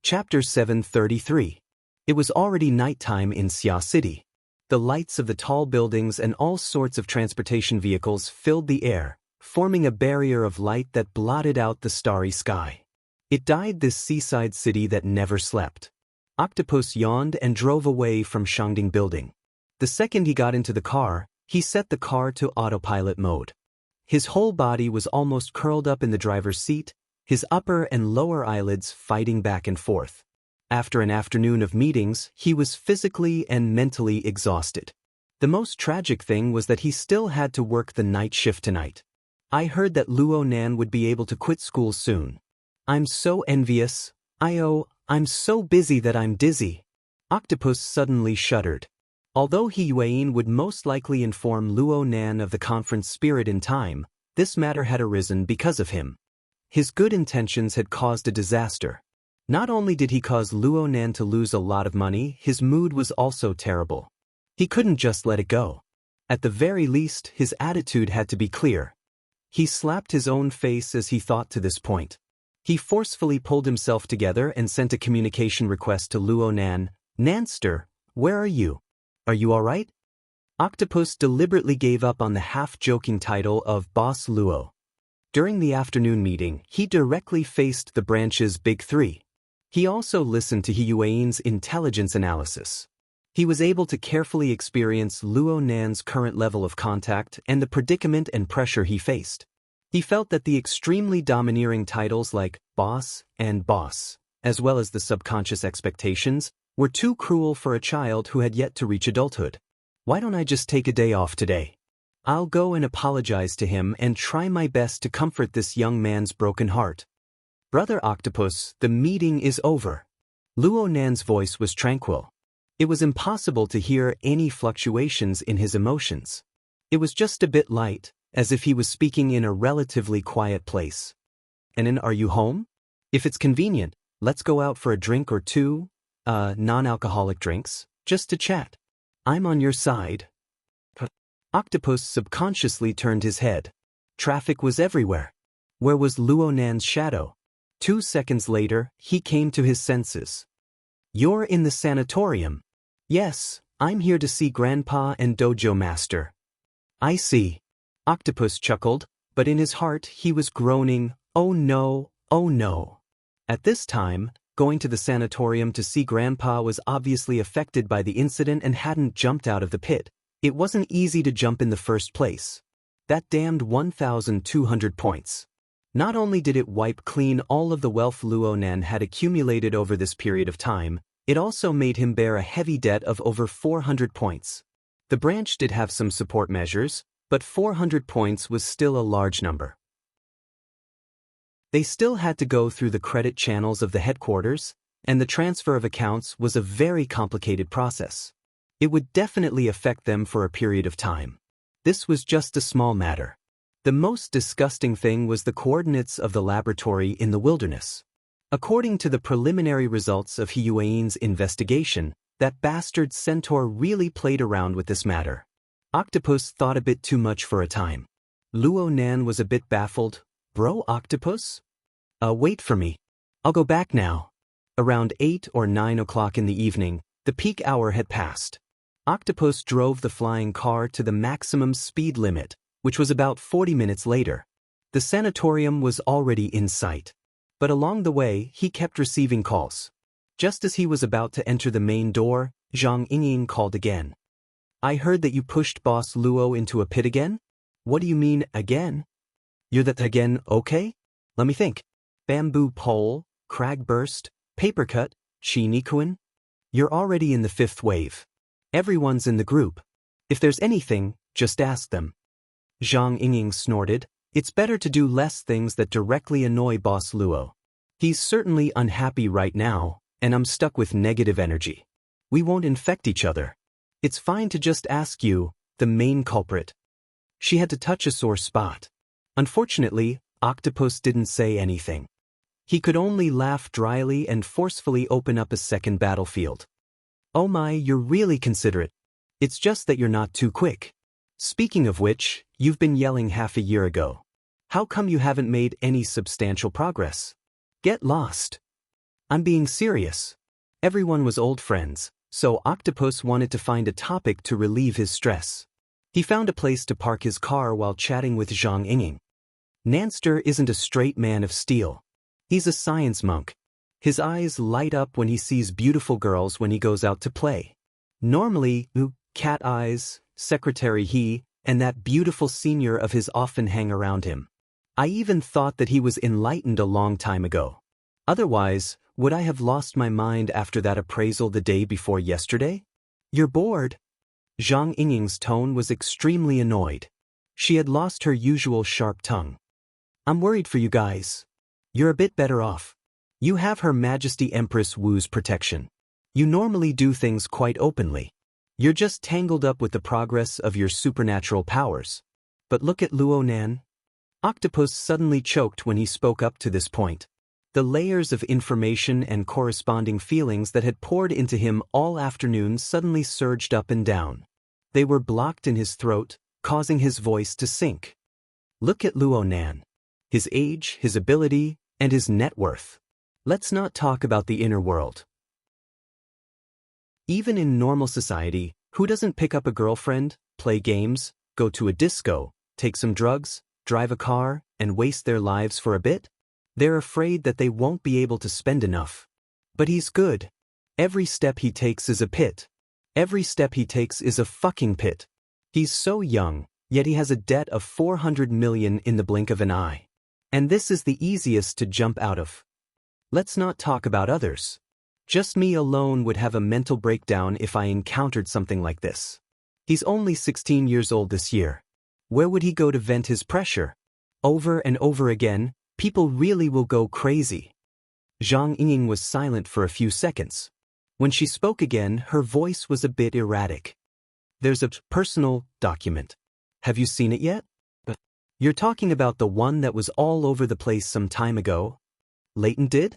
Chapter 733. It was already nighttime in Xia City. The lights of the tall buildings and all sorts of transportation vehicles filled the air, forming a barrier of light that blotted out the starry sky. It died, this seaside city that never slept. Octopus yawned and drove away from Shangding Building. The second he got into the car, he set the car to autopilot mode. His whole body was almost curled up in the driver's seat, his upper and lower eyelids fighting back and forth. After an afternoon of meetings, he was physically and mentally exhausted. The most tragic thing was that he still had to work the night shift tonight. I heard that Luo Nan would be able to quit school soon. I'm so envious. I'm so busy that I'm dizzy. Octopus suddenly shuddered. Although He Yuan would most likely inform Luo Nan of the conference spirit in time, this matter had arisen because of him. His good intentions had caused a disaster. Not only did he cause Luo Nan to lose a lot of money, his mood was also terrible. He couldn't just let it go. At the very least, his attitude had to be clear. He slapped his own face as he thought to this point. He forcefully pulled himself together and sent a communication request to Luo Nan. Nanster, where are you? Are you alright? Octopus deliberately gave up on the half-joking title of Boss Luo. During the afternoon meeting, he directly faced the branch's big three. He also listened to He Yuan's intelligence analysis. He was able to carefully experience Luo Nan's current level of contact and the predicament and pressure he faced. He felt that the extremely domineering titles like boss and boss, as well as the subconscious expectations, were too cruel for a child who had yet to reach adulthood. Why don't I just take a day off today? I'll go and apologize to him and try my best to comfort this young man's broken heart. Brother Octopus, the meeting is over. Luo Nan's voice was tranquil. It was impossible to hear any fluctuations in his emotions. It was just a bit light, as if he was speaking in a relatively quiet place. And are you home? If it's convenient, let's go out for a drink or two, non-alcoholic drinks, just to chat. I'm on your side. Octopus subconsciously turned his head. Traffic was everywhere. Where was Luo Nan's shadow? 2 seconds later, he came to his senses. You're in the sanatorium. Yes, I'm here to see Grandpa and Dojo Master. I see. Octopus chuckled, but in his heart he was groaning, oh no, oh no. At this time, going to the sanatorium to see Grandpa was obviously affected by the incident and hadn't jumped out of the pit. It wasn't easy to jump in the first place. That damned 1,200 points. Not only did it wipe clean all of the wealth Luo Nan had accumulated over this period of time, it also made him bear a heavy debt of over 400 points. The branch did have some support measures, but 400 points was still a large number. They still had to go through the credit channels of the headquarters, and the transfer of accounts was a very complicated process. It would definitely affect them for a period of time. This was just a small matter. The most disgusting thing was the coordinates of the laboratory in the wilderness. According to the preliminary results of He Yuan's investigation, that bastard centaur really played around with this matter. Octopus thought a bit too much for a time. Luo Nan was a bit baffled. Bro, Octopus? Wait for me. I'll go back now. Around 8 or 9 o'clock in the evening, the peak hour had passed. Octopus drove the flying car to the maximum speed limit, which was about 40 minutes later. The sanatorium was already in sight. But along the way, he kept receiving calls. Just as he was about to enter the main door, Zhang Yingying called again. I heard that you pushed Boss Luo into a pit again? What do you mean, again? You're that again, okay? Let me think. Bamboo pole, crag burst, paper cut, Chi Nikuan? You're already in the 5th wave. Everyone's in the group. If there's anything, just ask them. Zhang Yingying snorted. It's better to do less things that directly annoy Boss Luo. He's certainly unhappy right now, and I'm stuck with negative energy. We won't infect each other. It's fine to just ask you, the main culprit. She had to touch a sore spot. Unfortunately, Octopus didn't say anything. He could only laugh dryly and forcefully open up a second battlefield. Oh my, you're really considerate. It's just that you're not too quick. Speaking of which, you've been yelling half a year ago. How come you haven't made any substantial progress? Get lost. I'm being serious. Everyone was old friends, so Octopus wanted to find a topic to relieve his stress. He found a place to park his car while chatting with Zhang Yinging. Nanster isn't a straight man of steel. He's a science monk. His eyes light up when he sees beautiful girls when he goes out to play. Normally, cat eyes, secretary he, and that beautiful senior of his often hang around him. I even thought that he was enlightened a long time ago. Otherwise, would I have lost my mind after that appraisal the day before yesterday? You're bored? Zhang Yinging's tone was extremely annoyed. She had lost her usual sharp tongue. I'm worried for you guys. You're a bit better off. You have Her Majesty Empress Wu's protection. You normally do things quite openly. You're just tangled up with the progress of your supernatural powers. But look at Luo Nan. Octopus suddenly choked when he spoke up to this point. The layers of information and corresponding feelings that had poured into him all afternoon suddenly surged up and down. They were blocked in his throat, causing his voice to sink. Look at Luo Nan. His age, his ability, and his net worth. Let's not talk about the inner world. Even in normal society, who doesn't pick up a girlfriend, play games, go to a disco, take some drugs, drive a car, and waste their lives for a bit? They're afraid that they won't be able to spend enough. But he's good. Every step he takes is a pit. Every step he takes is a fucking pit. He's so young, yet he has a debt of 400 million in the blink of an eye. And this is the easiest to jump out of. Let's not talk about others. Just me alone would have a mental breakdown if I encountered something like this. He's only 16 years old this year. Where would he go to vent his pressure? Over and over again, people really will go crazy. Zhang Yinging was silent for a few seconds. When she spoke again, her voice was a bit erratic. There's a personal document. Have you seen it yet? You're talking about the one that was all over the place some time ago? Leighton did?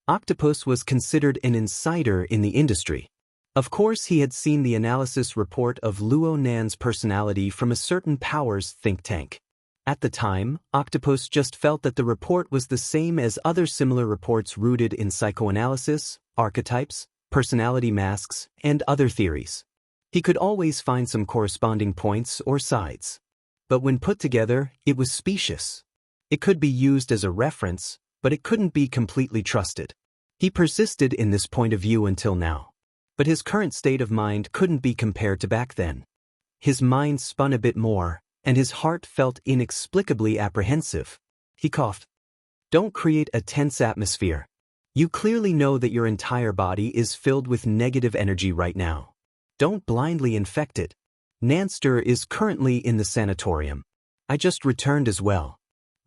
Octopus was considered an insider in the industry. Of course he had seen the analysis report of Luo Nan's personality from a certain powers think tank. At the time, Octopus just felt that the report was the same as other similar reports rooted in psychoanalysis, archetypes, personality masks, and other theories. He could always find some corresponding points or sides. But when put together, it was specious. It could be used as a reference, but it couldn't be completely trusted. He persisted in this point of view until now. But his current state of mind couldn't be compared to back then. His mind spun a bit more, and his heart felt inexplicably apprehensive. He coughed. Don't create a tense atmosphere. You clearly know that your entire body is filled with negative energy right now. Don't blindly infect it. Nanster is currently in the sanatorium. I just returned as well.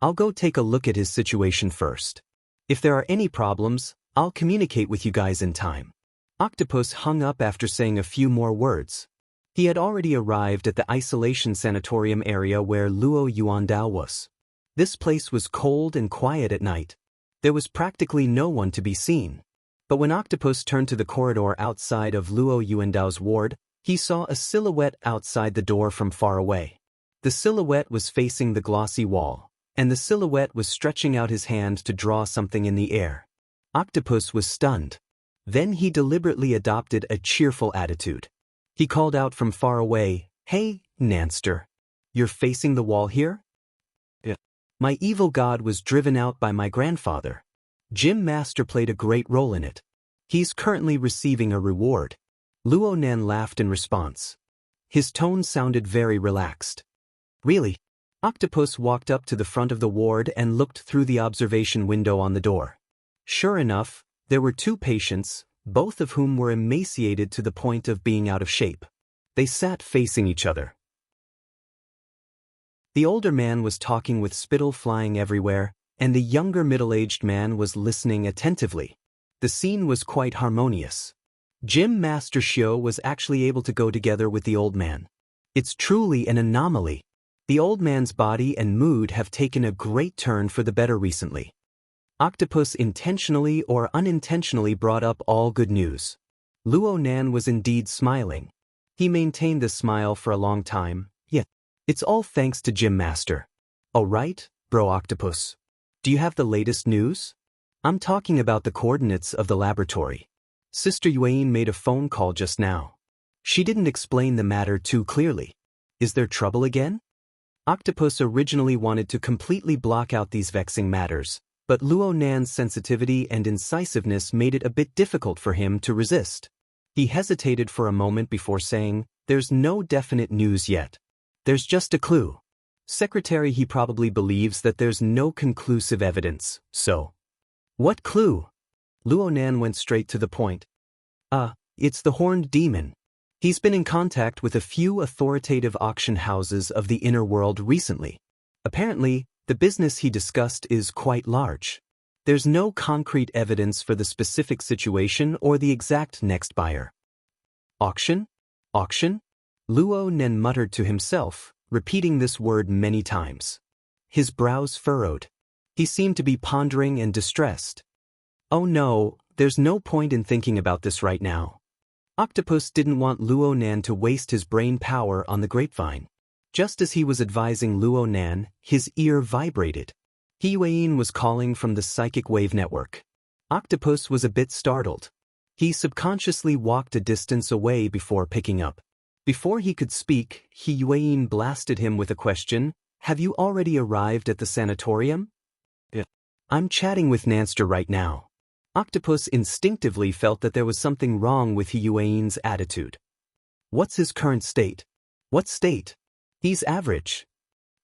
I'll go take a look at his situation first. If there are any problems, I'll communicate with you guys in time. Octopus hung up after saying a few more words. He had already arrived at the isolation sanatorium area where Luo Yuandao was. This place was cold and quiet at night. There was practically no one to be seen. But when Octopus turned to the corridor outside of Luo Yuandao's ward, he saw a silhouette outside the door from far away. The silhouette was facing the glossy wall, and the silhouette was stretching out his hand to draw something in the air. Octopus was stunned. Then he deliberately adopted a cheerful attitude. He called out from far away, "Hey, Nanster. You're facing the wall here?" "Yeah. My evil god was driven out by my grandfather. Jim Master played a great role in it. He's currently receiving a reward." Luo Nan laughed in response. His tone sounded very relaxed. "Really?" Octopus walked up to the front of the ward and looked through the observation window on the door. Sure enough, there were two patients, both of whom were emaciated to the point of being out of shape. They sat facing each other. The older man was talking with spittle flying everywhere, and the younger middle-aged man was listening attentively. The scene was quite harmonious. Jim Master Shio was actually able to go together with the old man. It's truly an anomaly. The old man's body and mood have taken a great turn for the better recently. Octopus intentionally or unintentionally brought up all good news. Luo Nan was indeed smiling. He maintained the smile for a long time. "Yeah, it's all thanks to Jim Master." "Oh right, bro Octopus. Do you have the latest news?" I'm talking about the coordinates of the laboratory. Sister Yuan made a phone call just now. She didn't explain the matter too clearly. Is there trouble again? Octopus originally wanted to completely block out these vexing matters, but Luo Nan's sensitivity and incisiveness made it a bit difficult for him to resist. He hesitated for a moment before saying, "There's no definite news yet. There's just a clue. Secretary, he probably believes that there's no conclusive evidence, so." "What clue?" Luo Nan went straight to the point. It's the horned demon. He's been in contact with a few authoritative auction houses of the inner world recently. Apparently, the business he discussed is quite large. There's no concrete evidence for the specific situation or the exact next buyer. Auction? Auction? Luo Nen muttered to himself, repeating this word many times. His brows furrowed. He seemed to be pondering and distressed. Oh no, there's no point in thinking about this right now. Octopus didn't want Luo Nan to waste his brain power on the grapevine. Just as he was advising Luo Nan, his ear vibrated. Hiyuan was calling from the psychic wave network. Octopus was a bit startled. He subconsciously walked a distance away before picking up. Before he could speak, Hiyuan blasted him with a question. "Have you already arrived at the sanatorium?" "Yeah. I'm chatting with Nanster right now." Octopus instinctively felt that there was something wrong with Hiyuan's attitude. "What's his current state?" "What state?" "He's average."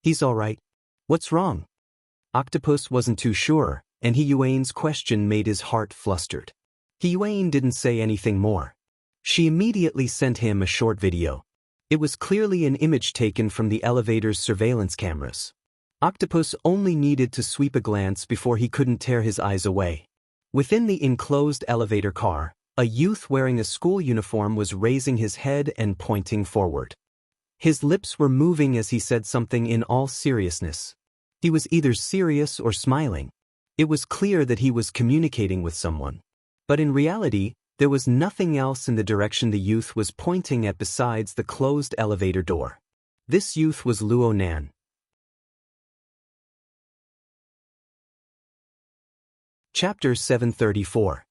"He's all right." "What's wrong?" Octopus wasn't too sure, and Hiyuan's question made his heart flustered. Hiyuan didn't say anything more. She immediately sent him a short video. It was clearly an image taken from the elevator's surveillance cameras. Octopus only needed to sweep a glance before he couldn't tear his eyes away. Within the enclosed elevator car, a youth wearing a school uniform was raising his head and pointing forward. His lips were moving as he said something in all seriousness. He was either serious or smiling. It was clear that he was communicating with someone. But in reality, there was nothing else in the direction the youth was pointing at besides the closed elevator door. This youth was Luo Nan. Chapter 734.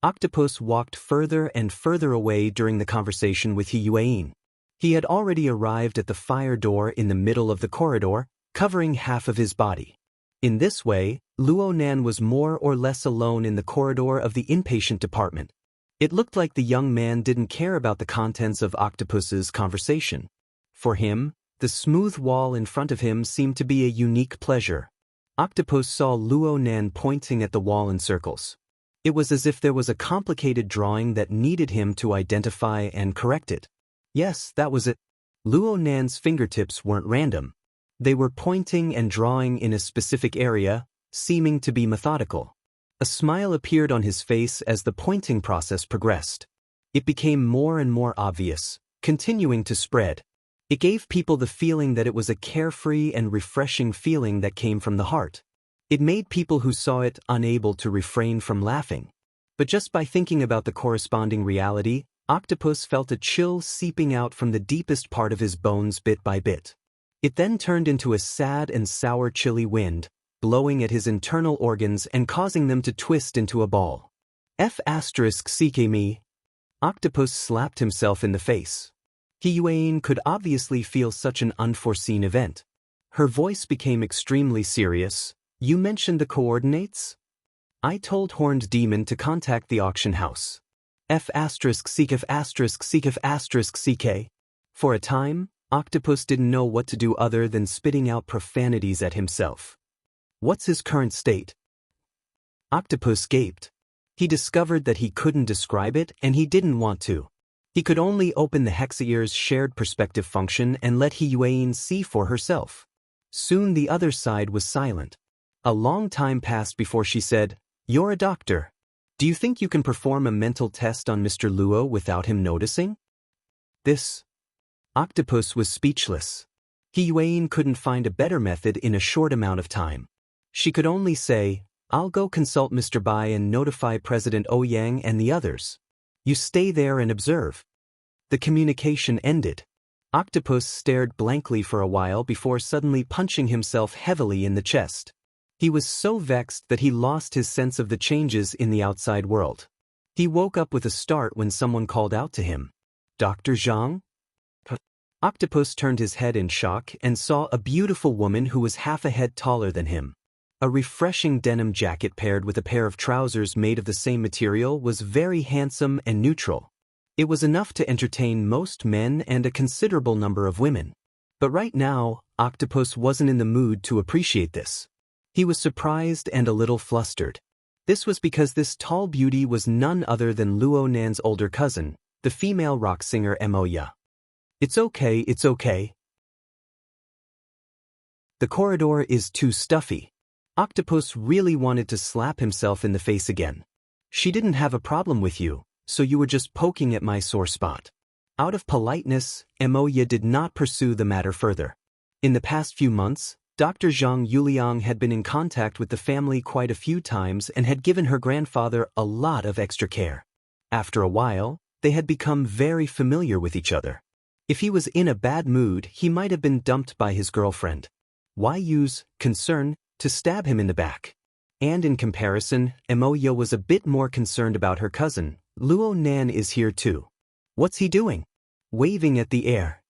Octopus walked further and further away during the conversation with Hiyuan. He had already arrived at the fire door in the middle of the corridor, covering half of his body. In this way, Luo Nan was more or less alone in the corridor of the inpatient department. It looked like the young man didn't care about the contents of Octopus's conversation. For him, the smooth wall in front of him seemed to be a unique pleasure. Octopus saw Luo Nan pointing at the wall in circles. It was as if there was a complicated drawing that needed him to identify and correct it. Yes, that was it. Luo Nan's fingertips weren't random. They were pointing and drawing in a specific area, seeming to be methodical. A smile appeared on his face as the pointing process progressed. It became more and more obvious, continuing to spread. It gave people the feeling that it was a carefree and refreshing feeling that came from the heart. It made people who saw it unable to refrain from laughing. But just by thinking about the corresponding reality, Octopus felt a chill seeping out from the deepest part of his bones bit by bit. It then turned into a sad and sour chilly wind, blowing at his internal organs and causing them to twist into a ball. F***ck me. Octopus slapped himself in the face. Hiyuan could obviously feel such an unforeseen event. Her voice became extremely serious. "You mentioned the coordinates?" "I told Horned Demon to contact the auction house. F***ck. For a time, Octopus didn't know what to do other than spitting out profanities at himself. "What's his current state?" Octopus gaped. He discovered that he couldn't describe it and he didn't want to. He could only open the Hexaear's shared perspective function and let Hiyuan see for herself. Soon the other side was silent. A long time passed before she said, "You're a doctor. Do you think you can perform a mental test on Mr. Luo without him noticing?" This. Octopus was speechless. Hiyuan couldn't find a better method in a short amount of time. She could only say, "I'll go consult Mr. Bai and notify President Ouyang and the others. You stay there and observe." The communication ended. Octopus stared blankly for a while before suddenly punching himself heavily in the chest. He was so vexed that he lost his sense of the changes in the outside world. He woke up with a start when someone called out to him. "Dr. Zhang?" Octopus turned his head in shock and saw a beautiful woman who was half a head taller than him. A refreshing denim jacket paired with a pair of trousers made of the same material was very handsome and neutral. It was enough to entertain most men and a considerable number of women. But right now, Octopus wasn't in the mood to appreciate this. He was surprised and a little flustered. This was because this tall beauty was none other than Luo Nan's older cousin, the female rock singer Moya. "It's okay, it's okay. The corridor is too stuffy." Octopus really wanted to slap himself in the face again. "She didn't have a problem with you, so you were just poking at my sore spot." Out of politeness, Moya did not pursue the matter further. In the past few months, Dr. Zhang Yuliang had been in contact with the family quite a few times and had given her grandfather a lot of extra care. After a while, they had become very familiar with each other. If he was in a bad mood, he might have been dumped by his girlfriend. Why use concern to stab him in the back? And in comparison, Moya was a bit more concerned about her cousin. "Luo Nan is here too. What's he doing?" Waving at the air.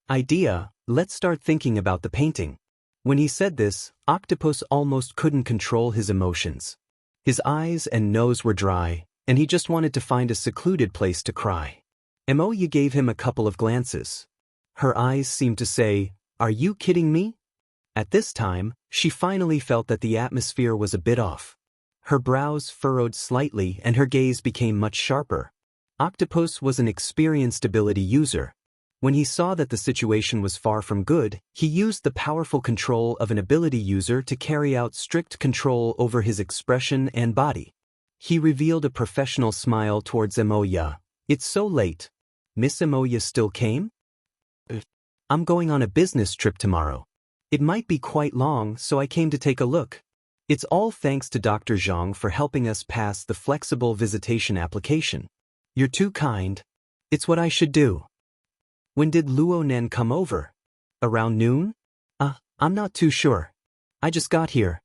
"Idea, let's start thinking about the painting." When he said this, Octopus almost couldn't control his emotions. His eyes and nose were dry, and he just wanted to find a secluded place to cry. Moya gave him a couple of glances. Her eyes seemed to say, "Are you kidding me?" At this time, she finally felt that the atmosphere was a bit off. Her brows furrowed slightly and her gaze became much sharper. Octopus was an experienced ability user. When he saw that the situation was far from good, he used the powerful control of an ability user to carry out strict control over his expression and body. He revealed a professional smile towards Moya. "It's so late. Miss Moya still came?" "I'm going on a business trip tomorrow. It might be quite long, so I came to take a look. It's all thanks to Dr. Zhang for helping us pass the flexible visitation application. You're too kind. It's what I should do." "When did Luo Nan come over? Around noon?" I'm not too sure. I just got here."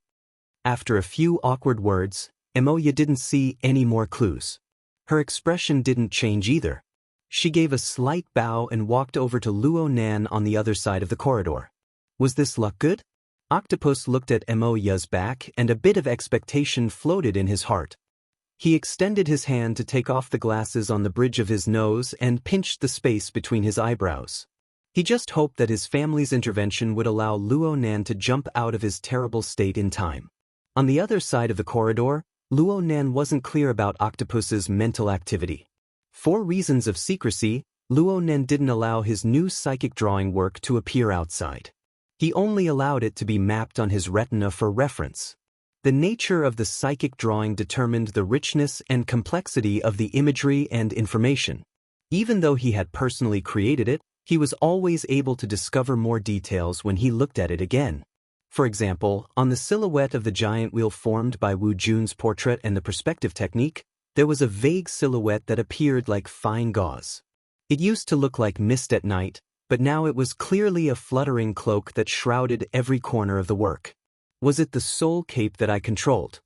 After a few awkward words, Moya didn't see any more clues. Her expression didn't change either. She gave a slight bow and walked over to Luo Nan on the other side of the corridor. Was this luck good? Octopus looked at Moya's back and a bit of expectation floated in his heart. He extended his hand to take off the glasses on the bridge of his nose and pinched the space between his eyebrows. He just hoped that his family's intervention would allow Luo Nan to jump out of his terrible state in time. On the other side of the corridor, Luo Nan wasn't clear about Octopus's mental activity. For reasons of secrecy, Luo Nan didn't allow his new psychic drawing work to appear outside. He only allowed it to be mapped on his retina for reference. The nature of the psychic drawing determined the richness and complexity of the imagery and information. Even though he had personally created it, he was always able to discover more details when he looked at it again. For example, on the silhouette of the giant wheel formed by Wu Jun's portrait and the perspective technique, there was a vague silhouette that appeared like fine gauze. It used to look like mist at night, but now it was clearly a fluttering cloak that shrouded every corner of the work. Was it the soul cape that I controlled?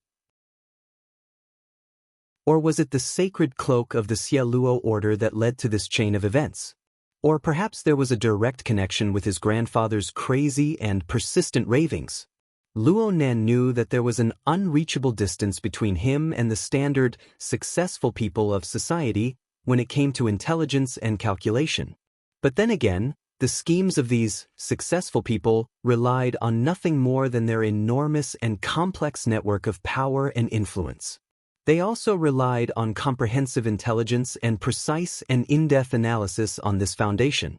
Or was it the sacred cloak of the Xieluo order that led to this chain of events? Or perhaps there was a direct connection with his grandfather's crazy and persistent ravings. Luo Nan knew that there was an unreachable distance between him and the standard, successful people of society when it came to intelligence and calculation. But then again, the schemes of these successful people relied on nothing more than their enormous and complex network of power and influence. They also relied on comprehensive intelligence and precise and in-depth analysis on this foundation.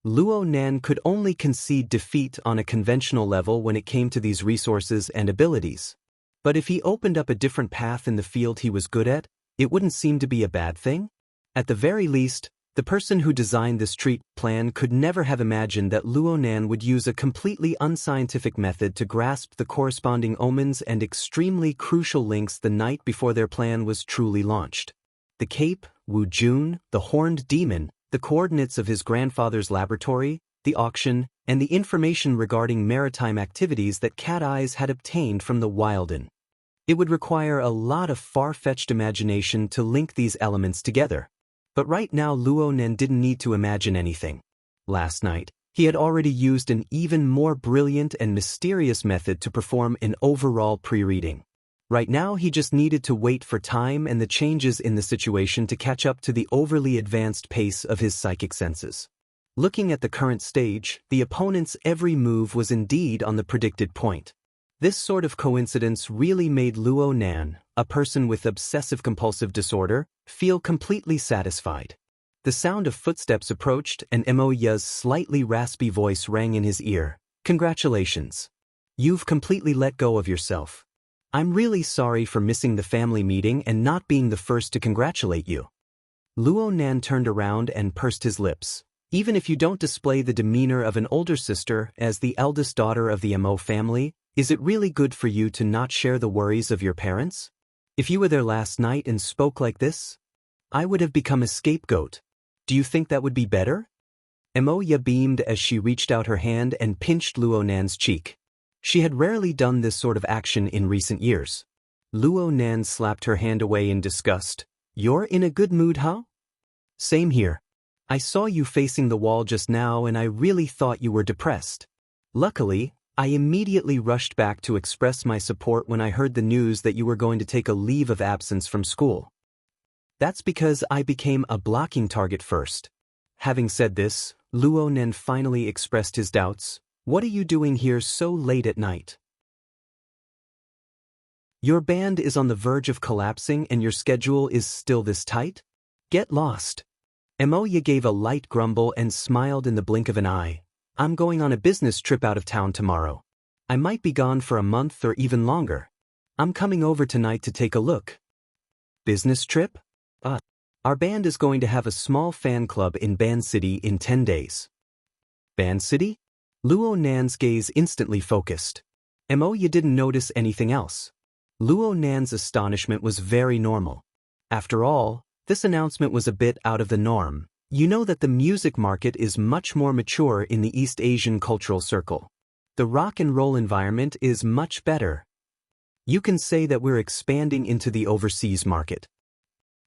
Luo Nan could only concede defeat on a conventional level when it came to these resources and abilities. But if he opened up a different path in the field he was good at, it wouldn't seem to be a bad thing. At the very least, the person who designed this treat plan could never have imagined that Luo Nan would use a completely unscientific method to grasp the corresponding omens and extremely crucial links the night before their plan was truly launched. The cape, Wu Jun, the horned demon, the coordinates of his grandfather's laboratory, the auction, and the information regarding maritime activities that Cat Eyes had obtained from the Wilden. It would require a lot of far-fetched imagination to link these elements together. But right now Luo Nen didn't need to imagine anything. Last night, he had already used an even more brilliant and mysterious method to perform an overall pre-reading. Right now he just needed to wait for time and the changes in the situation to catch up to the overly advanced pace of his psychic senses. Looking at the current stage, the opponent's every move was indeed on the predicted point. This sort of coincidence really made Luo Nan, a person with obsessive-compulsive disorder, feel completely satisfied. The sound of footsteps approached and Mo Ya's slightly raspy voice rang in his ear. "Congratulations. You've completely let go of yourself. I'm really sorry for missing the family meeting and not being the first to congratulate you." Luo Nan turned around and pursed his lips. "Even if you don't display the demeanor of an older sister as the eldest daughter of the Mo family, is it really good for you to not share the worries of your parents? If you were there last night and spoke like this, I would have become a scapegoat. Do you think that would be better?" Mo Ya beamed as she reached out her hand and pinched Luo Nan's cheek. She had rarely done this sort of action in recent years. Luo Nan slapped her hand away in disgust. "You're in a good mood, huh?" "Same here. I saw you facing the wall just now and I really thought you were depressed. Luckily, I immediately rushed back to express my support when I heard the news that you were going to take a leave of absence from school. That's because I became a blocking target first." Having said this, Luo Nen finally expressed his doubts. "What are you doing here so late at night? Your band is on the verge of collapsing and your schedule is still this tight? Get lost." Mo Ya gave a light grumble and smiled in the blink of an eye. "I'm going on a business trip out of town tomorrow. I might be gone for a month or even longer. I'm coming over tonight to take a look." "Business trip? Our band is going to have a small fan club in Band City in 10 days. Band City? Luo Nan's gaze instantly focused. Mo Ya didn't notice anything else. Luo Nan's astonishment was very normal. After all, this announcement was a bit out of the norm. You know that the music market is much more mature in the East Asian cultural circle. The rock and roll environment is much better. You can say that we're expanding into the overseas market."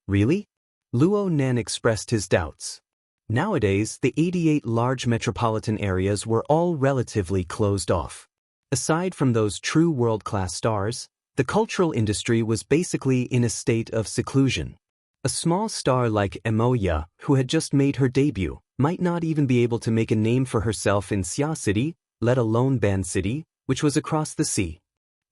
"Really?" Luo Nan expressed his doubts. Nowadays, the 88 large metropolitan areas were all relatively closed off. Aside from those true world-class stars, the cultural industry was basically in a state of seclusion. A small star like Mo Ya, who had just made her debut, might not even be able to make a name for herself in Xia City, let alone Band City, which was across the sea.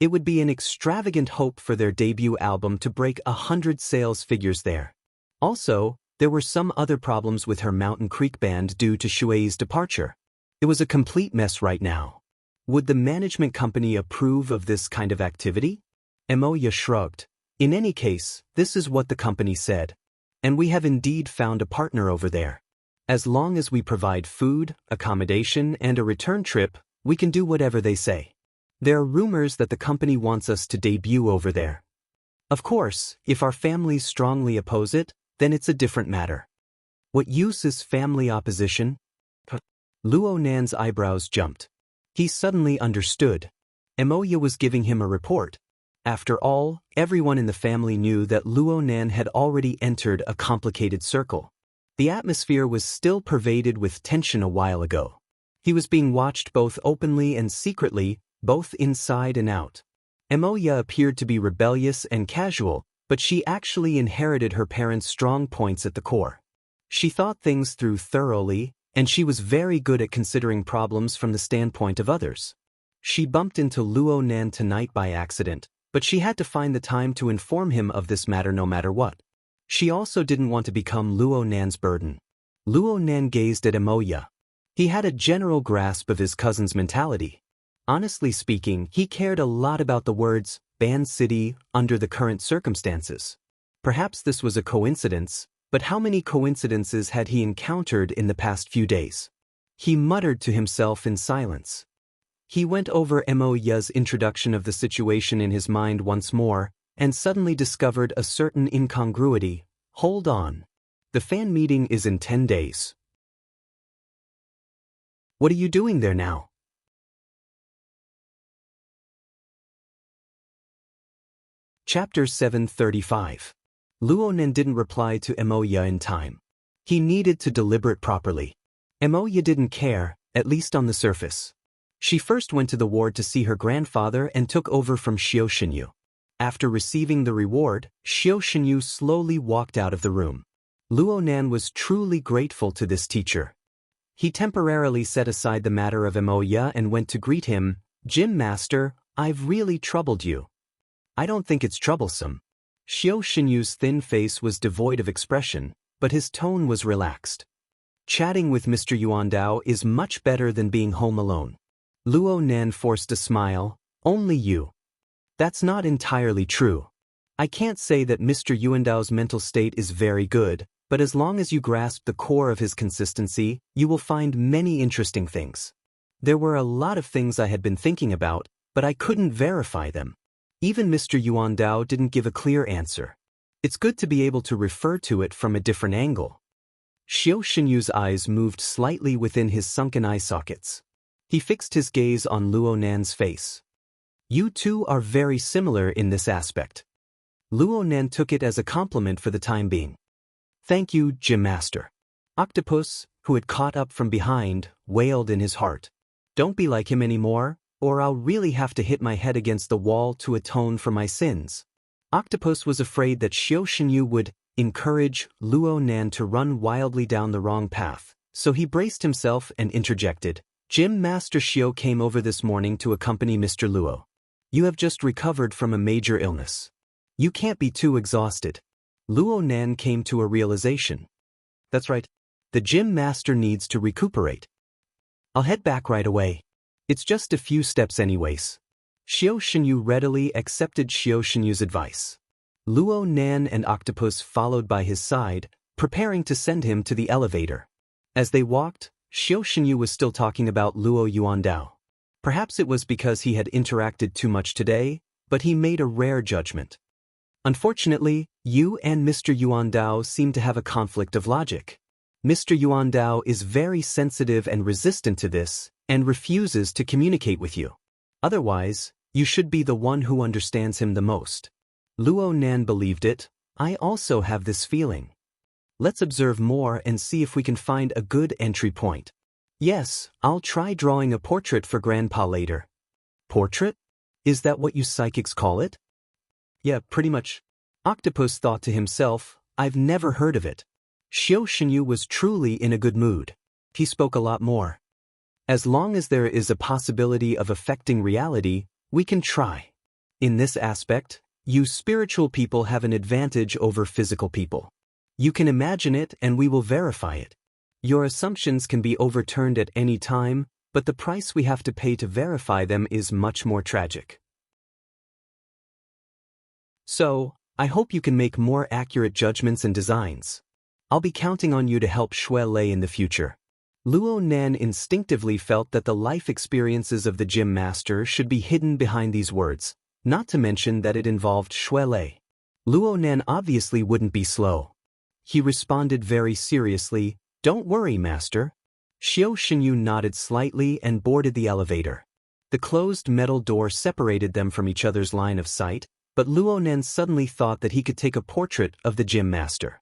It would be an extravagant hope for their debut album to break 100 sales figures there. Also, there were some other problems with her Mountain Creek band due to Shuei's departure. It was a complete mess right now. Would the management company approve of this kind of activity? Mo Ya shrugged. "In any case, this is what the company said. And we have indeed found a partner over there. As long as we provide food, accommodation, and a return trip, we can do whatever they say. There are rumors that the company wants us to debut over there. Of course, if our families strongly oppose it, then it's a different matter." "What use is family opposition?" Luo Nan's eyebrows jumped. He suddenly understood. Mo Ya was giving him a report. After all, everyone in the family knew that Luo Nan had already entered a complicated circle. The atmosphere was still pervaded with tension a while ago. He was being watched both openly and secretly, both inside and out. Mo Ya appeared to be rebellious and casual, but she actually inherited her parents' strong points at the core. She thought things through thoroughly, and she was very good at considering problems from the standpoint of others. She bumped into Luo Nan tonight by accident, but she had to find the time to inform him of this matter no matter what. She also didn't want to become Luo Nan's burden. Luo Nan gazed at Mo Ya. He had a general grasp of his cousin's mentality. Honestly speaking, he cared a lot about the words, Band City, under the current circumstances. Perhaps this was a coincidence, but how many coincidences had he encountered in the past few days? He muttered to himself in silence. He went over Mo Ya's introduction of the situation in his mind once more, and suddenly discovered a certain incongruity. Hold on. The fan meeting is in 10 days. What are you doing there now? Chapter 735. Luonen didn't reply to Emoya in time. He needed to deliver it properly. Emoya didn't care, at least on the surface. She first went to the ward to see her grandfather and took over from Xiao Shenyu. After receiving the reward, Xiao Shenyu slowly walked out of the room. Luonan was truly grateful to this teacher. He temporarily set aside the matter of Emoya and went to greet him. "Gym Master, I've really troubled you." "I don't think it's troublesome." Xiao Shenyu's thin face was devoid of expression, but his tone was relaxed. "Chatting with Mr. Yuandao is much better than being home alone." Luonan forced a smile. "Only you." "That's not entirely true. I can't say that Mr. Yuandao's mental state is very good, but as long as you grasp the core of his consistency, you will find many interesting things. There were a lot of things I had been thinking about, but I couldn't verify them. Even Mr. Yuandao didn't give a clear answer. It's good to be able to refer to it from a different angle." Xiao Shenyu's eyes moved slightly within his sunken eye sockets. He fixed his gaze on Luonan's face. "You two are very similar in this aspect." Luonan took it as a compliment for the time being. "Thank you, Gym Master." Octopus, who had caught up from behind, wailed in his heart. "Don't be like him anymore, or I'll really have to hit my head against the wall to atone for my sins." Octopus was afraid that Xiao Shenyu would encourage Luonan to run wildly down the wrong path, so he braced himself and interjected. "Gym Master Xiao came over this morning to accompany Mr. Luo. You have just recovered from a major illness. You can't be too exhausted." Luonan came to a realization. "That's right. The Gym Master needs to recuperate. I'll head back right away. It's just a few steps anyways." Xiao Shenyu readily accepted Xiao Shenyu's advice. Luonan and Octopus followed by his side, preparing to send him to the elevator. As they walked, Xiao Shenyu was still talking about Luo Yuandao. Perhaps it was because he had interacted too much today, but he made a rare judgment. "Unfortunately, you and Mr. Yuandao seem to have a conflict of logic. Mr. Yuandao is very sensitive and resistant to this, and refuses to communicate with you. Otherwise, you should be the one who understands him the most." Luonan believed it. "I also have this feeling. Let's observe more and see if we can find a good entry point." "Yes, I'll try drawing a portrait for Grandpa later." "Portrait? Is that what you psychics call it?" "Yeah, pretty much." Octopus thought to himself, "I've never heard of it." Xiao Shenyu was truly in a good mood. He spoke a lot more. "As long as there is a possibility of affecting reality, we can try. In this aspect, you spiritual people have an advantage over physical people. You can imagine it and we will verify it. Your assumptions can be overturned at any time, but the price we have to pay to verify them is much more tragic. So, I hope you can make more accurate judgments and designs. I'll be counting on you to help Shui Lei in the future." Luonan instinctively felt that the life experiences of the Gym Master should be hidden behind these words, not to mention that it involved Shui Lei. Luonan obviously wouldn't be slow. He responded very seriously, "Don't worry, Master." Xiao Shenyu nodded slightly and boarded the elevator. The closed metal door separated them from each other's line of sight, but Luonan suddenly thought that he could take a portrait of the Gym Master.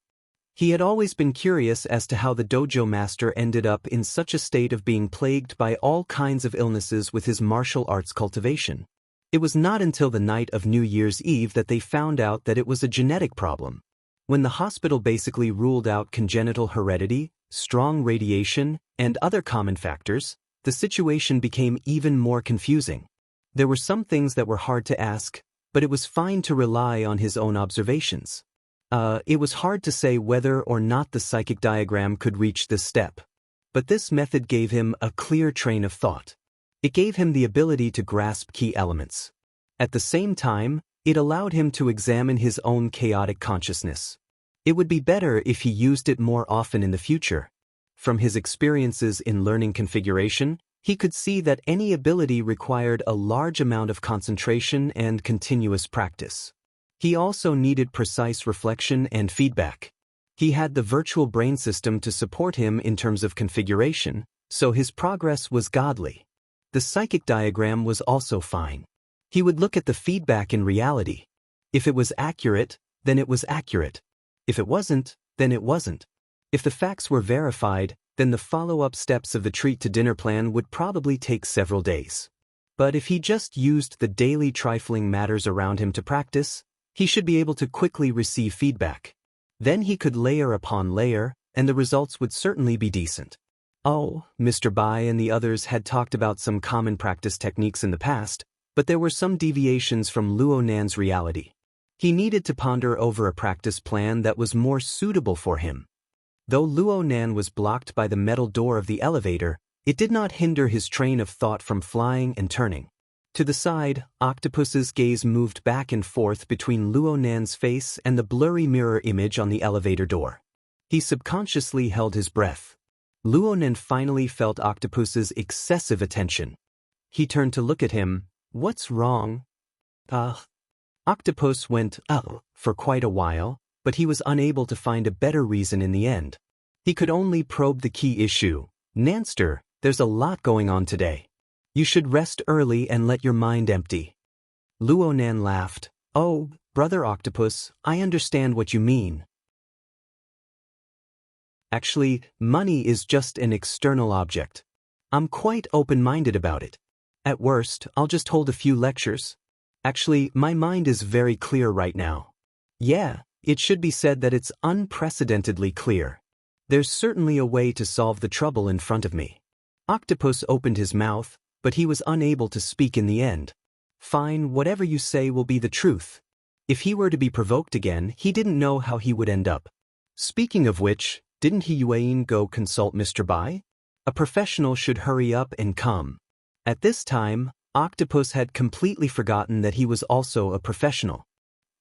He had always been curious as to how the dojo master ended up in such a state of being plagued by all kinds of illnesses with his martial arts cultivation. It was not until the night of New Year's Eve that they found out that it was a genetic problem. When the hospital basically ruled out congenital heredity, strong radiation, and other common factors, the situation became even more confusing. There were some things that were hard to ask, but it was fine to rely on his own observations. It was hard to say whether or not the psychic diagram could reach this step. But this method gave him a clear train of thought. It gave him the ability to grasp key elements. At the same time, it allowed him to examine his own chaotic consciousness. It would be better if he used it more often in the future. From his experiences in learning configuration, he could see that any ability required a large amount of concentration and continuous practice. He also needed precise reflection and feedback. He had the virtual brain system to support him in terms of configuration, so his progress was godly. The psychic diagram was also fine. He would look at the feedback in reality. If it was accurate, then it was accurate. If it wasn't, then it wasn't. If the facts were verified, then the follow-up steps of the treat-to-dinner plan would probably take several days. But if he just used the daily trifling matters around him to practice, he should be able to quickly receive feedback. Then he could layer upon layer, and the results would certainly be decent. Oh, Mr. Bai and the others had talked about some common practice techniques in the past, but there were some deviations from Luo Nan's reality. He needed to ponder over a practice plan that was more suitable for him. Though Luo Nan was blocked by the metal door of the elevator, it did not hinder his train of thought from flying and turning. To the side, Octopus's gaze moved back and forth between Luo Nan's face and the blurry mirror image on the elevator door. He subconsciously held his breath. Luo Nan finally felt Octopus's excessive attention. He turned to look at him. "What's wrong?" Octopus went, for quite a while, but he was unable to find a better reason in the end. He could only probe the key issue. "Nanster, there's a lot going on today. You should rest early and let your mind empty." Luo Nan laughed. "Oh, Brother Octopus, I understand what you mean. Actually, money is just an external object. I'm quite open-minded about it. At worst, I'll just hold a few lectures. Actually, my mind is very clear right now. Yeah, it should be said that it's unprecedentedly clear. There's certainly a way to solve the trouble in front of me." Octopus opened his mouth, but he was unable to speak in the end. "Fine, whatever you say will be the truth." If he were to be provoked again, he didn't know how he would end up. Speaking of which, didn't he Yuan go consult Mr. Bai? A professional should hurry up and come. At this time, Octopus had completely forgotten that he was also a professional.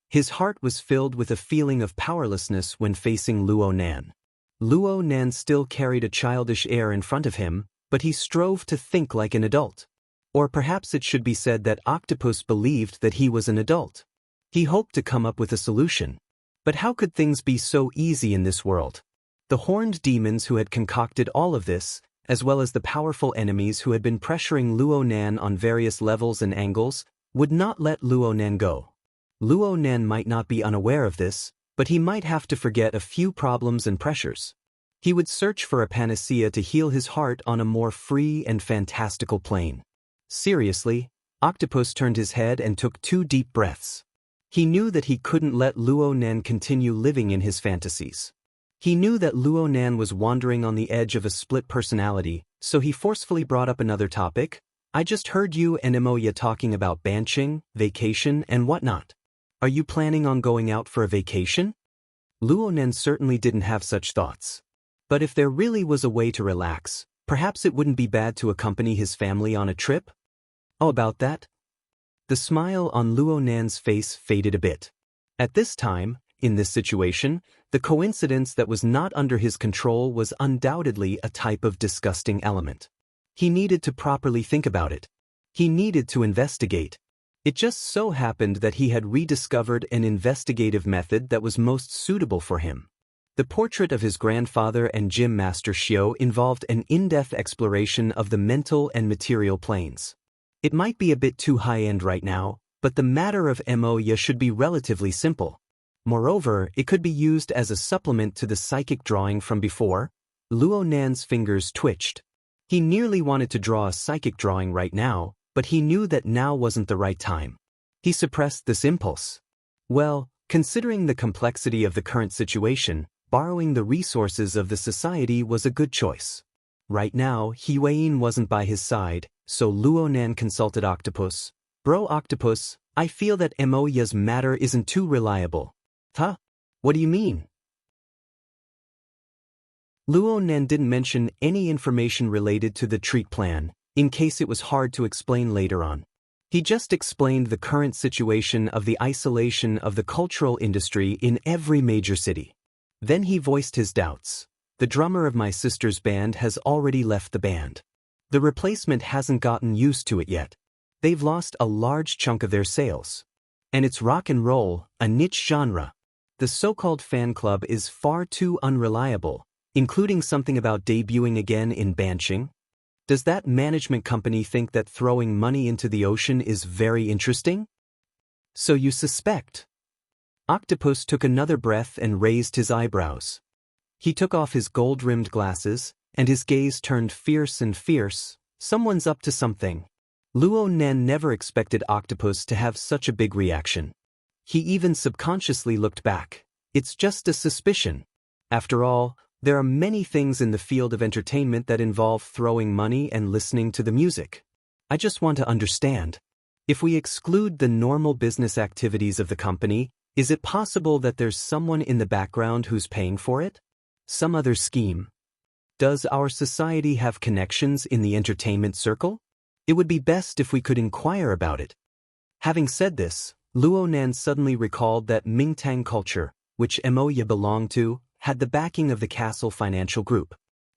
His heart was filled with a feeling of powerlessness when facing Luo Nan. Luo Nan still carried a childish air in front of him, but he strove to think like an adult. Or perhaps it should be said that Octopus believed that he was an adult. He hoped to come up with a solution. But how could things be so easy in this world? The horned demons who had concocted all of this, as well as the powerful enemies who had been pressuring Luo Nan on various levels and angles, would not let Luo Nan go. Luo Nan might not be unaware of this, but he might have to forget a few problems and pressures. He would search for a panacea to heal his heart on a more free and fantastical plane. Seriously, Octopus turned his head and took 2 deep breaths. He knew that he couldn't let Luo Nan continue living in his fantasies. He knew that Luo Nan was wandering on the edge of a split personality, so he forcefully brought up another topic. "I just heard you and Emoya talking about banching, vacation, and whatnot. Are you planning on going out for a vacation?" Luo Nan certainly didn't have such thoughts. But if there really was a way to relax, perhaps it wouldn't be bad to accompany his family on a trip? Oh, about that? The smile on Luo Nan's face faded a bit. At this time, in this situation, the coincidence that was not under his control was undoubtedly a type of disgusting element. He needed to properly think about it. He needed to investigate. It just so happened that he had rediscovered an investigative method that was most suitable for him. The portrait of his grandfather and gym master Xiao involved an in-depth exploration of the mental and material planes. It might be a bit too high-end right now, but the matter of Emoya should be relatively simple. Moreover, it could be used as a supplement to the psychic drawing from before. Luo Nan's fingers twitched. He nearly wanted to draw a psychic drawing right now, but he knew that now wasn't the right time. He suppressed this impulse. Well, considering the complexity of the current situation, borrowing the resources of the society was a good choice. Right now, Huayin wasn't by his side, so Luo Nan consulted Octopus. "Bro Octopus, I feel that Emoya's matter isn't too reliable." "Huh? What do you mean?" Luo Nan didn't mention any information related to the treat plan, in case it was hard to explain later on. He just explained the current situation of the isolation of the cultural industry in every major city. Then he voiced his doubts. "The drummer of my sister's band has already left the band. The replacement hasn't gotten used to it yet. They've lost a large chunk of their sales. And it's rock and roll, a niche genre. The so-called fan club is far too unreliable, including something about debuting again in banching. Does that management company think that throwing money into the ocean is very interesting? So you suspect? Octopus took another breath and raised his eyebrows. He took off his gold-rimmed glasses, and his gaze turned fierce and fierce. Someone's up to something. Luo Nen never expected Octopus to have such a big reaction. He even subconsciously looked back. It's just a suspicion. After all, there are many things in the field of entertainment that involve throwing money and listening to the music. I just want to understand. If we exclude the normal business activities of the company, is it possible that there's someone in the background who's paying for it? Some other scheme? Does our society have connections in the entertainment circle? It would be best if we could inquire about it. Having said this, Luo Nan suddenly recalled that Mingtang culture, which Emoya belonged to, had the backing of the Castle Financial Group.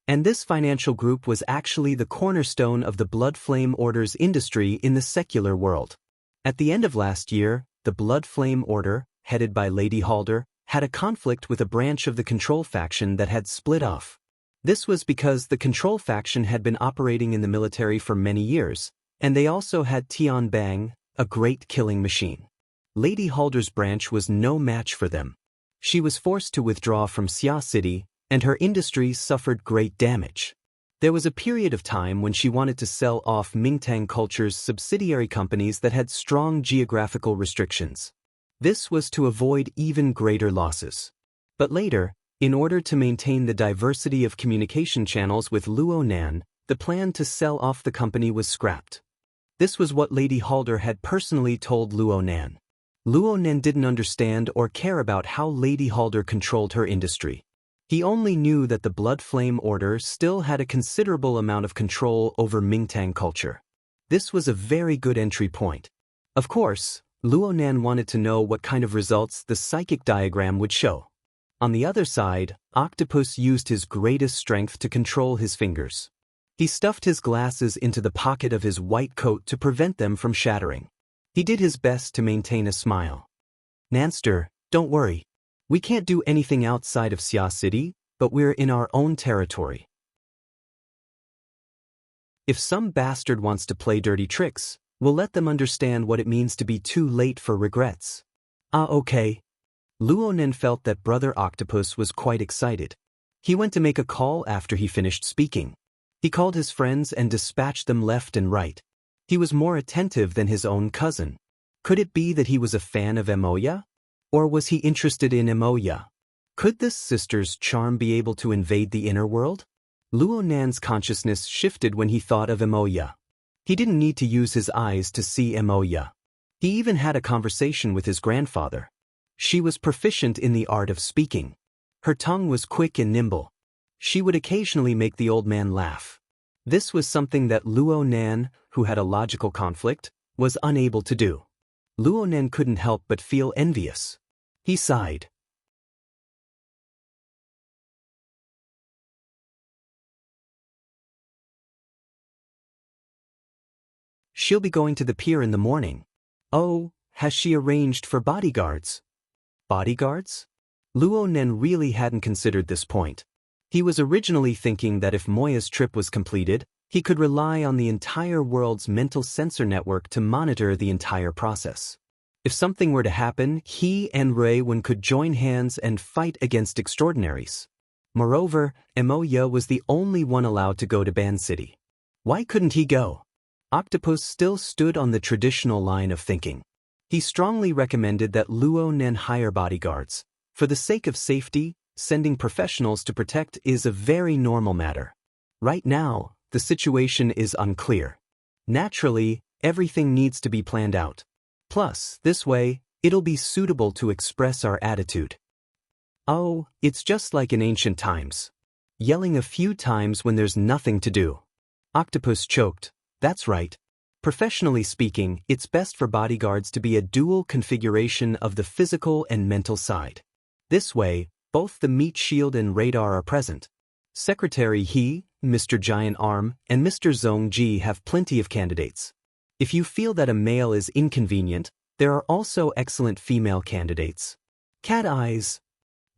And this financial group was actually the cornerstone of the Blood Flame Order's industry in the secular world. At the end of last year, the Blood Flame Order, headed by Lady Halder, had a conflict with a branch of the Control faction that had split off. This was because the Control faction had been operating in the military for many years, and they also had Tian Bang, a great killing machine. Lady Halder's branch was no match for them. She was forced to withdraw from Xia City, and her industry suffered great damage. There was a period of time when she wanted to sell off Mingtang culture's subsidiary companies that had strong geographical restrictions. This was to avoid even greater losses. But later, in order to maintain the diversity of communication channels with Luo Nan, the plan to sell off the company was scrapped. This was what Lady Halder had personally told Luo Nan. Luo Nan didn't understand or care about how Lady Halder controlled her industry. He only knew that the Blood Flame Order still had a considerable amount of control over Mingtang culture. This was a very good entry point. Of course, Luo Nan wanted to know what kind of results the psychic diagram would show. On the other side, Octopus used his greatest strength to control his fingers. He stuffed his glasses into the pocket of his white coat to prevent them from shattering. He did his best to maintain a smile. Nanster, don't worry. We can't do anything outside of Xia City, but we're in our own territory. If some bastard wants to play dirty tricks, we'll let them understand what it means to be too late for regrets. Okay. Luo Nen felt that Brother Octopus was quite excited. He went to make a call after he finished speaking. He called his friends and dispatched them left and right. He was more attentive than his own cousin. Could it be that he was a fan of Emoya? Or was he interested in Emoya? Could this sister's charm be able to invade the inner world? Luo Nan's consciousness shifted when he thought of Emoya. He didn't need to use his eyes to see Emoya. He even had a conversation with his grandfather. She was proficient in the art of speaking. Her tongue was quick and nimble. She would occasionally make the old man laugh. This was something that Luo Nan, who had a logical conflict, was unable to do. Luo Nan couldn't help but feel envious. He sighed. She'll be going to the pier in the morning. Oh, has she arranged for bodyguards? Bodyguards? Luo Nen really hadn't considered this point. He was originally thinking that if Moya's trip was completed, he could rely on the entire world's mental sensor network to monitor the entire process. If something were to happen, he and Rui-Wen could join hands and fight against extraordinaries. Moreover, Emoya was the only one allowed to go to Ban City. Why couldn't he go? Octopus still stood on the traditional line of thinking. He strongly recommended that Luo Nen hire bodyguards. For the sake of safety, sending professionals to protect is a very normal matter. Right now, the situation is unclear. Naturally, everything needs to be planned out. Plus, this way, it'll be suitable to express our attitude. Oh, it's just like in ancient times. Yelling a few times when there's nothing to do. Octopus choked. That's right. Professionally speaking, it's best for bodyguards to be a dual configuration of the physical and mental side. This way, both the meat shield and radar are present. Secretary He, Mr. Giant Arm, and Mr. Zhong Ji have plenty of candidates. If you feel that a male is inconvenient, there are also excellent female candidates. Cat eyes.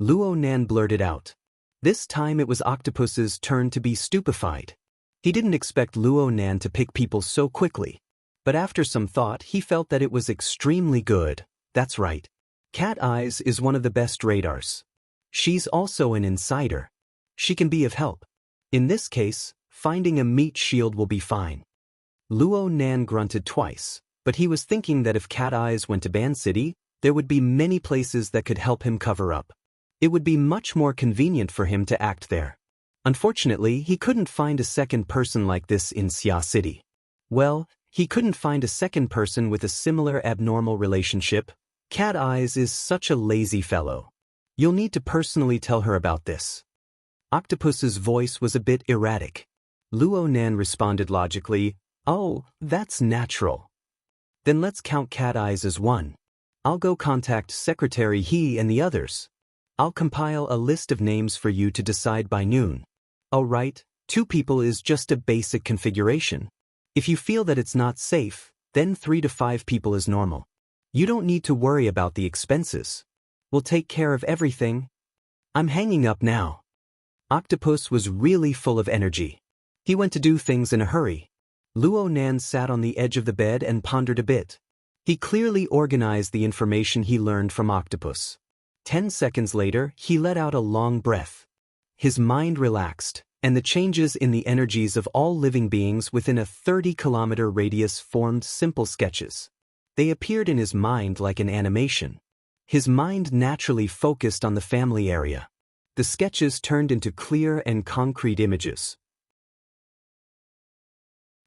Luo Nan blurted out. This time it was Octopus's turn to be stupefied. He didn't expect Luo Nan to pick people so quickly. But after some thought, he felt that it was extremely good. That's right. Cat Eyes is one of the best radars. She's also an insider. She can be of help. In this case, finding a meat shield will be fine. Luo Nan grunted twice, but he was thinking that if Cat Eyes went to Ban City, there would be many places that could help him cover up. It would be much more convenient for him to act there. Unfortunately, he couldn't find a second person like this in Xia City. Well, he couldn't find a second person with a similar abnormal relationship. Cat Eyes is such a lazy fellow. You'll need to personally tell her about this. Octopus's voice was a bit erratic. Luo Nan responded logically, "Oh, that's natural. Then let's count Cat Eyes as one. I'll go contact Secretary He and the others. I'll compile a list of names for you to decide by noon." "All right, 2 people is just a basic configuration. If you feel that it's not safe, then 3 to 5 people is normal. You don't need to worry about the expenses. We'll take care of everything. I'm hanging up now." Octopus was really full of energy. He went to do things in a hurry. Luo Nan sat on the edge of the bed and pondered a bit. He clearly organized the information he learned from Octopus. 10 seconds later, he let out a long breath. His mind relaxed, and the changes in the energies of all living beings within a 30-kilometer radius formed simple sketches. They appeared in his mind like an animation. His mind naturally focused on the family area. The sketches turned into clear and concrete images.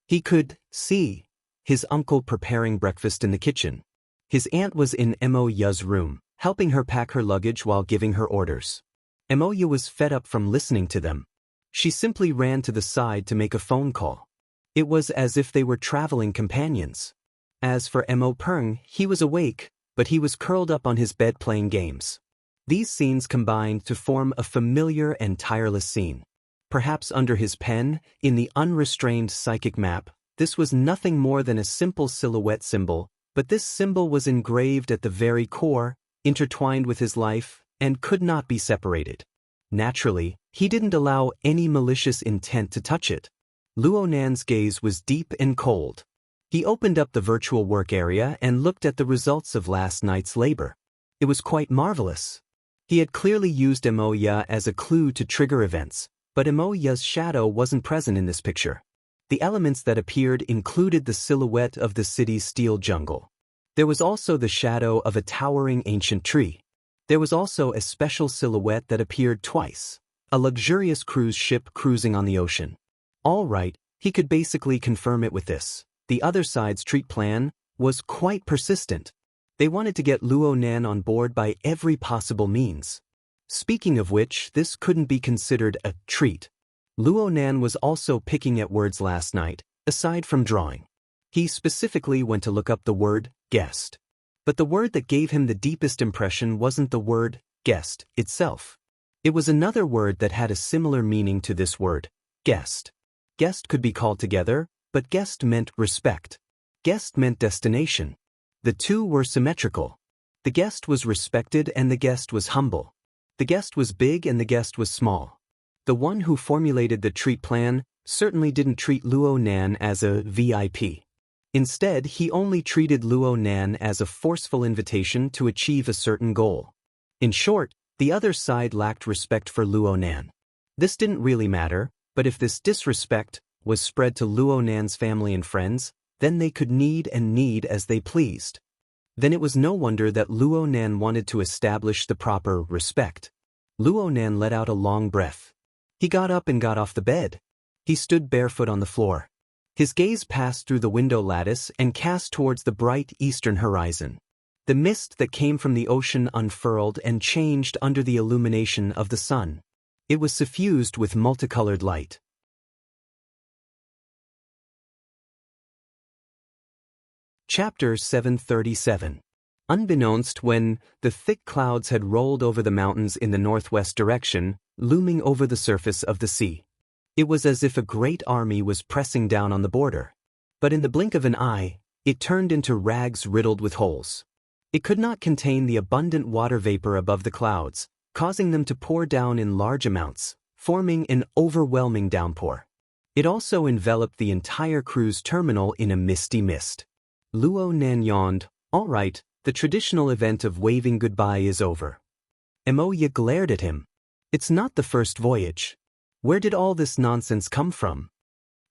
He could see his uncle preparing breakfast in the kitchen. His aunt was in Moya's room, helping her pack her luggage while giving her orders. Moya was fed up from listening to them. She simply ran to the side to make a phone call. It was as if they were traveling companions. As for Mo Peng, he was awake, but he was curled up on his bed playing games. These scenes combined to form a familiar and tireless scene. Perhaps under his pen, in the unrestrained psychic map, this was nothing more than a simple silhouette symbol, but this symbol was engraved at the very core, intertwined with his life, and could not be separated. Naturally, he didn't allow any malicious intent to touch it. Luo Nan's gaze was deep and cold. He opened up the virtual work area and looked at the results of last night's labor. It was quite marvelous. He had clearly used Moya as a clue to trigger events, but Moya's shadow wasn't present in this picture. The elements that appeared included the silhouette of the city's steel jungle. There was also the shadow of a towering ancient tree. There was also a special silhouette that appeared twice, a luxurious cruise ship cruising on the ocean. All right, he could basically confirm it with this. The other side's treat plan was quite persistent. They wanted to get Luo Nan on board by every possible means. Speaking of which, this couldn't be considered a treat. Luo Nan was also picking at words last night, aside from drawing. He specifically went to look up the word guest. But the word that gave him the deepest impression wasn't the word guest itself. It was another word that had a similar meaning to this word, guest. Guest could be called together, but guest meant respect. Guest meant destination. The two were symmetrical. The guest was respected and the guest was humble. The guest was big and the guest was small. The one who formulated the treat plan certainly didn't treat Luo Nan as a VIP. Instead, he only treated Luo Nan as a forceful invitation to achieve a certain goal. In short, the other side lacked respect for Luo Nan. This didn't really matter, but if this disrespect was spread to Luo Nan's family and friends, then they could need as they pleased. Then it was no wonder that Luo Nan wanted to establish the proper respect. Luo Nan let out a long breath. He got up and got off the bed. He stood barefoot on the floor. His gaze passed through the window lattice and cast towards the bright eastern horizon. The mist that came from the ocean unfurled and changed under the illumination of the sun. It was suffused with multicolored light. Chapter 737. Unbeknownst, when the thick clouds had rolled over the mountains in the northwest direction, looming over the surface of the sea. It was as if a great army was pressing down on the border. But in the blink of an eye, it turned into rags riddled with holes. It could not contain the abundant water vapor above the clouds, causing them to pour down in large amounts, forming an overwhelming downpour. It also enveloped the entire cruise terminal in a misty mist. Luo Nan yawned. All right, the traditional event of waving goodbye is over. Emoya glared at him. It's not the first voyage. Where did all this nonsense come from?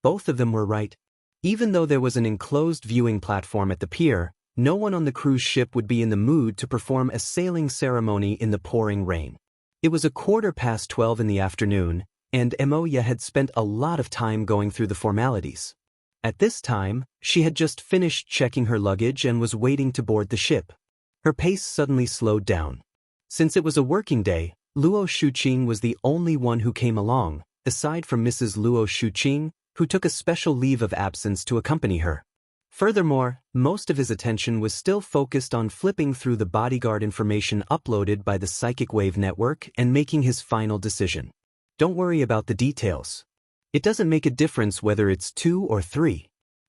Both of them were right. Even though there was an enclosed viewing platform at the pier, no one on the cruise ship would be in the mood to perform a sailing ceremony in the pouring rain. It was 12:15 in the afternoon, and Emoya had spent a lot of time going through the formalities. At this time, she had just finished checking her luggage and was waiting to board the ship. Her pace suddenly slowed down. Since it was a working day, Luo Shuqing was the only one who came along, aside from Mrs. Luo Shuqing, who took a special leave of absence to accompany her. Furthermore, most of his attention was still focused on flipping through the bodyguard information uploaded by the Psychic Wave Network and making his final decision. Don't worry about the details. It doesn't make a difference whether it's 2 or 3.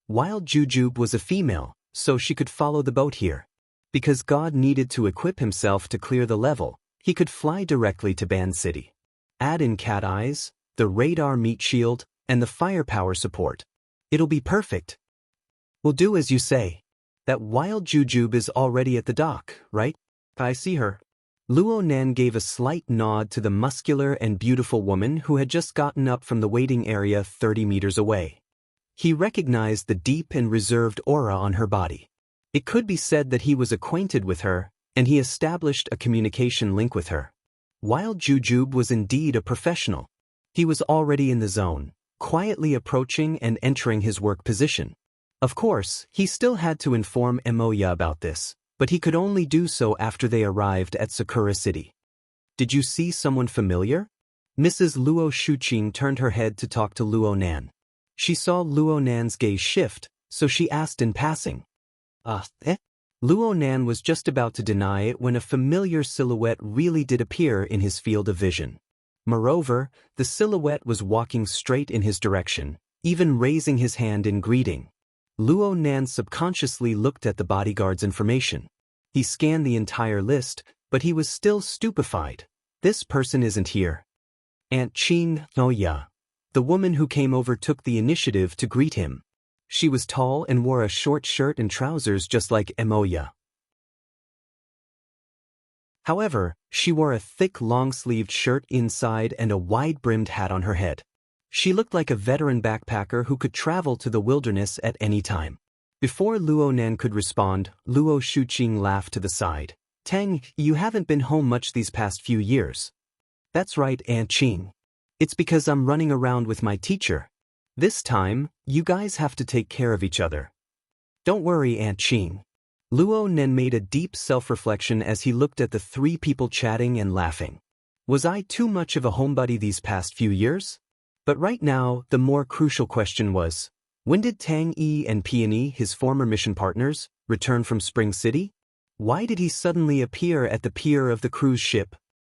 Wild Jujube was a female, so she could follow the boat here. Because God needed to equip himself to clear the level, he could fly directly to Ban City. Add in cat eyes, the radar meat shield, and the firepower support. It'll be perfect. We'll do as you say. That wild Jujube is already at the dock, right? I see her. Luo Nan gave a slight nod to the muscular and beautiful woman who had just gotten up from the waiting area 30 meters away. He recognized the deep and reserved aura on her body. It could be said that he was acquainted with her, and he established a communication link with her. Wild Jujube was indeed a professional. He was already in the zone, quietly approaching and entering his work position. Of course, he still had to inform Emoya about this, but he could only do so after they arrived at Sakura City. Did you see someone familiar? Mrs. Luo Shuqing turned her head to talk to Luo Nan. She saw Luo Nan's gaze shift, so she asked in passing. Luo Nan was just about to deny it when a familiar silhouette really did appear in his field of vision. Moreover, the silhouette was walking straight in his direction, even raising his hand in greeting. Luo Nan subconsciously looked at the bodyguard's information. He scanned the entire list, but he was still stupefied. This person isn't here. Aunt Qing, oh yeah. The woman who came over took the initiative to greet him. She was tall and wore a short shirt and trousers just like Emoya. However, she wore a thick long-sleeved shirt inside and a wide-brimmed hat on her head. She looked like a veteran backpacker who could travel to the wilderness at any time. Before Luo Nan could respond, Luo Shuqing laughed to the side. Tang, you haven't been home much these past few years. That's right, Aunt Qing. It's because I'm running around with my teacher. This time, you guys have to take care of each other. Don't worry, Aunt Qing. Luo Nan made a deep self-reflection as he looked at the 3 people chatting and laughing. Was I too much of a homebody these past few years? But right now, the more crucial question was, when did Tang Yi and Peony, his former mission partners, return from Spring City? Why did he suddenly appear at the pier of the cruise ship?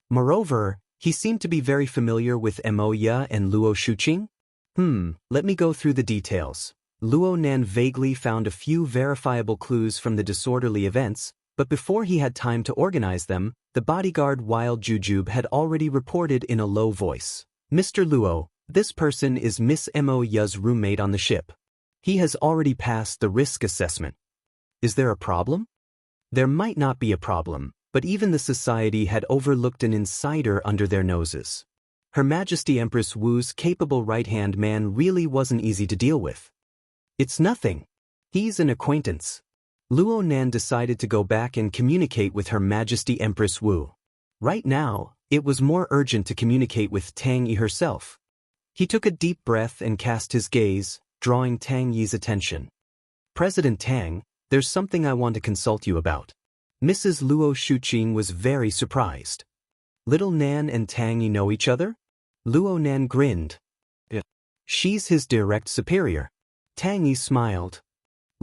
Moreover, he seemed to be very familiar with Emoya and Luo Shuqing. Let me go through the details. Luo Nan vaguely found a few verifiable clues from the disorderly events, but before he had time to organize them, the bodyguard Wild Jujube had already reported in a low voice. Mr. Luo, this person is Miss Emoya's roommate on the ship. He has already passed the risk assessment. Is there a problem? There might not be a problem, but even the society had overlooked an insider under their noses. Her Majesty Empress Wu's capable right-hand man really wasn't easy to deal with. It's nothing. He's an acquaintance. Luo Nan decided to go back and communicate with Her Majesty Empress Wu. Right now, it was more urgent to communicate with Tang Yi herself. He took a deep breath and cast his gaze, drawing Tang Yi's attention. President Tang, there's something I want to consult you about. Mrs. Luo Shuqing was very surprised. Little Nan and Tang Yi know each other? Luo Nan grinned. Yeah. She's his direct superior. Tang Yi smiled.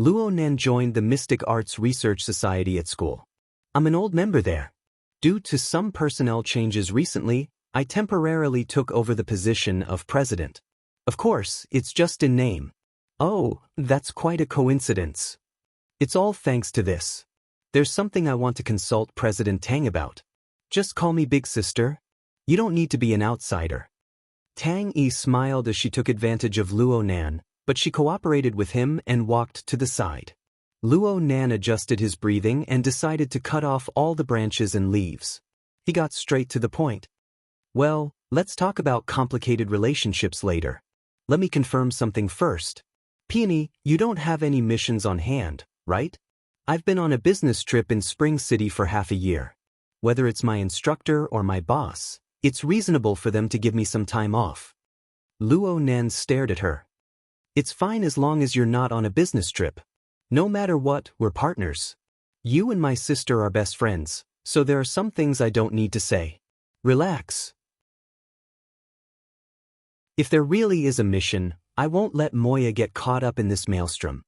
Luo Nan joined the Mystic Arts Research Society at school. I'm an old member there. Due to some personnel changes recently, I temporarily took over the position of president. Of course, it's just in name. Oh, that's quite a coincidence. It's all thanks to this. There's something I want to consult President Tang about. Just call me Big Sister. You don't need to be an outsider. Tang Yi smiled as she took advantage of Luo Nan, but she cooperated with him and walked to the side. Luo Nan adjusted his breathing and decided to cut off all the branches and leaves. He got straight to the point. Well, let's talk about complicated relationships later. Let me confirm something first. Peony, you don't have any missions on hand, right? I've been on a business trip in Spring City for half a year. Whether it's my instructor or my boss, it's reasonable for them to give me some time off. Luo Nan stared at her. It's fine as long as you're not on a business trip. No matter what, we're partners. You and my sister are best friends, so there are some things I don't need to say. Relax. If there really is a mission, I won't let Moya get caught up in this maelstrom.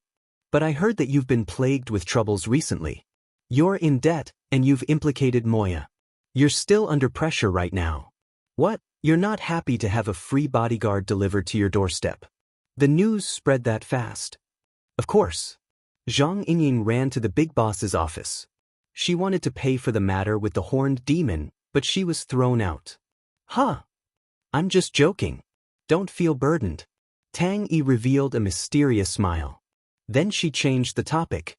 But I heard that you've been plagued with troubles recently. You're in debt, and you've implicated Moya. You're still under pressure right now. What? You're not happy to have a free bodyguard delivered to your doorstep? The news spread that fast. Of course. Zhang Yingying ran to the big boss's office. She wanted to pay for the matter with the horned demon, but she was thrown out. Huh? I'm just joking. Don't feel burdened. Tang Yi revealed a mysterious smile. Then she changed the topic.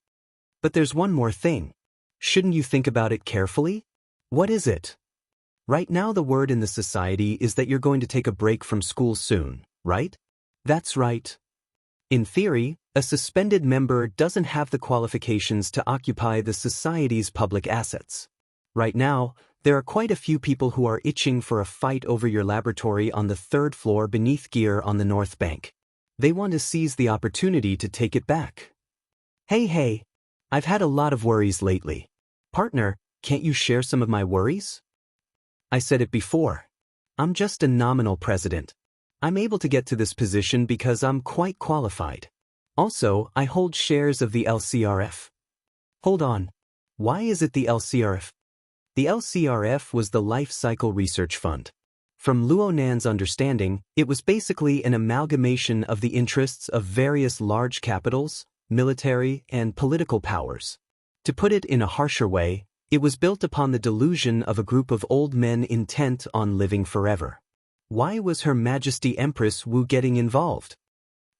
But there's one more thing. Shouldn't you think about it carefully? What is it? Right now the word in the society is that you're going to take a break from school soon, right? That's right. In theory, a suspended member doesn't have the qualifications to occupy the society's public assets. Right now, there are quite a few people who are itching for a fight over your laboratory on the 3rd floor beneath Gear on the North Bank. They want to seize the opportunity to take it back. Hey, I've had a lot of worries lately. Partner, can't you share some of my worries? I said it before. I'm just a nominal president. I'm able to get to this position because I'm quite qualified. Also, I hold shares of the LCRF. Hold on. Why is it the LCRF? The LCRF was the Life Cycle Research Fund. From Luo Nan's understanding, it was basically an amalgamation of the interests of various large capitals, military, and political powers. To put it in a harsher way, it was built upon the delusion of a group of old men intent on living forever. Why was Her Majesty Empress Wu getting involved?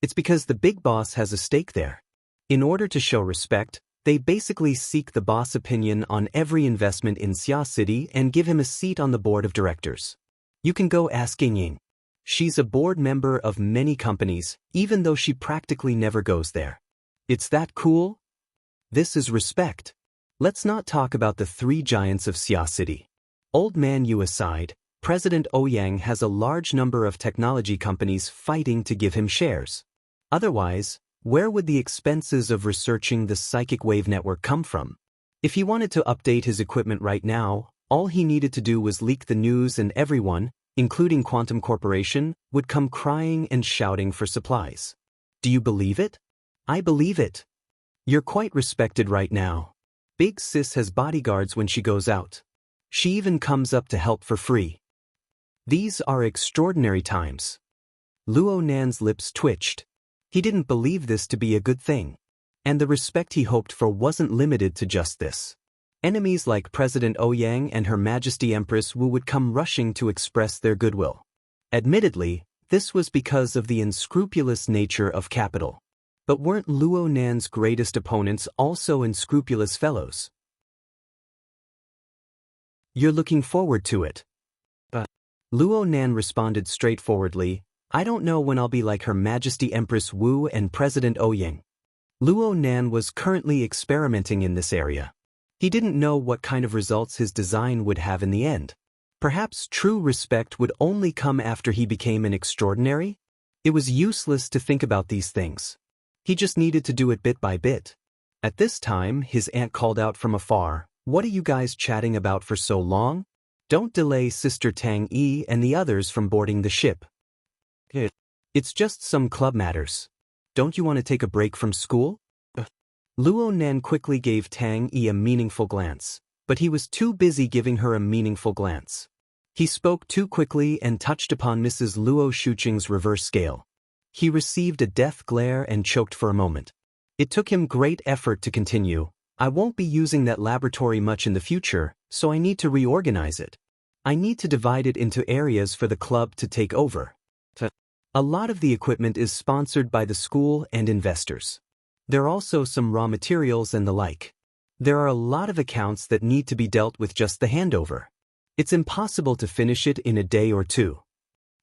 It's because the big boss has a stake there. In order to show respect, they basically seek the boss' opinion on every investment in Xia City and give him a seat on the board of directors. You can go ask Yingying. She's a board member of many companies, even though she practically never goes there. It's that cool? This is respect. Let's not talk about the 3 giants of Xia City. Old man Yu aside, President Ouyang has a large number of technology companies fighting to give him shares. Otherwise, where would the expenses of researching the psychic wave network come from? If he wanted to update his equipment right now, all he needed to do was leak the news and everyone, including Quantum Corporation, would come crying and shouting for supplies. Do you believe it? I believe it. You're quite respected right now. Big Sis has bodyguards when she goes out. She even comes up to help for free. These are extraordinary times. Luo Nan's lips twitched. He didn't believe this to be a good thing. And the respect he hoped for wasn't limited to just this. Enemies like President Ouyang and Her Majesty Empress Wu would come rushing to express their goodwill. Admittedly, this was because of the unscrupulous nature of capital. But weren't Luo Nan's greatest opponents also unscrupulous fellows? You're looking forward to it. But Luo Nan responded straightforwardly, I don't know when I'll be like Her Majesty Empress Wu and President Ouyang. Luo Nan was currently experimenting in this area. He didn't know what kind of results his design would have in the end. Perhaps true respect would only come after he became an extraordinary? It was useless to think about these things. He just needed to do it bit by bit. At this time, his aunt called out from afar, What are you guys chatting about for so long? Don't delay Sister Tang Yi and the others from boarding the ship. It's just some club matters. Don't you want to take a break from school? Luo Nan quickly gave Tang Yi a meaningful glance, but he was too busy giving her a meaningful glance. He spoke too quickly and touched upon Mrs. Luo Shuqing's reverse scale. He received a death glare and choked for a moment. It took him great effort to continue. I won't be using that laboratory much in the future, so I need to reorganize it. I need to divide it into areas for the club to take over. A lot of the equipment is sponsored by the school and investors. There are also some raw materials and the like. There are a lot of accounts that need to be dealt with just the handover. It's impossible to finish it in a day or two.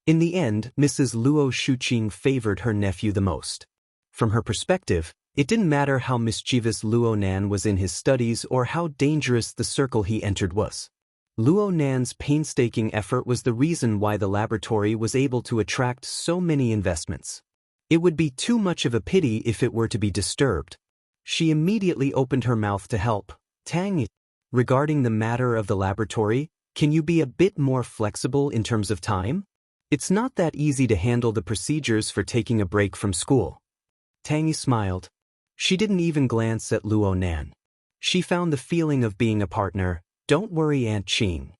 In the end, Mrs. Luo Shuqing favored her nephew the most. From her perspective, it didn't matter how mischievous Luo Nan was in his studies or how dangerous the circle he entered was. Luo Nan's painstaking effort was the reason why the laboratory was able to attract so many investments. It would be too much of a pity if it were to be disturbed. She immediately opened her mouth to help. Tang, regarding the matter of the laboratory, can you be a bit more flexible in terms of time? It's not that easy to handle the procedures for taking a break from school. Tang smiled. She didn't even glance at Luo Nan. She found the feeling of being a partner. Don't worry, Aunt Qing.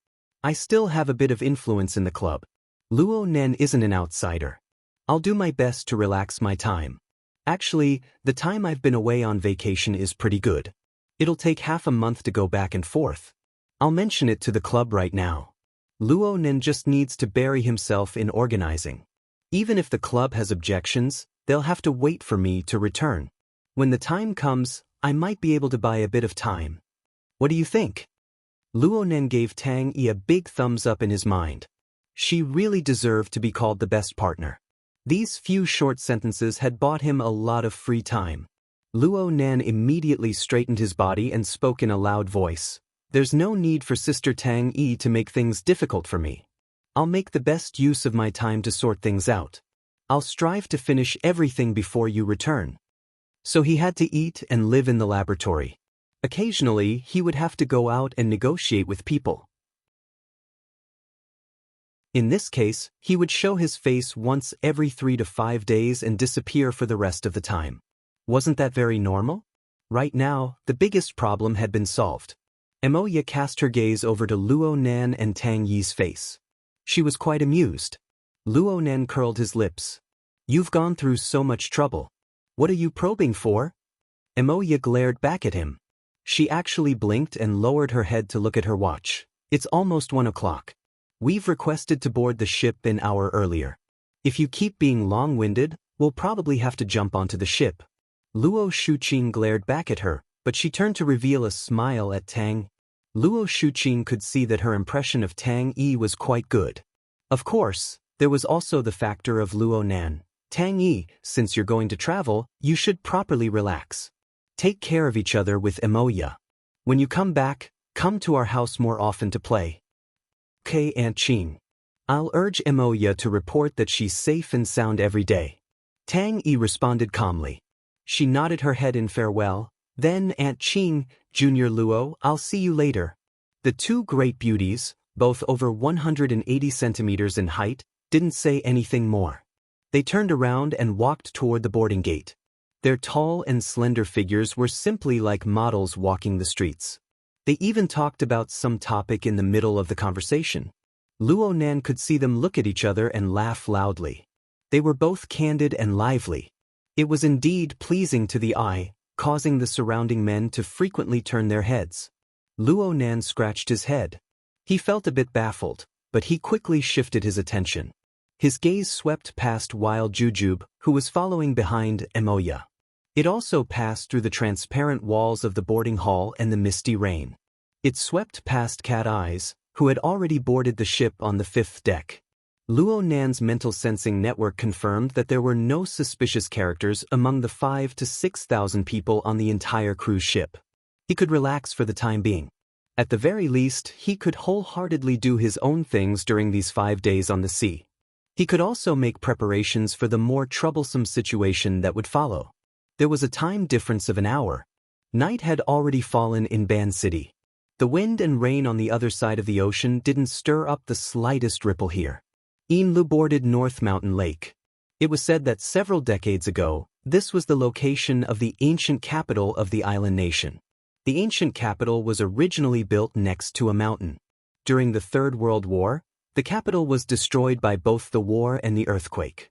I still have a bit of influence in the club. Luo Nan isn't an outsider. I'll do my best to relax my time. Actually, the time I've been away on vacation is pretty good. It'll take half a month to go back and forth. I'll mention it to the club right now. Luo Nan just needs to bury himself in organizing. Even if the club has objections, they'll have to wait for me to return. When the time comes, I might be able to buy a bit of time. What do you think? Luo Nan gave Tang Yi a big thumbs up in his mind. She really deserved to be called the best partner. These few short sentences had bought him a lot of free time. Luo Nan immediately straightened his body and spoke in a loud voice. There's no need for Sister Tang Yi to make things difficult for me. I'll make the best use of my time to sort things out. I'll strive to finish everything before you return. So he had to eat and live in the laboratory. Occasionally, he would have to go out and negotiate with people. In this case, he would show his face once every 3 to 5 days and disappear for the rest of the time. Wasn't that very normal? Right now, the biggest problem had been solved. Emoya cast her gaze over to Luo Nan and Tang Yi's face. She was quite amused. Luo Nan curled his lips. You've gone through so much trouble. What are you probing for? Emoya glared back at him. She actually blinked and lowered her head to look at her watch. It's almost 1 o'clock. We've requested to board the ship an hour earlier. If you keep being long-winded, we'll probably have to jump onto the ship. Luo Shuqing glared back at her, but she turned to reveal a smile at Tang. Luo Shuqing could see that her impression of Tang Yi was quite good. Of course, there was also the factor of Luo Nan. Tang Yi, since you're going to travel, you should properly relax. Take care of each other with Emoya. When you come back, come to our house more often to play. Okay, Aunt Qing. I'll urge Emoya to report that she's safe and sound every day. Tang Yi responded calmly. She nodded her head in farewell. Then, Aunt Qing, Junior Luo, I'll see you later. The two great beauties, both over 180 centimeters in height, didn't say anything more. They turned around and walked toward the boarding gate. Their tall and slender figures were simply like models walking the streets. They even talked about some topic in the middle of the conversation. Luo Nan could see them look at each other and laugh loudly. They were both candid and lively. It was indeed pleasing to the eye, causing the surrounding men to frequently turn their heads. Luo Nan scratched his head. He felt a bit baffled, but he quickly shifted his attention. His gaze swept past Wild Jujube, who was following behind Emoya. It also passed through the transparent walls of the boarding hall and the misty rain. It swept past Cat Eyes, who had already boarded the ship on the 5th deck. Luo Nan's mental sensing network confirmed that there were no suspicious characters among the 5,000 to 6,000 people on the entire cruise ship. He could relax for the time being. At the very least, he could wholeheartedly do his own things during these 5 days on the sea. He could also make preparations for the more troublesome situation that would follow. There was a time difference of an hour. Night had already fallen in Ban City. The wind and rain on the other side of the ocean didn't stir up the slightest ripple here. Inlu boarded North Mountain Lake. It was said that several decades ago, this was the location of the ancient capital of the island nation. The ancient capital was originally built next to a mountain. During the Third World War, the capital was destroyed by both the war and the earthquake.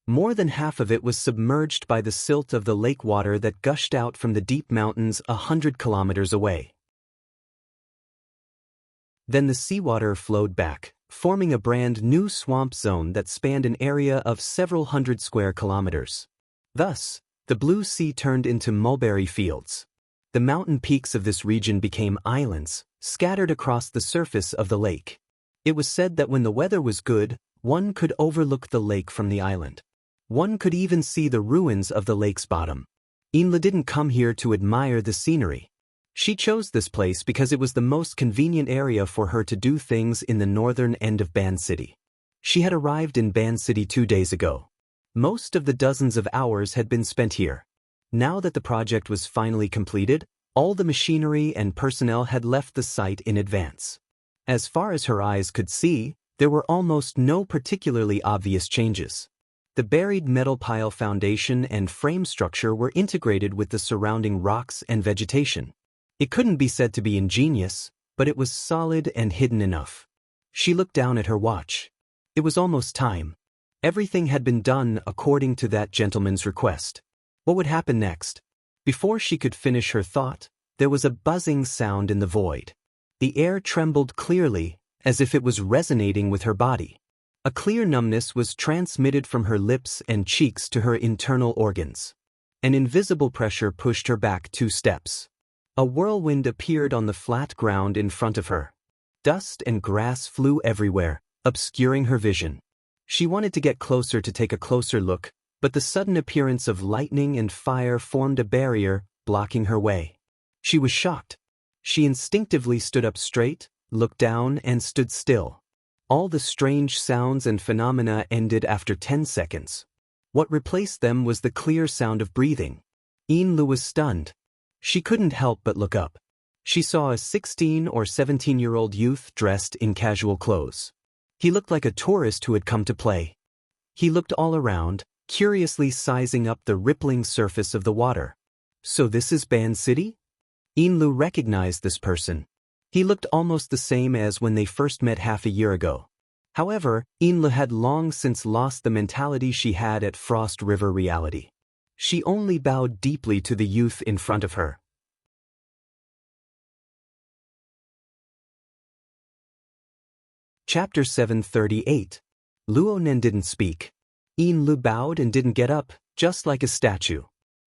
More than half of it was submerged by the silt of the lake water that gushed out from the deep mountains 100 kilometers away. Then the seawater flowed back, forming a brand new swamp zone that spanned an area of several hundred square kilometers. Thus, the blue sea turned into mulberry fields. The mountain peaks of this region became islands, scattered across the surface of the lake. It was said that when the weather was good, one could overlook the lake from the island. One could even see the ruins of the lake's bottom. Inla didn't come here to admire the scenery. She chose this place because it was the most convenient area for her to do things in the northern end of Ban City. She had arrived in Ban City 2 days ago. Most of the dozens of hours had been spent here. Now that the project was finally completed, all the machinery and personnel had left the site in advance. As far as her eyes could see, there were almost no particularly obvious changes. The buried metal pile foundation and frame structure were integrated with the surrounding rocks and vegetation. It couldn't be said to be ingenious, but it was solid and hidden enough. She looked down at her watch. It was almost time. Everything had been done according to that gentleman's request. What would happen next? Before she could finish her thought, there was a buzzing sound in the void. The air trembled clearly, as if it was resonating with her body. A clear numbness was transmitted from her lips and cheeks to her internal organs. An invisible pressure pushed her back 2 steps. A whirlwind appeared on the flat ground in front of her. Dust and grass flew everywhere, obscuring her vision. She wanted to get closer to take a closer look, but the sudden appearance of lightning and fire formed a barrier, blocking her way. She was shocked. She instinctively stood up straight, looked down, and stood still. All the strange sounds and phenomena ended after 10 seconds. What replaced them was the clear sound of breathing. Inla was stunned. She couldn't help but look up. She saw a 16 or 17-year-old youth dressed in casual clothes. He looked like a tourist who had come to play. He looked all around, curiously sizing up the rippling surface of the water. So this is Ban City? Inla recognized this person. He looked almost the same as when they first met half a year ago. However, Inla had long since lost the mentality she had at Frost River reality. She only bowed deeply to the youth in front of her. Chapter 738. Luonen didn't speak. Inla bowed and didn't get up, just like a statue.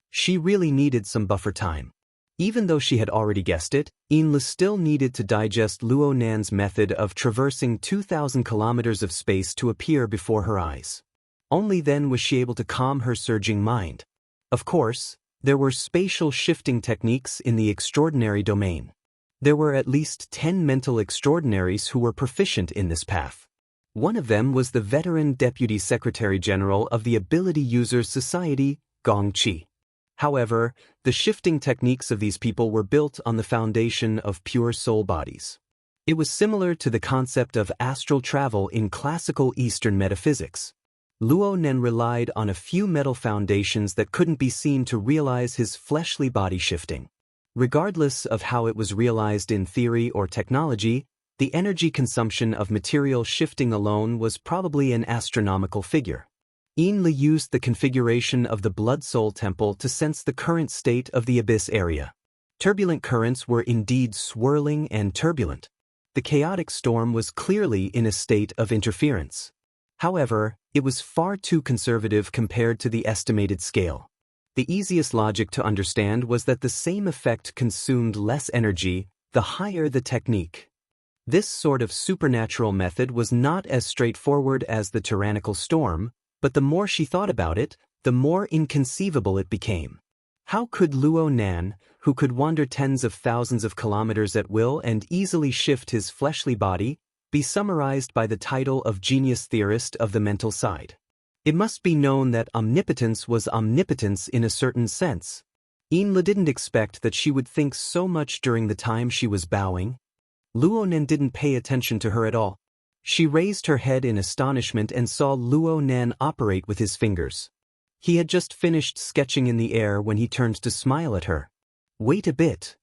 She really needed some buffer time. Even though she had already guessed it, Inla still needed to digest Luonen's method of traversing 2,000 kilometers of space to appear before her eyes. Only then was she able to calm her surging mind. Of course, there were spatial shifting techniques in the extraordinary domain. There were at least 10 mental extraordinaries who were proficient in this path. One of them was the veteran Deputy Secretary General of the Ability Users Society, Gong Chi. However, the shifting techniques of these people were built on the foundation of pure soul bodies. It was similar to the concept of astral travel in classical Eastern metaphysics. Luonen relied on a few metal foundations that couldn't be seen to realize his fleshly body shifting. Regardless of how it was realized in theory or technology, the energy consumption of material shifting alone was probably an astronomical figure. Inla used the configuration of the Blood Soul Temple to sense the current state of the abyss area. Turbulent currents were indeed swirling and turbulent. The chaotic storm was clearly in a state of interference. However, it was far too conservative compared to the estimated scale. The easiest logic to understand was that the same effect consumed less energy, the higher the technique. This sort of supernatural method was not as straightforward as the tyrannical storm, but the more she thought about it, the more inconceivable it became. How could Luonen, who could wander tens of thousands of kilometers at will and easily shift his fleshly body, be summarized by the title of genius theorist of the mental side? It must be known that omnipotence was omnipotence in a certain sense. Inla didn't expect that she would think so much during the time she was bowing. Luonen didn't pay attention to her at all. She raised her head in astonishment and saw Luonen operate with his fingers. He had just finished sketching in the air when he turned to smile at her. Wait a bit.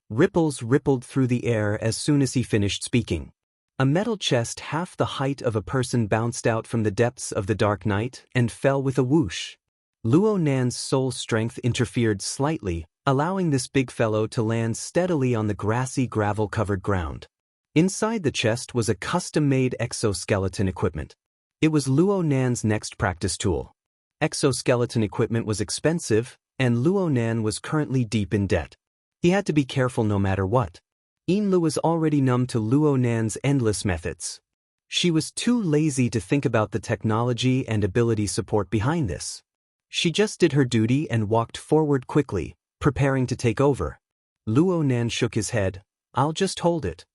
Ripples rippled through the air as soon as he finished speaking. A metal chest half the height of a person bounced out from the depths of the dark night and fell with a whoosh. Luonen's soul strength interfered slightly, allowing this big fellow to land steadily on the grassy gravel-covered ground. Inside the chest was a custom-made exoskeleton equipment. It was Luo Nan's next practice tool. Exoskeleton equipment was expensive, and Luo Nan was currently deep in debt. He had to be careful no matter what. Lu was already numb to Luo Nan's endless methods. She was too lazy to think about the technology and ability support behind this. She just did her duty and walked forward quickly, preparing to take over. Luo Nan shook his head. "I'll just hold it."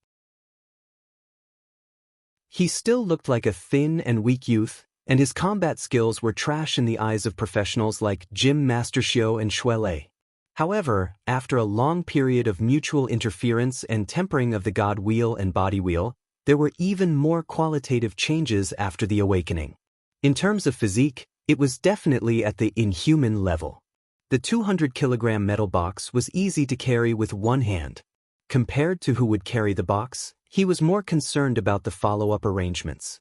He still looked like a thin and weak youth, and his combat skills were trash in the eyes of professionals like Jim Mastershio and Shuele. However, after a long period of mutual interference and tempering of the God Wheel and Body Wheel, there were even more qualitative changes after the awakening. In terms of physique, it was definitely at the inhuman level. The 200-kilogram metal box was easy to carry with one hand. Compared to who would carry the box, he was more concerned about the follow-up arrangements.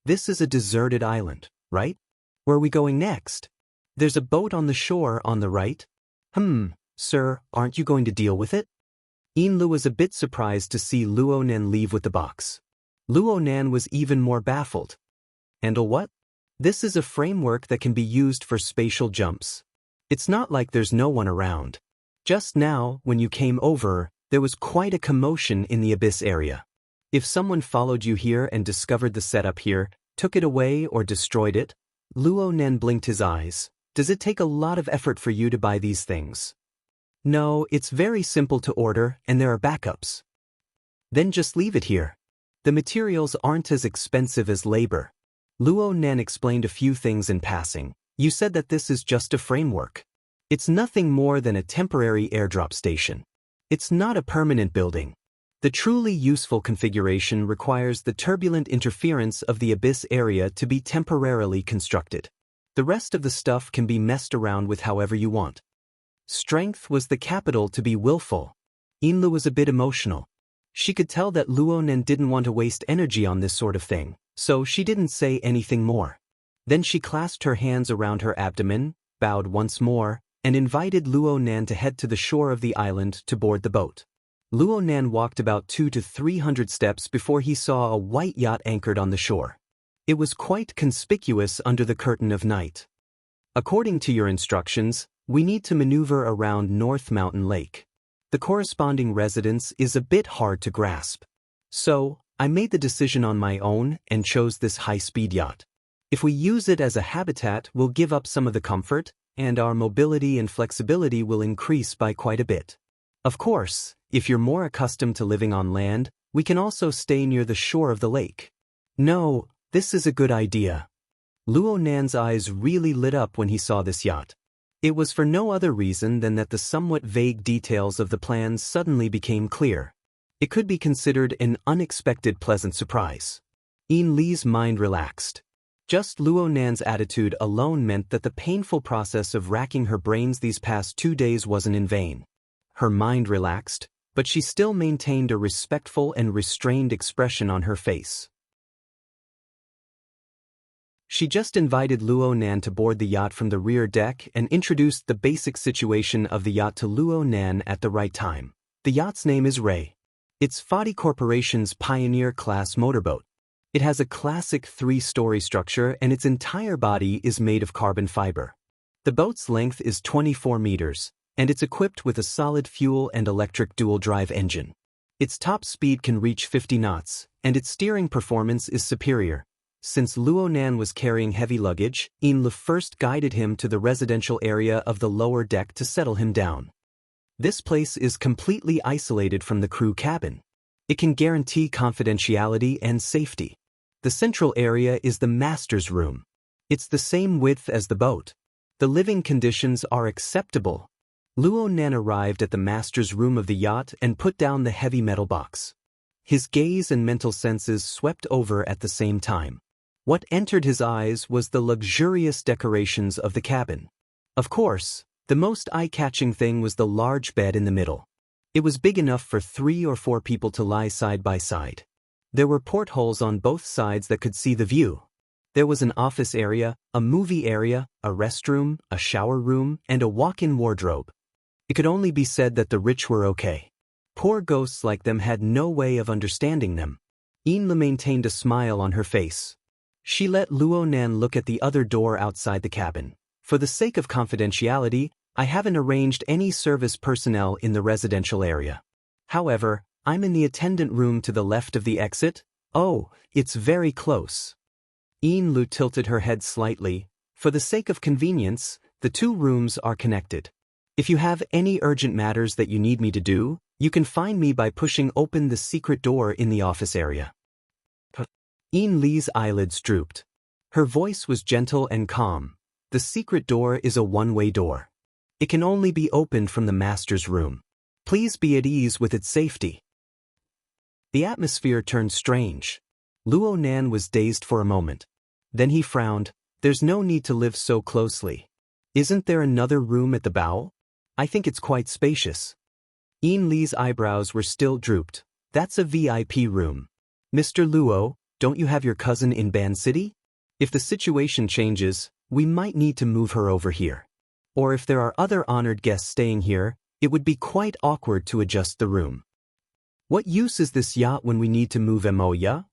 "This is a deserted island, right? Where are we going next? There's a boat on the shore on the right." Sir, aren't you going to deal with it?" Lu was a bit surprised to see Luo Nan leave with the box. Luo Nan was even more baffled. "Handle what?" "This is a framework that can be used for spatial jumps. It's not like there's no one around. Just now, when you came over, there was quite a commotion in the abyss area. If someone followed you here and discovered the setup here, took it away or destroyed it..." Luo Nan blinked his eyes. "Does it take a lot of effort for you to buy these things?" "No, it's very simple to order, and there are backups." "Then just leave it here. The materials aren't as expensive as labor." Luo Nan explained a few things in passing. "You said that this is just a framework. It's nothing more than a temporary airdrop station. It's not a permanent building. The truly useful configuration requires the turbulent interference of the abyss area to be temporarily constructed. The rest of the stuff can be messed around with however you want." Strength was the capital to be willful. Lu was a bit emotional. She could tell that Luo Nan didn't want to waste energy on this sort of thing, so she didn't say anything more. Then she clasped her hands around her abdomen, bowed once more, and invited Luo Nan to head to the shore of the island to board the boat. Luo Nan walked about 200 to 300 steps before he saw a white yacht anchored on the shore. It was quite conspicuous under the curtain of night. "According to your instructions, we need to maneuver around North Mountain Lake. The corresponding residence is a bit hard to grasp. So, I made the decision on my own and chose this high-speed yacht. If we use it as a habitat, we'll give up some of the comfort, and our mobility and flexibility will increase by quite a bit. Of course, if you're more accustomed to living on land, we can also stay near the shore of the lake." "No, this is a good idea." Luo Nan's eyes really lit up when he saw this yacht. It was for no other reason than that the somewhat vague details of the plans suddenly became clear. It could be considered an unexpected pleasant surprise. Li's mind relaxed. Just Luo Nan's attitude alone meant that the painful process of racking her brains these past 2 days wasn't in vain. Her mind relaxed, but she still maintained a respectful and restrained expression on her face. She just invited Luo Nan to board the yacht from the rear deck and introduced the basic situation of the yacht to Luo Nan at the right time. The yacht's name is Ray. It's Fadi Corporation's Pioneer-class motorboat. It has a classic 3-story structure and its entire body is made of carbon fiber. The boat's length is 24 meters, and it's equipped with a solid fuel and electric dual-drive engine. Its top speed can reach 50 knots, and its steering performance is superior. Since Luo Nan was carrying heavy luggage, Lu first guided him to the residential area of the lower deck to settle him down. This place is completely isolated from the crew cabin. It can guarantee confidentiality and safety. The central area is the master's room. It's the same width as the boat. The living conditions are acceptable. Luo Nan arrived at the master's room of the yacht and put down the heavy metal box. His gaze and mental senses swept over at the same time. What entered his eyes was the luxurious decorations of the cabin. Of course, the most eye-catching thing was the large bed in the middle. It was big enough for 3 or 4 people to lie side by side. There were portholes on both sides that could see the view. There was an office area, a movie area, a restroom, a shower room, and a walk-in wardrobe. It could only be said that the rich were okay. Poor ghosts like them had no way of understanding them. Enla maintained a smile on her face. She let Luo Nan look at the other door outside the cabin. For the sake of confidentiality, I haven't arranged any service personnel in the residential area. However, I'm in the attendant room to the left of the exit. Oh, it's very close. Enlu tilted her head slightly. For the sake of convenience, the two rooms are connected. If you have any urgent matters that you need me to do, you can find me by pushing open the secret door in the office area. Enli's eyelids drooped. Her voice was gentle and calm. The secret door is a one-way door. It can only be opened from the master's room. Please be at ease with its safety. The atmosphere turned strange. Luo Nan was dazed for a moment. Then he frowned. There's no need to live so closely. Isn't there another room at the bow? I think it's quite spacious. Enli's eyebrows were still drooped. That's a VIP room. Mr. Luo, don't you have your cousin in Ban City? If the situation changes, we might need to move her over here. Or if there are other honored guests staying here, it would be quite awkward to adjust the room. What use is this yacht when we need to move Emoya?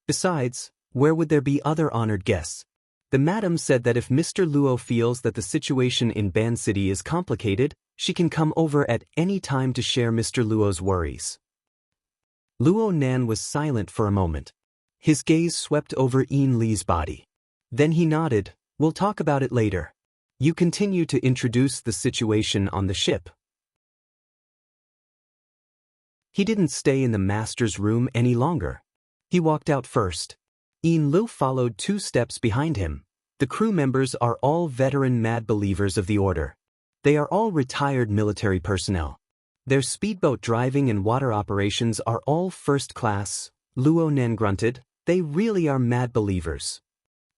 Besides, where would there be other honored guests? The madam said that if Mr. Luo feels that the situation in Ban City is complicated, she can come over at any time to share Mr. Luo's worries. Luo Nan was silent for a moment. His gaze swept over Enli's body. Then he nodded. We'll talk about it later. You continue to introduce the situation on the ship. He didn't stay in the master's room any longer. He walked out first. Enlu followed 2 steps behind him. The crew members are all veteran mad believers of the order. They are all retired military personnel. Their speedboat driving and water operations are all first class. Luo Nan grunted. They really are mad believers.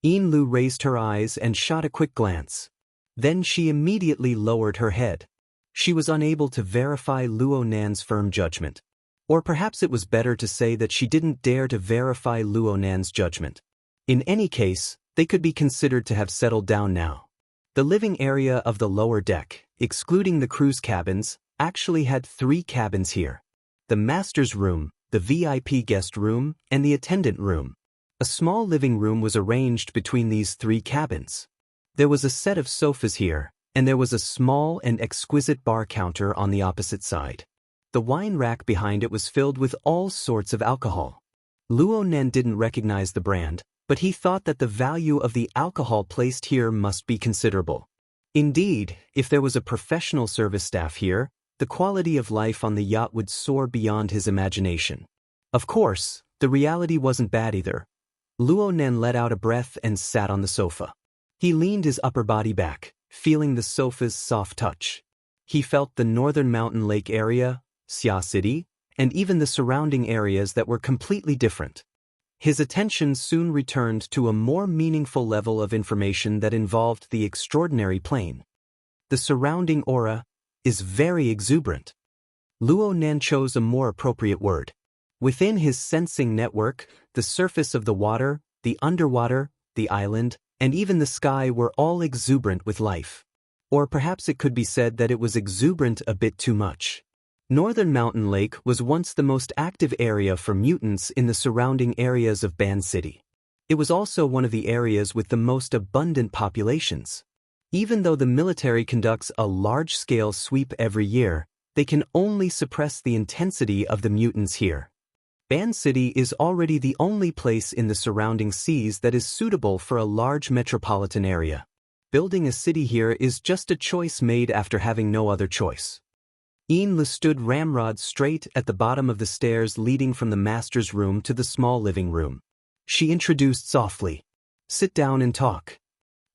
Enlu raised her eyes and shot a quick glance. Then she immediately lowered her head. She was unable to verify Luo Nan's firm judgment. Or perhaps it was better to say that she didn't dare to verify Luo Nan's judgment. In any case, they could be considered to have settled down now. The living area of the lower deck, excluding the crew's cabins, actually had 3 cabins here. The master's room, the VIP guest room, and the attendant room. A small living room was arranged between these 3 cabins. There was a set of sofas here, and there was a small and exquisite bar counter on the opposite side. The wine rack behind it was filled with all sorts of alcohol. Luo Nan didn't recognize the brand, but he thought that the value of the alcohol placed here must be considerable. Indeed, if there was a professional service staff here, the quality of life on the yacht would soar beyond his imagination. Of course, the reality wasn't bad either. Luo Nan let out a breath and sat on the sofa. He leaned his upper body back, feeling the sofa's soft touch. He felt the northern mountain lake area, Xia City, and even the surrounding areas that were completely different. His attention soon returned to a more meaningful level of information that involved the extraordinary plane. The surrounding aura is very exuberant. Luo Nan chose a more appropriate word. Within his sensing network, the surface of the water, the underwater, the island, and even the sky were all exuberant with life. Or perhaps it could be said that it was exuberant a bit too much. Northern Mountain Lake was once the most active area for mutants in the surrounding areas of Ban City. It was also one of the areas with the most abundant populations. Even though the military conducts a large-scale sweep every year, they can only suppress the intensity of the mutants here. Ban City is already the only place in the surrounding seas that is suitable for a large metropolitan area. Building a city here is just a choice made after having no other choice. Enla stood ramrod straight at the bottom of the stairs leading from the master's room to the small living room. She introduced softly. Sit down and talk.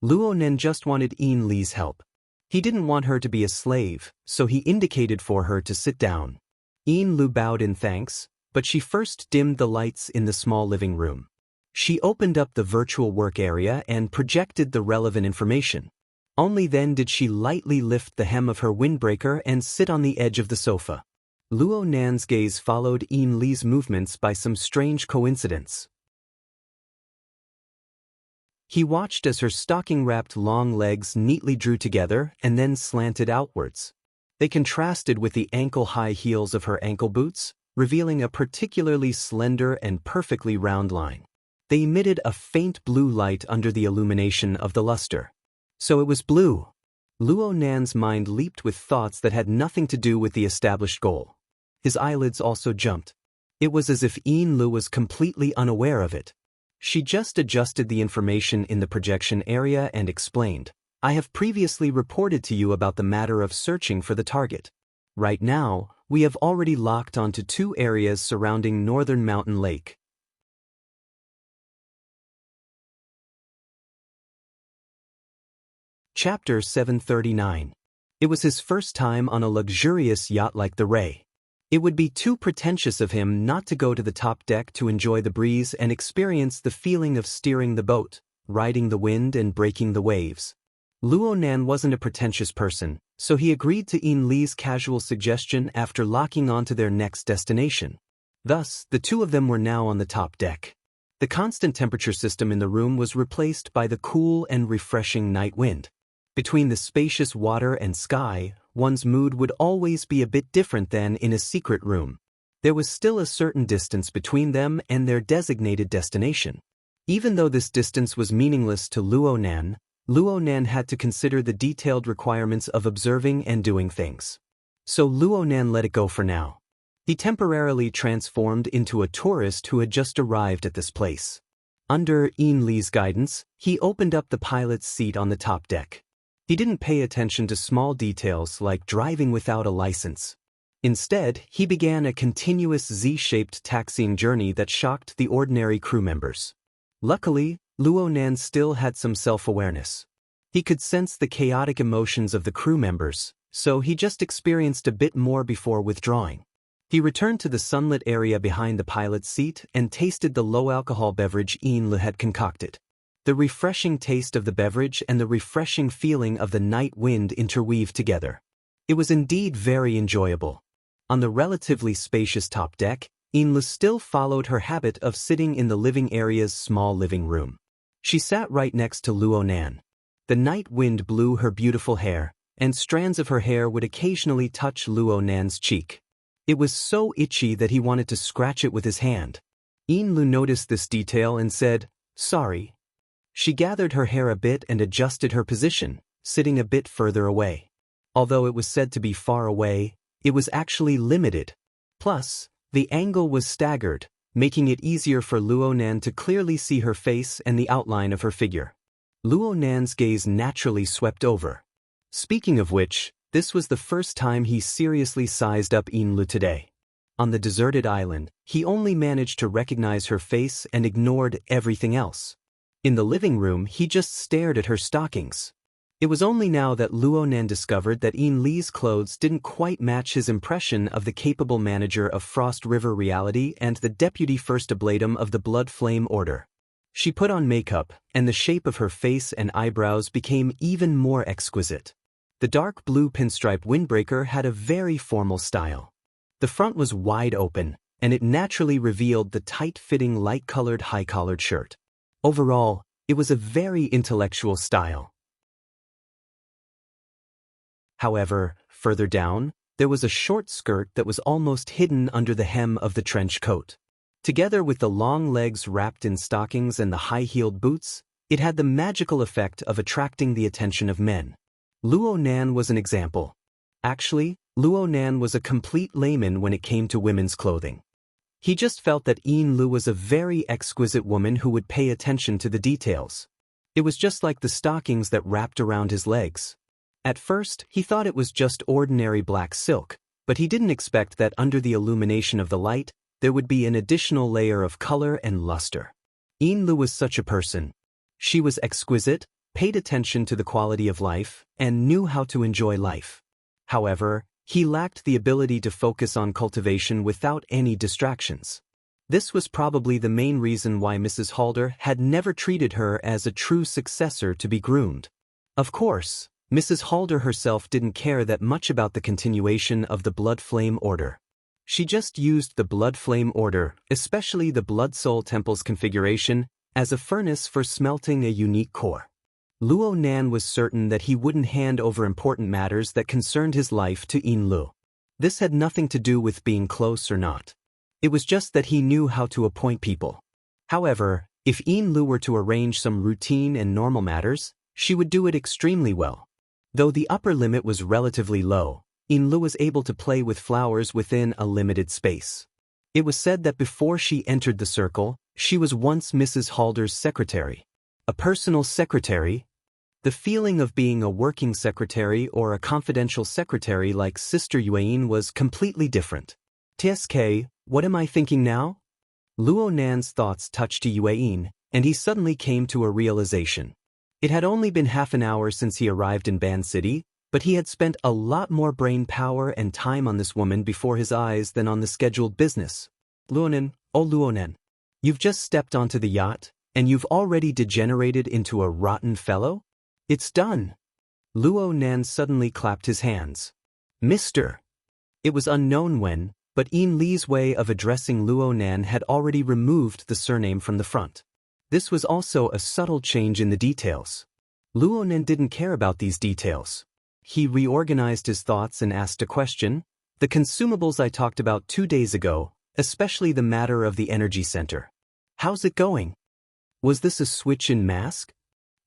Luo Nan just wanted Enli's help. He didn't want her to be a slave, so he indicated for her to sit down. Enlu bowed in thanks, but she first dimmed the lights in the small living room. She opened up the virtual work area and projected the relevant information. Only then did she lightly lift the hem of her windbreaker and sit on the edge of the sofa. Luo Nan's gaze followed Enli's movements by some strange coincidence. He watched as her stocking-wrapped long legs neatly drew together and then slanted outwards. They contrasted with the ankle-high heels of her ankle boots, revealing a particularly slender and perfectly round line. They emitted a faint blue light under the illumination of the luster. So it was blue. Luo Nan's mind leaped with thoughts that had nothing to do with the established goal. His eyelids also jumped. It was as if Yin Lu was completely unaware of it. She just adjusted the information in the projection area and explained, "I have previously reported to you about the matter of searching for the target. Right now, we have already locked onto 2 areas surrounding Northern Mountain Lake." Chapter 739. It was his first time on a luxurious yacht like the Ray. It would be too pretentious of him not to go to the top deck to enjoy the breeze and experience the feeling of steering the boat, riding the wind and breaking the waves. Luo Nan wasn't a pretentious person, so he agreed to Yin Li's casual suggestion after locking onto their next destination. Thus, the 2 of them were now on the top deck. The constant temperature system in the room was replaced by the cool and refreshing night wind. Between the spacious water and sky, one's mood would always be a bit different than in a secret room. There was still a certain distance between them and their designated destination. Even though this distance was meaningless to Luo Nan had to consider the detailed requirements of observing and doing things. So Luo Nan let it go for now. He temporarily transformed into a tourist who had just arrived at this place. Under Yin Li's guidance, he opened up the pilot's seat on the top deck. He didn't pay attention to small details like driving without a license. Instead, he began a continuous Z-shaped taxiing journey that shocked the ordinary crew members. Luckily, Luo Nan still had some self-awareness. He could sense the chaotic emotions of the crew members, so he just experienced a bit more before withdrawing. He returned to the sunlit area behind the pilot's seat and tasted the low-alcohol beverage Yin Li had concocted. The refreshing taste of the beverage and the refreshing feeling of the night wind interweaved together. It was indeed very enjoyable. On the relatively spacious top deck, Yin Li still followed her habit of sitting in the living area's small living room. She sat right next to Luo Nan. The night wind blew her beautiful hair, and strands of her hair would occasionally touch Luo Nan's cheek. It was so itchy that he wanted to scratch it with his hand. Yin Lu noticed this detail and said, "Sorry." She gathered her hair a bit and adjusted her position, sitting a bit further away. Although it was said to be far away, it was actually limited. Plus, the angle was staggered, making it easier for Luo Nan to clearly see her face and the outline of her figure. Luo Nan's gaze naturally swept over. Speaking of which, this was the first time he seriously sized up Yin Lu today. On the deserted island, he only managed to recognize her face and ignored everything else. In the living room, he just stared at her stockings. It was only now that Luo Nan discovered that Yin Li's clothes didn't quite match his impression of the capable manager of Frost River Reality and the deputy first ablatum of the Blood Flame Order. She put on makeup, and the shape of her face and eyebrows became even more exquisite. The dark blue pinstripe windbreaker had a very formal style. The front was wide open, and it naturally revealed the tight-fitting light-colored high-collared shirt. Overall, it was a very intellectual style. However, further down, there was a short skirt that was almost hidden under the hem of the trench coat. Together with the long legs wrapped in stockings and the high-heeled boots, it had the magical effect of attracting the attention of men. Luo Nan was an example. Actually, Luo Nan was a complete layman when it came to women's clothing. He just felt that Yin Lu was a very exquisite woman who would pay attention to the details. It was just like the stockings that wrapped around his legs. At first, he thought it was just ordinary black silk, but he didn't expect that under the illumination of the light, there would be an additional layer of color and luster. Yin Lu was such a person. She was exquisite, paid attention to the quality of life, and knew how to enjoy life. However, he lacked the ability to focus on cultivation without any distractions. This was probably the main reason why Mrs. Halder had never treated her as a true successor to be groomed. Of course, Mrs. Halder herself didn't care that much about the continuation of the Blood Flame Order. She just used the Blood Flame Order, especially the Blood Soul Temple's configuration, as a furnace for smelting a unique core. Luo Nan was certain that he wouldn't hand over important matters that concerned his life to Yin Lu. This had nothing to do with being close or not. It was just that he knew how to appoint people. However, if Yin Lu were to arrange some routine and normal matters, she would do it extremely well. Though the upper limit was relatively low, Yin Lu was able to play with flowers within a limited space. It was said that before she entered the circle, she was once Mrs. Halder's secretary. A personal secretary? The feeling of being a working secretary or a confidential secretary like Sister Yueyin was completely different. TSK, what am I thinking now? Luo Nan's thoughts touched to Yueyin, and he suddenly came to a realization. It had only been half an hour since he arrived in Ban City, but he had spent a lot more brain power and time on this woman before his eyes than on the scheduled business. Luonan, oh Luonan, you've just stepped onto the yacht, and you've already degenerated into a rotten fellow? It's done. Luo Nan suddenly clapped his hands. Mister. It was unknown when, but Yin Li's way of addressing Luo Nan had already removed the surname from the front. This was also a subtle change in the details. Luo Nan didn't care about these details. He reorganized his thoughts and asked a question. The consumables I talked about 2 days ago, especially the matter of the energy center. How's it going? Was this a switch in mask?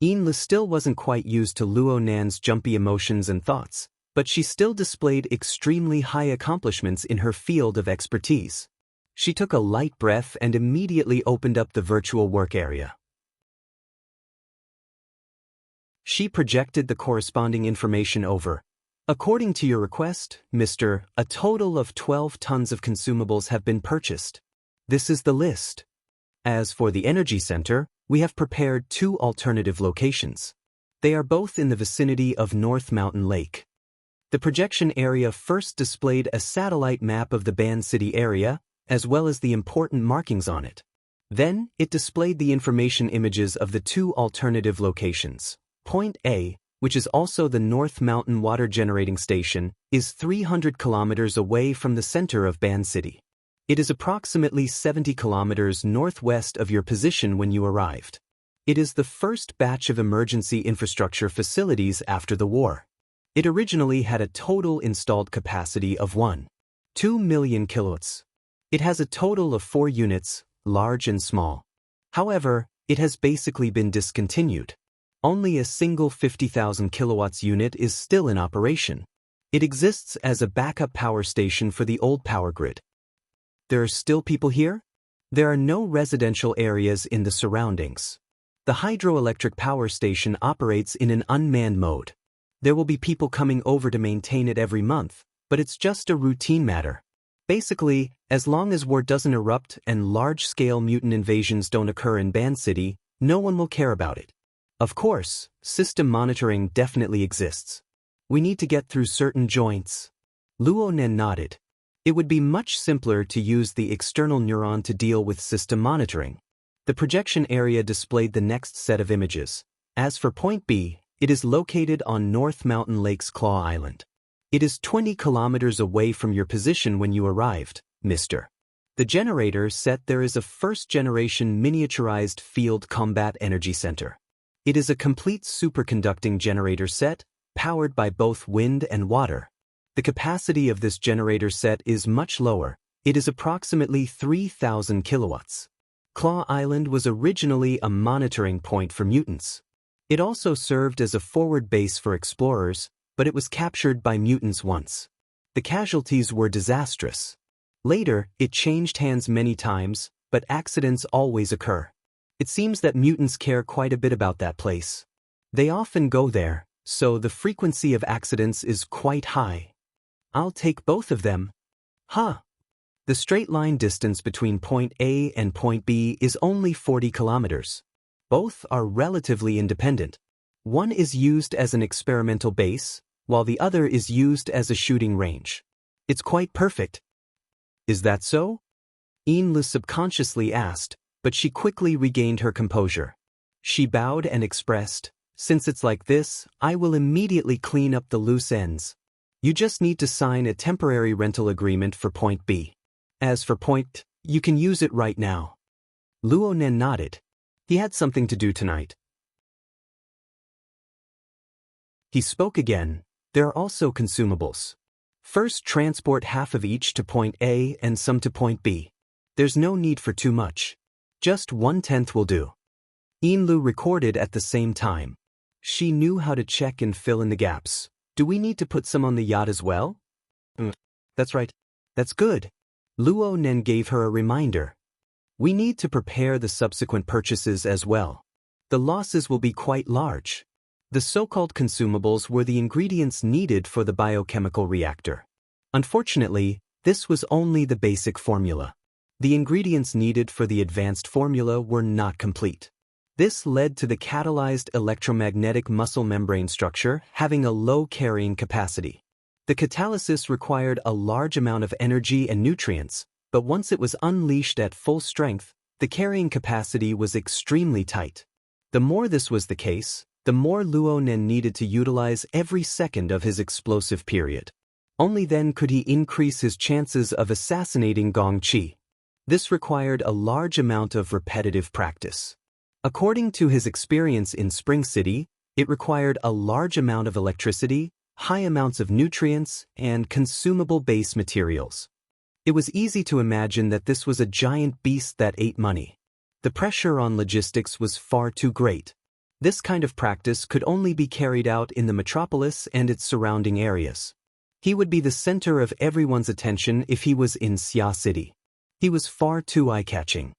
Yin Li still wasn't quite used to Luo Nan's jumpy emotions and thoughts, but she still displayed extremely high accomplishments in her field of expertise. She took a light breath and immediately opened up the virtual work area. She projected the corresponding information over. According to your request, Mr., a total of 12 tons of consumables have been purchased. This is the list. As for the energy center, we have prepared 2 alternative locations. They are both in the vicinity of North Mountain Lake. The projection area first displayed a satellite map of the Ban City area, as well as the important markings on it. Then, it displayed the information images of the 2 alternative locations. Point A, which is also the North Mountain Water Generating Station, is 300 kilometers away from the center of Ban City. It is approximately 70 kilometers northwest of your position when you arrived. It is the first batch of emergency infrastructure facilities after the war. It originally had a total installed capacity of 1.2 million kilowatts. It has a total of 4 units, large and small. However, it has basically been discontinued. Only a single 50,000 kilowatts unit is still in operation. It exists as a backup power station for the old power grid. There are still people here? There are no residential areas in the surroundings. The hydroelectric power station operates in an unmanned mode. There will be people coming over to maintain it every month, but it's just a routine matter. Basically, as long as war doesn't erupt and large-scale mutant invasions don't occur in Ban City, no one will care about it. Of course, system monitoring definitely exists. We need to get through certain joints. Luo Nen nodded. It would be much simpler to use the external neuron to deal with system monitoring. The projection area displayed the next set of images. As for Point B, it is located on North Mountain Lake's Claw Island. It is 20 kilometers away from your position when you arrived, Mr. The generator set there is a first-generation miniaturized field combat energy center. It is a complete superconducting generator set, powered by both wind and water. The capacity of this generator set is much lower. It is approximately 3,000 kilowatts. Claw Island was originally a monitoring point for mutants. It also served as a forward base for explorers, but it was captured by mutants once. The casualties were disastrous. Later, it changed hands many times, but accidents always occur. It seems that mutants care quite a bit about that place. They often go there, so the frequency of accidents is quite high. I'll take both of them. Huh. The straight line distance between Point A and Point B is only 40 kilometers. Both are relatively independent. One is used as an experimental base, while the other is used as a shooting range. It's quite perfect. Is that so? Yin subconsciously asked, but she quickly regained her composure. She bowed and expressed, "Since it's like this, I will immediately clean up the loose ends. You just need to sign a temporary rental agreement for Point B. As for Point, you can use it right now." Luo Nen nodded. He had something to do tonight. He spoke again. There are also consumables. First, transport half of each to point A and some to point B. There's no need for too much. Just 1/10 will do. Inlu recorded at the same time. She knew how to check and fill in the gaps. Do we need to put some on the yacht as well? That's right. That's good. Luo Nen gave her a reminder. We need to prepare the subsequent purchases as well. The losses will be quite large. The so-called consumables were the ingredients needed for the biochemical reactor. Unfortunately, this was only the basic formula. The ingredients needed for the advanced formula were not complete. This led to the catalyzed electromagnetic muscle membrane structure having a low carrying capacity. The catalysis required a large amount of energy and nutrients, but once it was unleashed at full strength, the carrying capacity was extremely tight. The more this was the case, the more Luo Nen needed to utilize every second of his explosive period. Only then could he increase his chances of assassinating Gong Qi. This required a large amount of repetitive practice. According to his experience in Spring City, it required a large amount of electricity, high amounts of nutrients, and consumable base materials. It was easy to imagine that this was a giant beast that ate money. The pressure on logistics was far too great. This kind of practice could only be carried out in the metropolis and its surrounding areas. He would be the center of everyone's attention if he was in Xia City. He was far too eye-catching.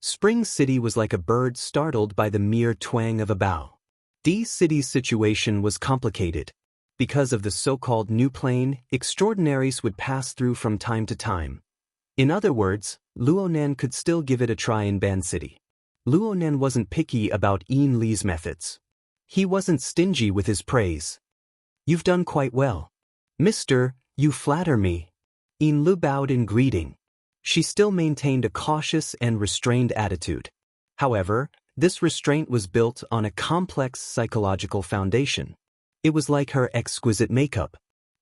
Spring City was like a bird startled by the mere twang of a bough. D City's situation was complicated. Because of the so-called new plane, extraordinaries would pass through from time to time. In other words, Luo Nen could still give it a try in Ban City. Luo Nen wasn't picky about Yin Li's methods. He wasn't stingy with his praise. You've done quite well. Mister, you flatter me. Yin Lu bowed in greeting. She still maintained a cautious and restrained attitude. However, this restraint was built on a complex psychological foundation. It was like her exquisite makeup.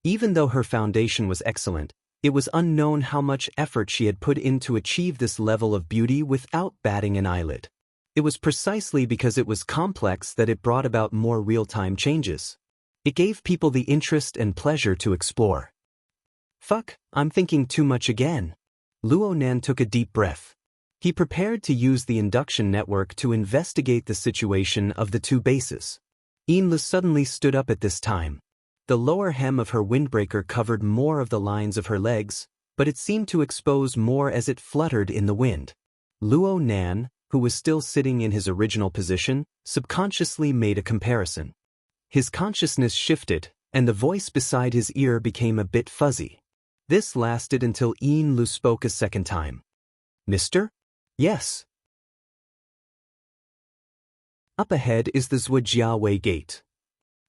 Even though her foundation was excellent, it was unknown how much effort she had put in to achieve this level of beauty without batting an eyelid. It was precisely because it was complex that it brought about more real-time changes. It gave people the interest and pleasure to explore. Fuck, I'm thinking too much again. Luo Nen took a deep breath. He prepared to use the induction network to investigate the situation of the two bases. Yin Lu suddenly stood up at this time. The lower hem of her windbreaker covered more of the lines of her legs, but it seemed to expose more as it fluttered in the wind. Luo Nan, who was still sitting in his original position, subconsciously made a comparison. His consciousness shifted, and the voice beside his ear became a bit fuzzy. This lasted until Yin Lu spoke a second time. Mister? Yes. Up ahead is the Zhujiawei Gate.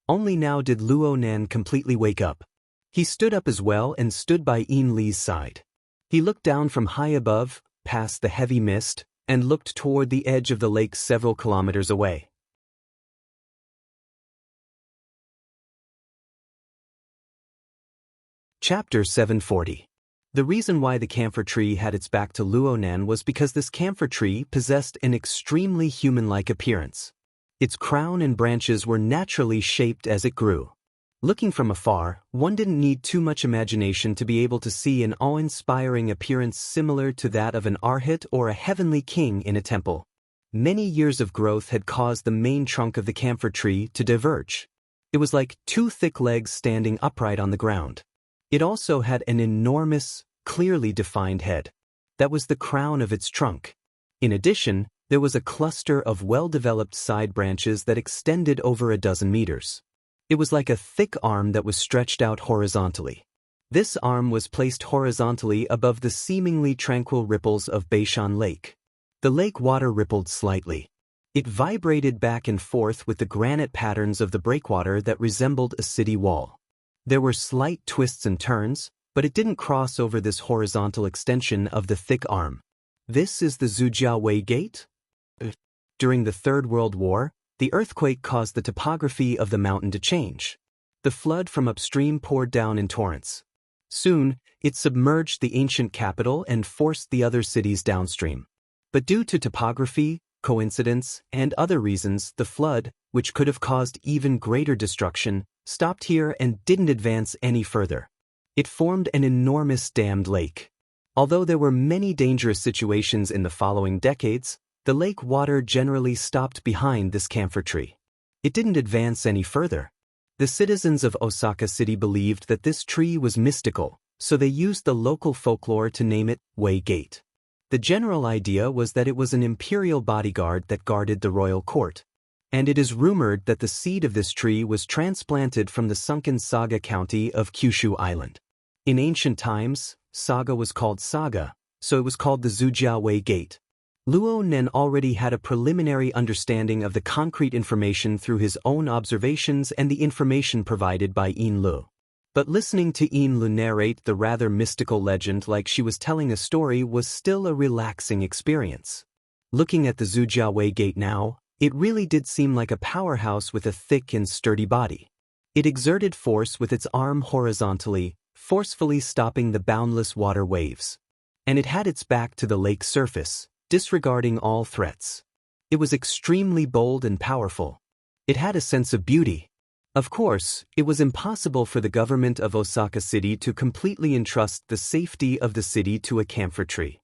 Only now did Luo Nan completely wake up. He stood up as well and stood by Yin Li's side. He looked down from high above, past the heavy mist, and looked toward the edge of the lake several kilometers away. Chapter 740. The reason why the camphor tree had its back to Luo Nan was because this camphor tree possessed an extremely human-like appearance. Its crown and branches were naturally shaped as it grew. Looking from afar, one didn't need too much imagination to be able to see an awe-inspiring appearance similar to that of an arhat or a heavenly king in a temple. Many years of growth had caused the main trunk of the camphor tree to diverge. It was like two thick legs standing upright on the ground. It also had an enormous, clearly defined head. That was the crown of its trunk. In addition, there was a cluster of well-developed side branches that extended over a dozen meters. It was like a thick arm that was stretched out horizontally. This arm was placed horizontally above the seemingly tranquil ripples of Beishan Lake. The lake water rippled slightly. It vibrated back and forth with the granite patterns of the breakwater that resembled a city wall. There were slight twists and turns, but it didn't cross over this horizontal extension of the thick arm. This is the Zhujiawei Gate? During the Third World War, the earthquake caused the topography of the mountain to change. The flood from upstream poured down in torrents. Soon, it submerged the ancient capital and forced the other cities downstream. But due to topography, coincidence, and other reasons, the flood, which could have caused even greater destruction, stopped here and didn't advance any further. It formed an enormous dammed lake. Although there were many dangerous situations in the following decades, the lake water generally stopped behind this camphor tree. It didn't advance any further. The citizens of Osaka City believed that this tree was mystical, so they used the local folklore to name it Way Gate. The general idea was that it was an imperial bodyguard that guarded the royal court, and it is rumored that the seed of this tree was transplanted from the sunken Saga County of Kyushu Island. In ancient times, Saga was called Saga, so it was called the Zujia Way Gate. Luo Nen already had a preliminary understanding of the concrete information through his own observations and the information provided by Yin Lu. But listening to Yin Lu narrate the rather mystical legend like she was telling a story was still a relaxing experience. Looking at the Zujia Way Gate now, it really did seem like a powerhouse with a thick and sturdy body. It exerted force with its arm horizontally, forcefully stopping the boundless water waves. And it had its back to the lake's surface, disregarding all threats. It was extremely bold and powerful. It had a sense of beauty. Of course, it was impossible for the government of Osaka City to completely entrust the safety of the city to a camphor tree.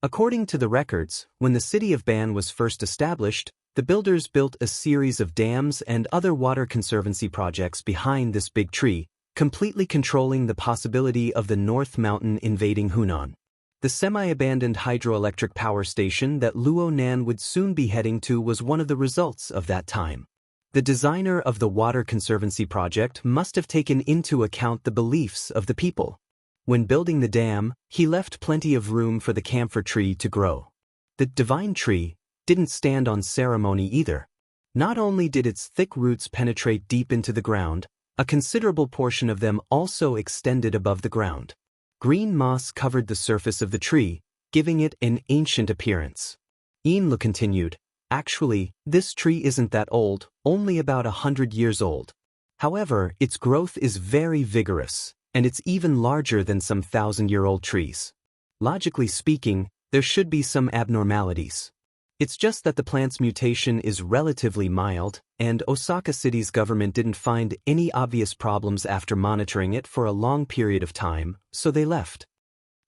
According to the records, when the city of Ban was first established, the builders built a series of dams and other water conservancy projects behind this big tree, completely controlling the possibility of the North Mountain invading Hunan. The semi-abandoned hydroelectric power station that Luo Nan would soon be heading to was one of the results of that time. The designer of the water conservancy project must have taken into account the beliefs of the people. When building the dam, he left plenty of room for the camphor tree to grow. The divine tree didn't stand on ceremony either. Not only did its thick roots penetrate deep into the ground, a considerable portion of them also extended above the ground. Green moss covered the surface of the tree, giving it an ancient appearance. Yin Lu continued, "Actually, this tree isn't that old, only about 100 years old. However, its growth is very vigorous, and it's even larger than some 1,000-year-old trees. Logically speaking, there should be some abnormalities. It's just that the plant's mutation is relatively mild, and Osaka City's government didn't find any obvious problems after monitoring it for a long period of time, so they left."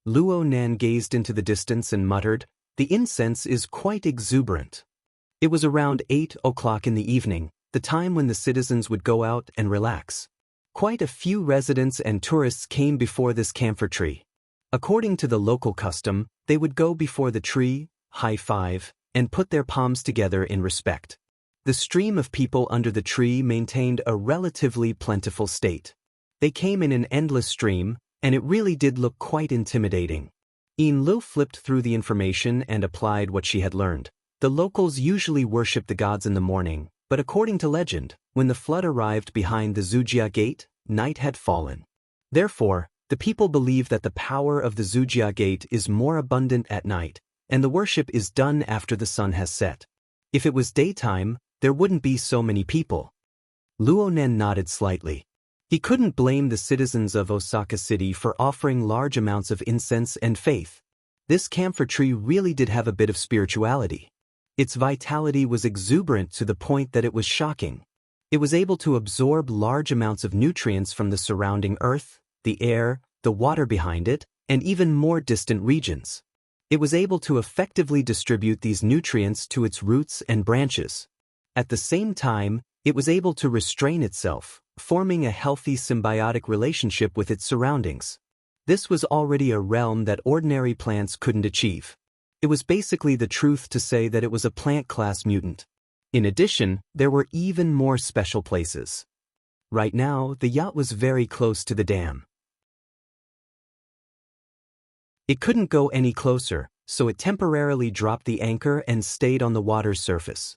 Luo Nan gazed into the distance and muttered, "The incense is quite exuberant." It was around 8 o'clock in the evening, the time when the citizens would go out and relax. Quite a few residents and tourists came before this camphor tree. According to the local custom, they would go before the tree, high-five, and put their palms together in respect. The stream of people under the tree maintained a relatively plentiful state. They came in an endless stream, and it really did look quite intimidating. Yin Lu flipped through the information and applied what she had learned. The locals usually worship the gods in the morning, but according to legend, when the flood arrived behind the Zujia Gate, night had fallen. Therefore, the people believe that the power of the Zujia Gate is more abundant at night, and the worship is done after the sun has set. If it was daytime, there wouldn't be so many people. Luo Nen nodded slightly. He couldn't blame the citizens of Osaka City for offering large amounts of incense and faith. This camphor tree really did have a bit of spirituality. Its vitality was exuberant to the point that it was shocking. It was able to absorb large amounts of nutrients from the surrounding earth, the air, the water behind it, and even more distant regions. It was able to effectively distribute these nutrients to its roots and branches. At the same time, it was able to restrain itself, forming a healthy symbiotic relationship with its surroundings. This was already a realm that ordinary plants couldn't achieve. It was basically the truth to say that it was a plant-class mutant. In addition, there were even more special places. Right now, the yacht was very close to the dam. It couldn't go any closer, so it temporarily dropped the anchor and stayed on the water's surface.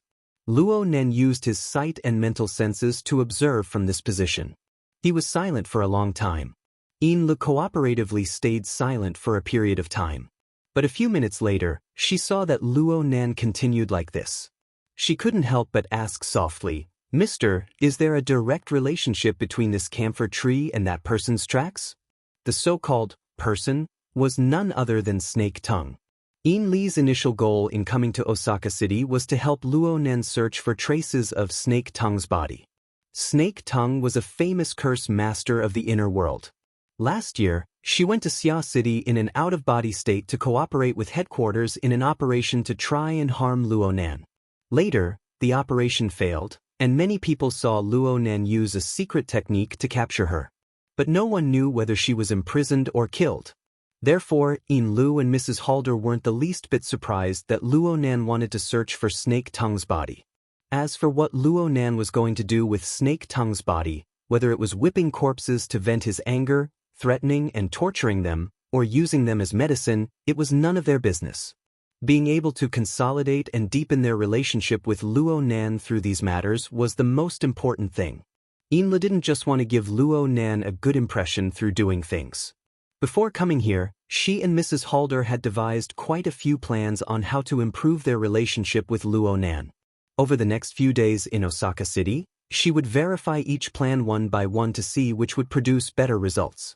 Luo Nen used his sight and mental senses to observe from this position. He was silent for a long time. Yin Lu cooperatively stayed silent for a period of time. But a few minutes later, she saw that Luo Nen continued like this. She couldn't help but ask softly, "Mister, is there a direct relationship between this camphor tree and that person's tracks?" The so-called person was none other than Snake Tongue. Yin Li's initial goal in coming to Osaka City was to help Luo Nen search for traces of Snake Tongue's body. Snake Tongue was a famous curse master of the inner world. Last year, she went to Xia City in an out-of-body state to cooperate with headquarters in an operation to try and harm Luo Nan. Later, the operation failed, and many people saw Luo Nan use a secret technique to capture her. But no one knew whether she was imprisoned or killed. Therefore, Yin Lu and Mrs. Halder weren't the least bit surprised that Luo Nan wanted to search for Snake Tongue's body. As for what Luo Nan was going to do with Snake Tongue's body, whether it was whipping corpses to vent his anger, threatening and torturing them, or using them as medicine, it was none of their business. Being able to consolidate and deepen their relationship with Luo Nan through these matters was the most important thing. Yin Lu didn't just want to give Luo Nan a good impression through doing things. Before coming here, she and Mrs. Halder had devised quite a few plans on how to improve their relationship with Luo Nan. Over the next few days in Osaka City, she would verify each plan one by one to see which would produce better results.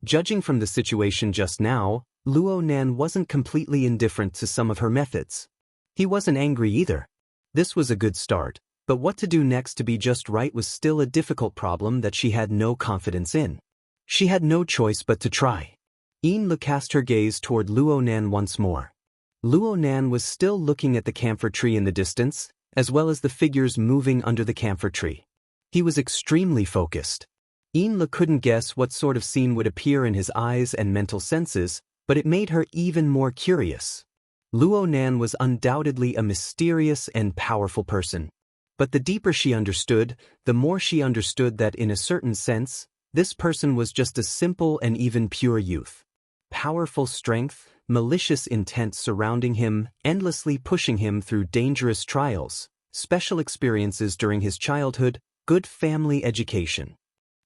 Judging from the situation just now, Luo Nan wasn't completely indifferent to some of her methods. He wasn't angry either. This was a good start, but what to do next to be just right was still a difficult problem that she had no confidence in. She had no choice but to try. Yin Lu cast her gaze toward Luo Nan once more. Luo Nan was still looking at the camphor tree in the distance, as well as the figures moving under the camphor tree. He was extremely focused. Yin Lu couldn't guess what sort of scene would appear in his eyes and mental senses, but it made her even more curious. Luo Nan was undoubtedly a mysterious and powerful person. But the deeper she understood, the more she understood that in a certain sense, this person was just a simple and even pure youth. Powerful strength, malicious intent surrounding him, endlessly pushing him through dangerous trials, special experiences during his childhood, good family education.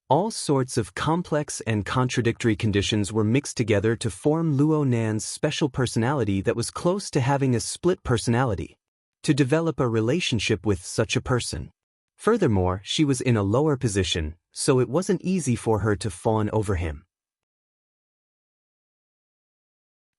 All sorts of complex and contradictory conditions were mixed together to form Luo Nan's special personality that was close to having a split personality. To develop a relationship with such a person. Furthermore, she was in a lower position, so it wasn't easy for her to fawn over him.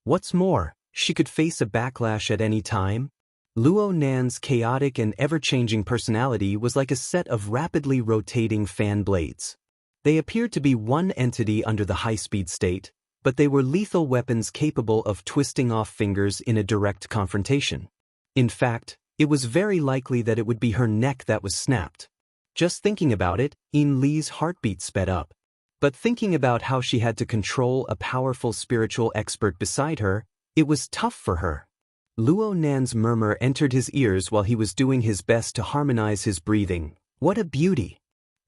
What's more, she could face a backlash at any time. Luo Nan's chaotic and ever-changing personality was like a set of rapidly rotating fan blades. They appeared to be one entity under the high-speed state, but they were lethal weapons capable of twisting off fingers in a direct confrontation. In fact, it was very likely that it would be her neck that was snapped. Just thinking about it, Yin Li's heartbeat sped up. But thinking about how she had to control a powerful spiritual expert beside her, it was tough for her. Luo Nan's murmur entered his ears while he was doing his best to harmonize his breathing. What a beauty!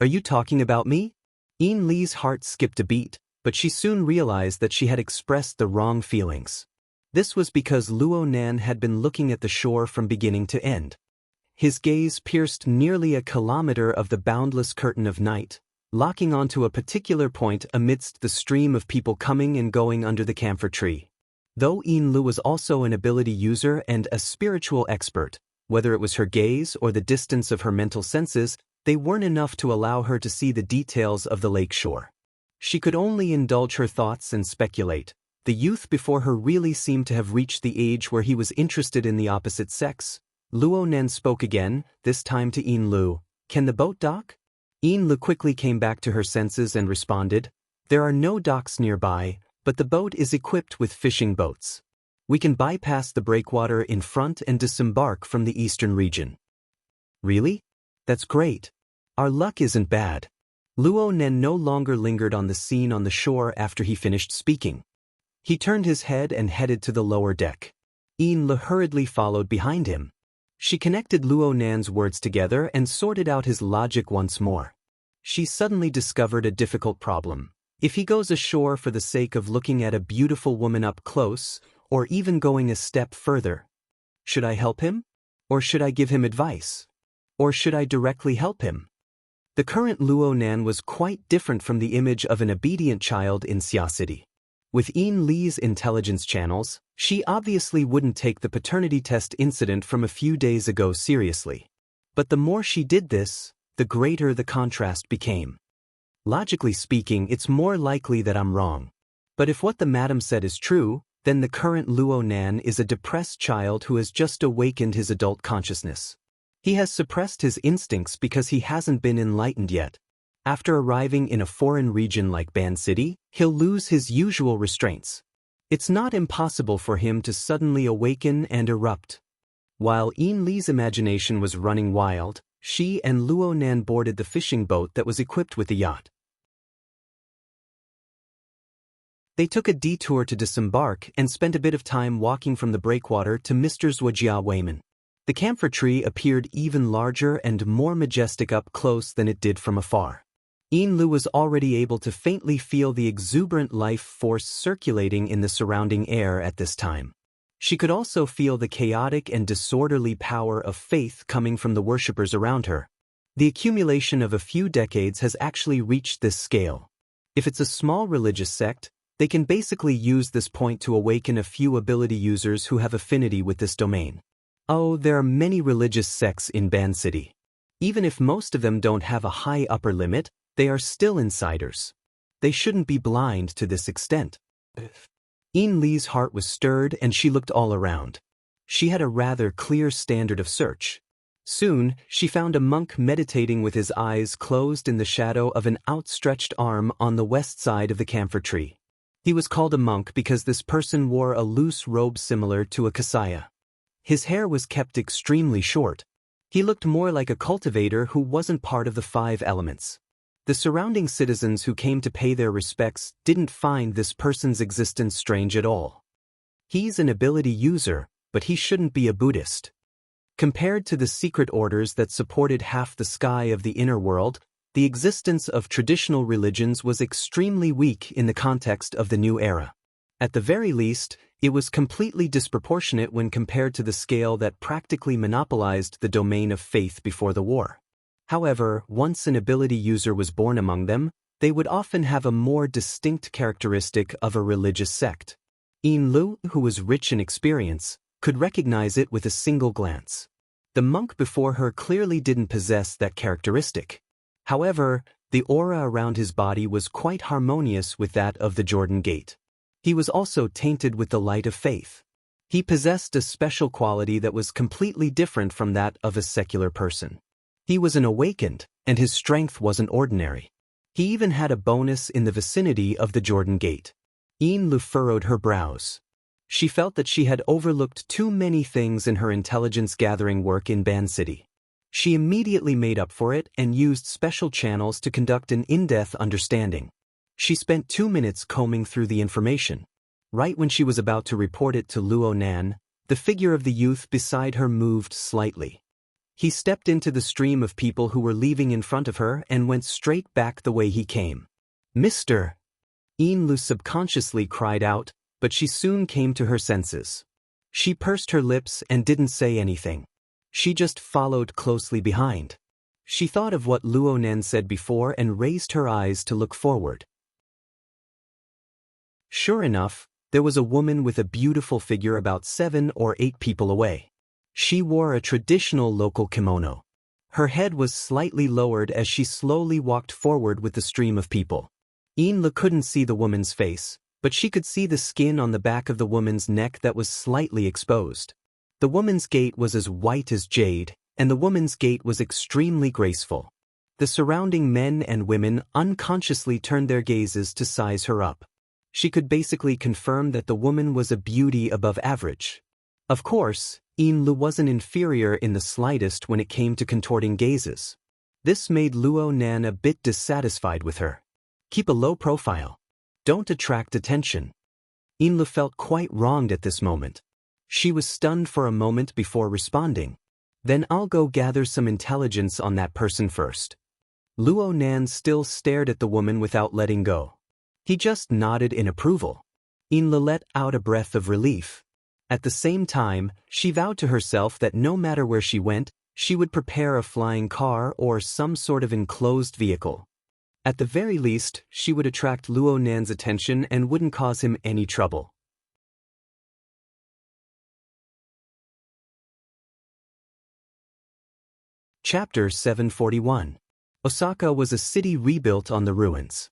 Are you talking about me? Yin Li's heart skipped a beat, but she soon realized that she had expressed the wrong feelings. This was because Luo Nan had been looking at the shore from beginning to end. His gaze pierced nearly a kilometer of the boundless curtain of night, locking onto a particular point amidst the stream of people coming and going under the camphor tree. Though Yin Lu was also an ability user and a spiritual expert, whether it was her gaze or the distance of her mental senses, they weren't enough to allow her to see the details of the lake shore. She could only indulge her thoughts and speculate. The youth before her really seemed to have reached the age where he was interested in the opposite sex. Luo Nan spoke again, this time to Yin Lu. Can the boat dock? Yin Lu quickly came back to her senses and responded. There are no docks nearby, but the boat is equipped with fishing boats. We can bypass the breakwater in front and disembark from the eastern region. Really? That's great. Our luck isn't bad. Luo Nan no longer lingered on the scene on the shore after he finished speaking. He turned his head and headed to the lower deck. Yin Lu hurriedly followed behind him. She connected Luo Nan's words together and sorted out his logic once more. She suddenly discovered a difficult problem. If he goes ashore for the sake of looking at a beautiful woman up close, or even going a step further, should I help him? Or should I give him advice? Or should I directly help him? The current Luo Nan was quite different from the image of an obedient child in Xia City. With Yin Li's intelligence channels, she obviously wouldn't take the paternity test incident from a few days ago seriously. But the more she did this, the greater the contrast became. Logically speaking, it's more likely that I'm wrong. But if what the madam said is true, then the current Luo Nan is a depressed child who has just awakened his adult consciousness. He has suppressed his instincts because he hasn't been enlightened yet. After arriving in a foreign region like Ban City, he'll lose his usual restraints. It's not impossible for him to suddenly awaken and erupt. While Yin Li's imagination was running wild, she and Luo Nan boarded the fishing boat that was equipped with the yacht. They took a detour to disembark and spent a bit of time walking from the breakwater to Mr. Zhuojia Weiman. The camphor tree appeared even larger and more majestic up close than it did from afar. Yin Lu was already able to faintly feel the exuberant life force circulating in the surrounding air at this time. She could also feel the chaotic and disorderly power of faith coming from the worshippers around her. The accumulation of a few decades has actually reached this scale. If it's a small religious sect, they can basically use this point to awaken a few ability users who have affinity with this domain. Oh, there are many religious sects in Ban City. Even if most of them don't have a high upper limit, they are still insiders. They shouldn't be blind to this extent. Yin Li's heart was stirred and she looked all around. She had a rather clear standard of search. Soon, she found a monk meditating with his eyes closed in the shadow of an outstretched arm on the west side of the camphor tree. He was called a monk because this person wore a loose robe similar to a kasaya. His hair was kept extremely short. He looked more like a cultivator who wasn't part of the 5 elements. The surrounding citizens who came to pay their respects didn't find this person's existence strange at all. He's an ability user, but he shouldn't be a Buddhist. Compared to the secret orders that supported half the sky of the inner world, the existence of traditional religions was extremely weak in the context of the new era. At the very least, it was completely disproportionate when compared to the scale that practically monopolized the domain of faith before the war. However, once an ability user was born among them, they would often have a more distinct characteristic of a religious sect. Yin Lu, who was rich in experience, could recognize it with a single glance. The monk before her clearly didn't possess that characteristic. However, the aura around his body was quite harmonious with that of the Jordan Gate. He was also tainted with the light of faith. He possessed a special quality that was completely different from that of a secular person. He was an awakened, and his strength wasn't ordinary. He even had a bonus in the vicinity of the Jordan Gate. Yin Lu furrowed her brows. She felt that she had overlooked too many things in her intelligence-gathering work in Ban City. She immediately made up for it and used special channels to conduct an in-depth understanding. She spent 2 minutes combing through the information. Right when she was about to report it to Luo Nan, the figure of the youth beside her moved slightly. He stepped into the stream of people who were leaving in front of her and went straight back the way he came. "Mr." Yin Lu subconsciously cried out, but she soon came to her senses. She pursed her lips and didn't say anything. She just followed closely behind. She thought of what Luo Nan said before and raised her eyes to look forward. Sure enough, there was a woman with a beautiful figure about 7 or 8 people away. She wore a traditional local kimono. Her head was slightly lowered as she slowly walked forward with the stream of people. Yin Lu couldn't see the woman's face, but she could see the skin on the back of the woman's neck that was slightly exposed. The woman's gait was as white as jade, and the woman's gait was extremely graceful. The surrounding men and women unconsciously turned their gazes to size her up. She could basically confirm that the woman was a beauty above average. Of course, Yin Lu wasn't inferior in the slightest when it came to contorting gazes. This made Luo Nan a bit dissatisfied with her. Keep a low profile. Don't attract attention. Yin Lu felt quite wronged at this moment. She was stunned for a moment before responding. Then I'll go gather some intelligence on that person first. Luo Nan still stared at the woman without letting go. He just nodded in approval. Yin Lu let out a breath of relief. At the same time, she vowed to herself that no matter where she went, she would prepare a flying car or some sort of enclosed vehicle. At the very least, she would attract Luo Nan's attention and wouldn't cause him any trouble. Chapter 741. Osaka was a city rebuilt on the ruins.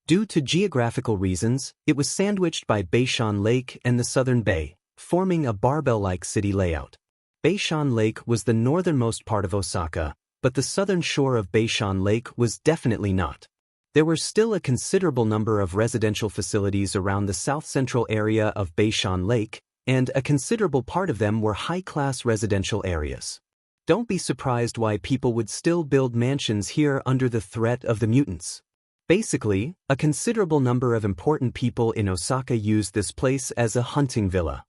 Due to geographical reasons, it was sandwiched by Beishan Lake and the Southern Bay, forming a barbell-like city layout. Beishan Lake was the northernmost part of Osaka, but the southern shore of Beishan Lake was definitely not. There were still a considerable number of residential facilities around the south-central area of Beishan Lake, and a considerable part of them were high-class residential areas. Don't be surprised why people would still build mansions here under the threat of the mutants. Basically, a considerable number of important people in Osaka used this place as a hunting villa.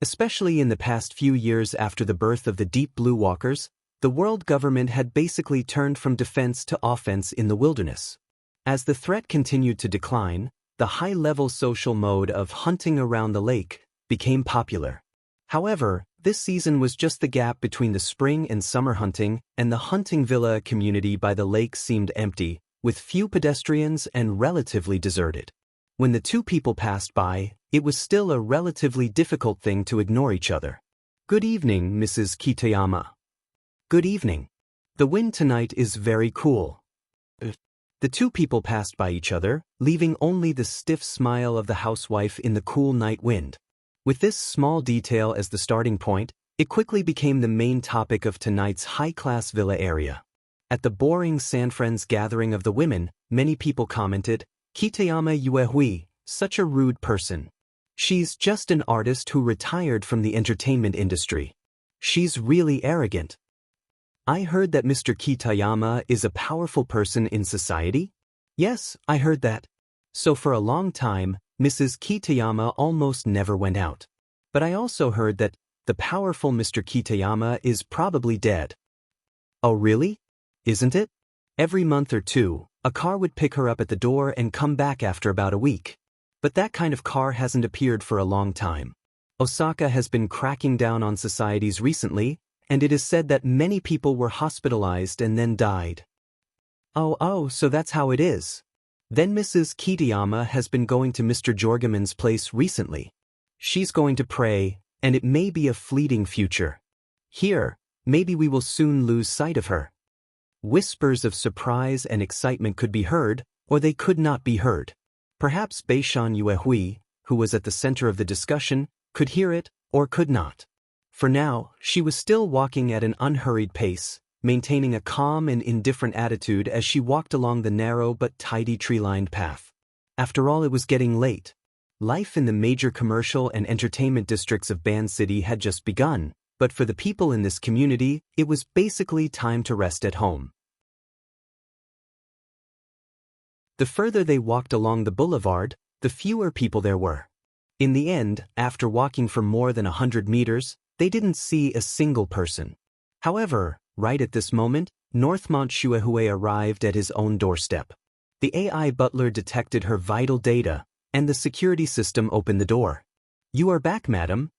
Especially in the past few years after the birth of the Deep Blue Walkers, the world government had basically turned from defense to offense in the wilderness. As the threat continued to decline, the high-level social mode of hunting around the lake became popular. However, this season was just the gap between the spring and summer hunting, and the hunting villa community by the lake seemed empty, with few pedestrians and relatively deserted. When the two people passed by, it was still a relatively difficult thing to ignore each other. "Good evening, Mrs. Kitayama." "Good evening. The wind tonight is very cool." The two people passed by each other, leaving only the stiff smile of the housewife in the cool night wind. With this small detail as the starting point, it quickly became the main topic of tonight's high-class villa area. At the boring San Friends gathering of the women, many people commented, "Kitayama Yuehui, such a rude person. She's just an artist who retired from the entertainment industry. She's really arrogant." "I heard that Mr. Kitayama is a powerful person in society?" "Yes, I heard that. So for a long time, Mrs. Kitayama almost never went out. But I also heard that the powerful Mr. Kitayama is probably dead." "Oh really? Isn't it? Every month or two, a car would pick her up at the door and come back after about a week. But that kind of car hasn't appeared for a long time. Osaka has been cracking down on societies recently, and it is said that many people were hospitalized and then died." Oh, so that's how it is. Then Mrs. Kitayama has been going to Mr. Jorgaman's place recently. She's going to pray, and it may be a fleeting future. Here, maybe we will soon lose sight of her. Whispers of surprise and excitement could be heard, or they could not be heard. Perhaps Beishan Yuehui, who was at the center of the discussion, could hear it, or could not. For now, she was still walking at an unhurried pace, maintaining a calm and indifferent attitude as she walked along the narrow but tidy tree-lined path. After all, it was getting late. Life in the major commercial and entertainment districts of Ban City had just begun, but for the people in this community, it was basically time to rest at home. The further they walked along the boulevard, the fewer people there were. In the end, after walking for more than 100 meters, they didn't see a single person. However, right at this moment, Northmont Shuehui arrived at his own doorstep. The AI butler detected her vital data, and the security system opened the door. "You are back, madam."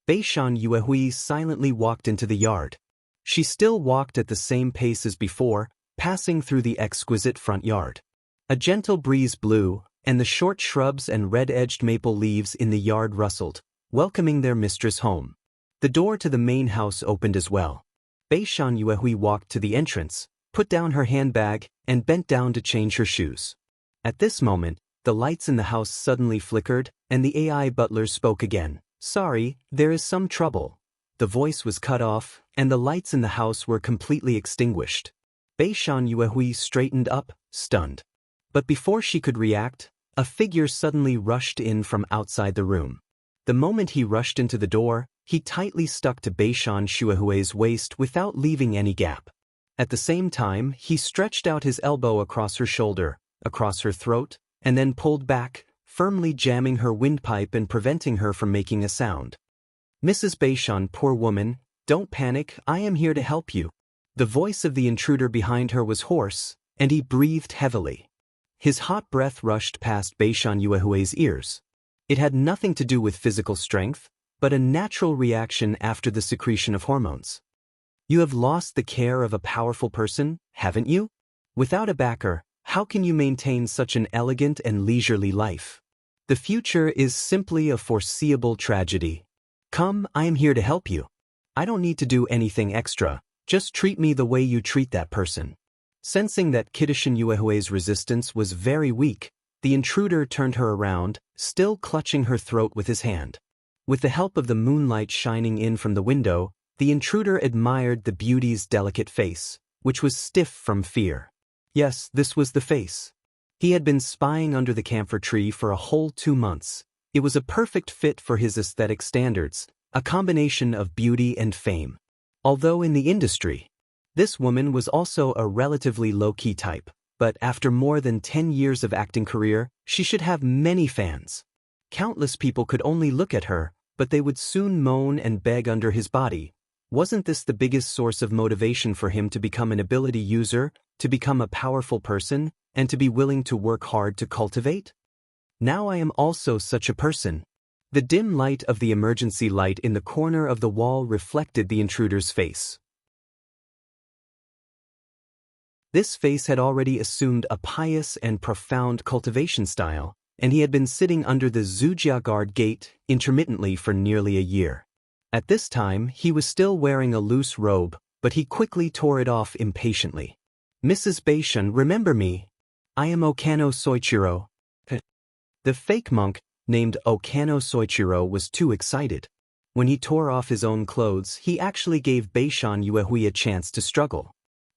Beishan Yuehui silently walked into the yard. She still walked at the same pace as before, passing through the exquisite front yard. A gentle breeze blew, and the short shrubs and red-edged maple leaves in the yard rustled, welcoming their mistress home. The door to the main house opened as well. Beishan Yuehui walked to the entrance, put down her handbag, and bent down to change her shoes. At this moment, the lights in the house suddenly flickered, and the AI butler spoke again. "Sorry, there is some trouble." The voice was cut off, and the lights in the house were completely extinguished. Beishan Yuehui straightened up, stunned. But before she could react, a figure suddenly rushed in from outside the room. The moment he rushed into the door, he tightly stuck to Beishan Shuehui's waist without leaving any gap. At the same time, he stretched out his elbow across her shoulder, across her throat, and then pulled back, firmly jamming her windpipe and preventing her from making a sound. "Mrs. Beishan, poor woman, don't panic, I am here to help you." The voice of the intruder behind her was hoarse, and he breathed heavily. His hot breath rushed past Beishan Yuehui's ears. It had nothing to do with physical strength, but a natural reaction after the secretion of hormones. "You have lost the care of a powerful person, haven't you? Without a backer, how can you maintain such an elegant and leisurely life? The future is simply a foreseeable tragedy. Come, I am here to help you. I don't need to do anything extra, just treat me the way you treat that person." Sensing that Kiddushin Yuehui's resistance was very weak, The intruder turned her around, still clutching her throat with his hand. With the help of the moonlight shining in from the window, the intruder admired the beauty's delicate face, which was stiff from fear. Yes, this was the face. He had been spying under the camphor tree for a whole 2 months. It was a perfect fit for his aesthetic standards, a combination of beauty and fame. Although in the industry, this woman was also a relatively low-key type, but after more than 10 years of acting career, she should have many fans. Countless people could only look at her, but they would soon moan and beg under his body. Wasn't this the biggest source of motivation for him to become an ability user, to become a powerful person, and to be willing to work hard to cultivate? Now I am also such a person. The dim light of the emergency light in the corner of the wall reflected the intruder's face. This face had already assumed a pious and profound cultivation style, and he had been sitting under the Zujia guard gate intermittently for nearly a year. At this time, he was still wearing a loose robe, but he quickly tore it off impatiently. "Mrs. Beishan, remember me? I am Okano Soichiro." The fake monk, named Okano Soichiro, was too excited. When he tore off his own clothes, he actually gave Beishan Yuehui a chance to struggle.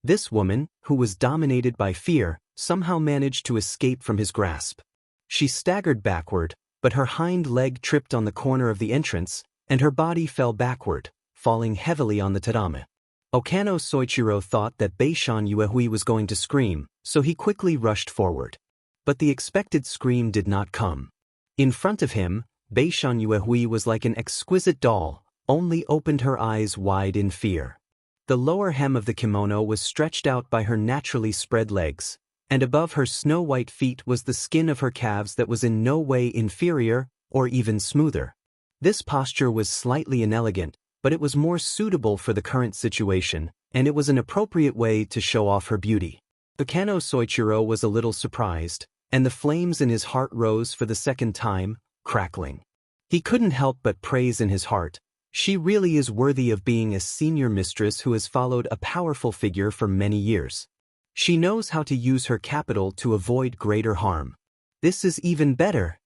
This woman, who was dominated by fear, somehow managed to escape from his grasp. She staggered backward, but her hind leg tripped on the corner of the entrance, and her body fell backward, falling heavily on the tatame. Okano Soichiro thought that Beishan Yuehui was going to scream, so he quickly rushed forward. But the expected scream did not come. In front of him, Beishan Yuehui was like an exquisite doll, only opened her eyes wide in fear. The lower hem of the kimono was stretched out by her naturally spread legs, and above her snow-white feet was the skin of her calves that was in no way inferior or even smoother. This posture was slightly inelegant, but it was more suitable for the current situation, and it was an appropriate way to show off her beauty. Okano Soichiro was a little surprised, and the flames in his heart rose for the second time, crackling. He couldn't help but praise in his heart, "She really is worthy of being a senior mistress who has followed a powerful figure for many years. She knows how to use her capital to avoid greater harm. This is even better."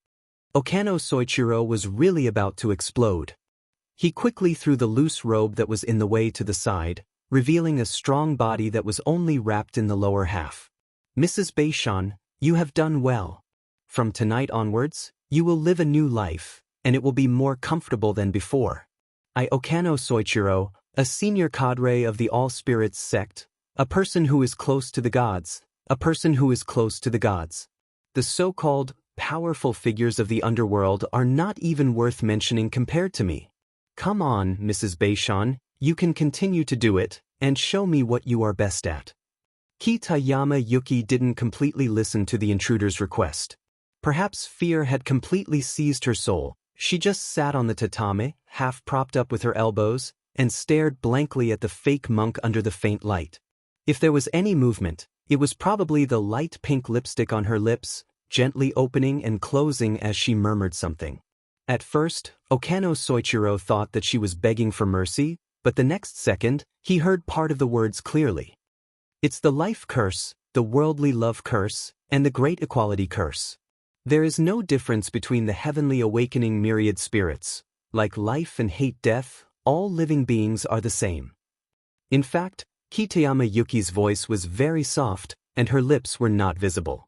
Okano Soichiro was really about to explode. He quickly threw the loose robe that was in the way to the side, revealing a strong body that was only wrapped in the lower half. "Mrs. Beishan, you have done well. From tonight onwards, you will live a new life, and it will be more comfortable than before. I, Okano Soichiro, a senior cadre of the All-Spirits sect, a person who is close to the gods, a person who is close to the gods. The so-called powerful figures of the underworld are not even worth mentioning compared to me. Come on, Mrs. Beishan, you can continue to do it, and show me what you are best at." Kitayama Yuki didn't completely listen to the intruder's request. Perhaps fear had completely seized her soul. She just sat on the tatame, half propped up with her elbows, and stared blankly at the fake monk under the faint light. If there was any movement, it was probably the light pink lipstick on her lips, gently opening and closing as she murmured something. At first, Okano Soichiro thought that she was begging for mercy, but the next second, he heard part of the words clearly. "It's the life curse, the worldly love curse, and the great equality curse. There is no difference between the heavenly awakening myriad spirits. Like life and hate death, all living beings are the same." In fact, Kitayama Yuki's voice was very soft, and her lips were not visible.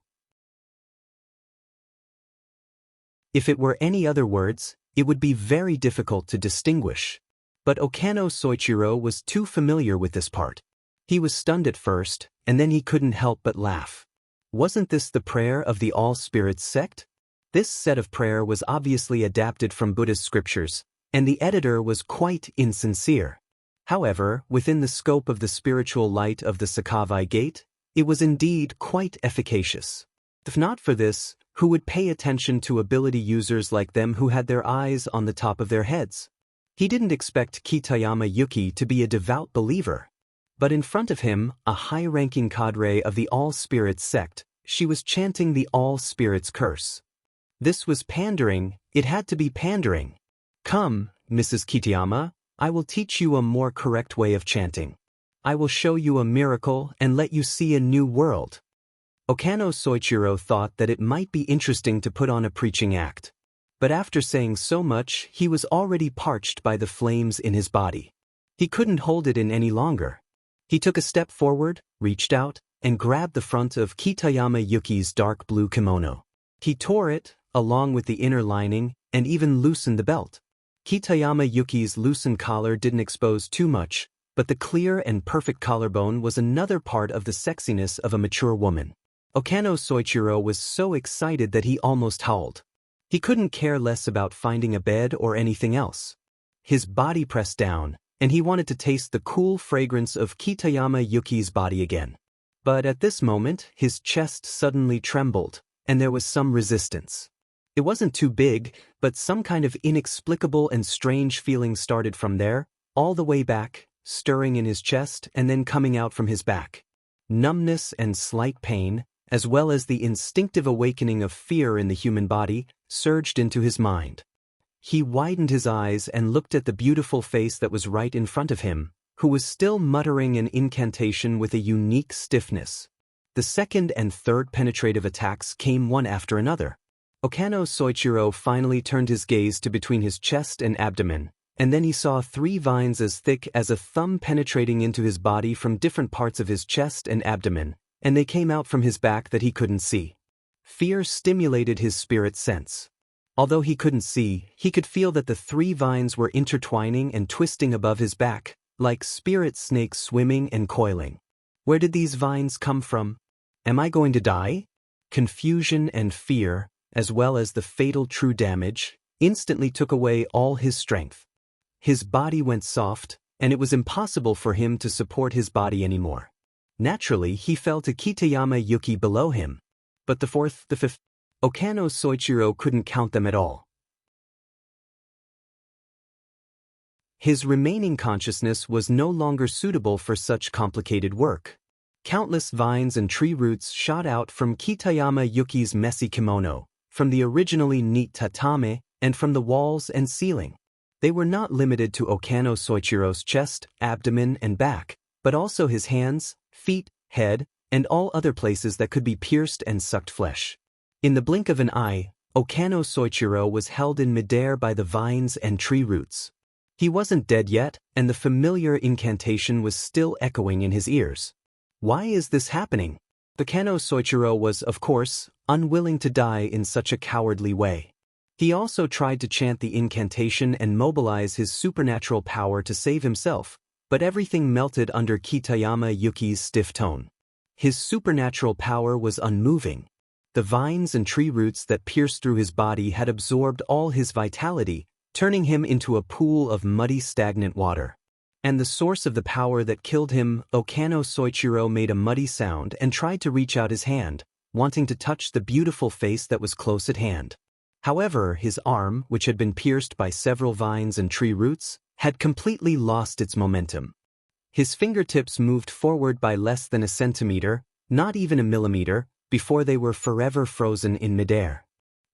If it were any other words, it would be very difficult to distinguish. But Okano Soichiro was too familiar with this part. He was stunned at first, and then he couldn't help but laugh. Wasn't this the prayer of the All-Spirits sect? This set of prayer was obviously adapted from Buddhist scriptures, and the editor was quite insincere. However, within the scope of the spiritual light of the Sakavai Gate, it was indeed quite efficacious. If not for this, who would pay attention to ability users like them who had their eyes on the top of their heads? He didn't expect Kitayama Yuki to be a devout believer. But in front of him, a high-ranking cadre of the All-Spirits sect, she was chanting the All-Spirits curse. This was pandering, it had to be pandering. "Come, Mrs. Kitayama, I will teach you a more correct way of chanting. I will show you a miracle and let you see a new world." Okano Soichiro thought that it might be interesting to put on a preaching act. But after saying so much, he was already parched by the flames in his body. He couldn't hold it in any longer. He took a step forward, reached out, and grabbed the front of Kitayama Yuki's dark blue kimono. He tore it, along with the inner lining, and even loosened the belt. Kitayama Yuki's loosened collar didn't expose too much, but the clear and perfect collarbone was another part of the sexiness of a mature woman. Okano Soichiro was so excited that he almost howled. He couldn't care less about finding a bed or anything else. His body pressed down, and he wanted to taste the cool fragrance of Kitayama Yuki's body again. But at this moment, his chest suddenly trembled, and there was some resistance. It wasn't too big, but some kind of inexplicable and strange feeling started from there, all the way back, stirring in his chest and then coming out from his back. Numbness and slight pain, as well as the instinctive awakening of fear in the human body, surged into his mind. He widened his eyes and looked at the beautiful face that was right in front of him, who was still muttering an incantation with a unique stiffness. The second and third penetrative attacks came one after another. Okano Soichiro finally turned his gaze to between his chest and abdomen, and then he saw 3 vines as thick as a thumb penetrating into his body from different parts of his chest and abdomen, and they came out from his back that he couldn't see. Fear stimulated his spirit sense. Although he couldn't see, he could feel that the 3 vines were intertwining and twisting above his back, like spirit snakes swimming and coiling. Where did these vines come from? Am I going to die? Confusion and fear, as well as the fatal true damage, instantly took away all his strength. His body went soft, and it was impossible for him to support his body anymore. Naturally, he fell to Kitayama Yuki below him. But the fourth, the fifth, Okano Soichiro couldn't count them at all. His remaining consciousness was no longer suitable for such complicated work. Countless vines and tree roots shot out from Kitayama Yuki's messy kimono, from the originally neat tatame, and from the walls and ceiling. They were not limited to Okano Soichiro's chest, abdomen, and back, but also his hands, feet, head, and all other places that could be pierced and sucked flesh. In the blink of an eye, Okano Soichiro was held in midair by the vines and tree roots. He wasn't dead yet, and the familiar incantation was still echoing in his ears. Why is this happening? Okano Soichiro was, of course, unwilling to die in such a cowardly way. He also tried to chant the incantation and mobilize his supernatural power to save himself, but everything melted under Kitayama Yuki's stiff tone. His supernatural power was unmoving. The vines and tree roots that pierced through his body had absorbed all his vitality, turning him into a pool of muddy stagnant water. And the source of the power that killed him, Okano Soichiro made a muddy sound and tried to reach out his hand, wanting to touch the beautiful face that was close at hand. However, his arm, which had been pierced by several vines and tree roots, had completely lost its momentum. His fingertips moved forward by less than a centimeter, not even a millimeter, before they were forever frozen in midair.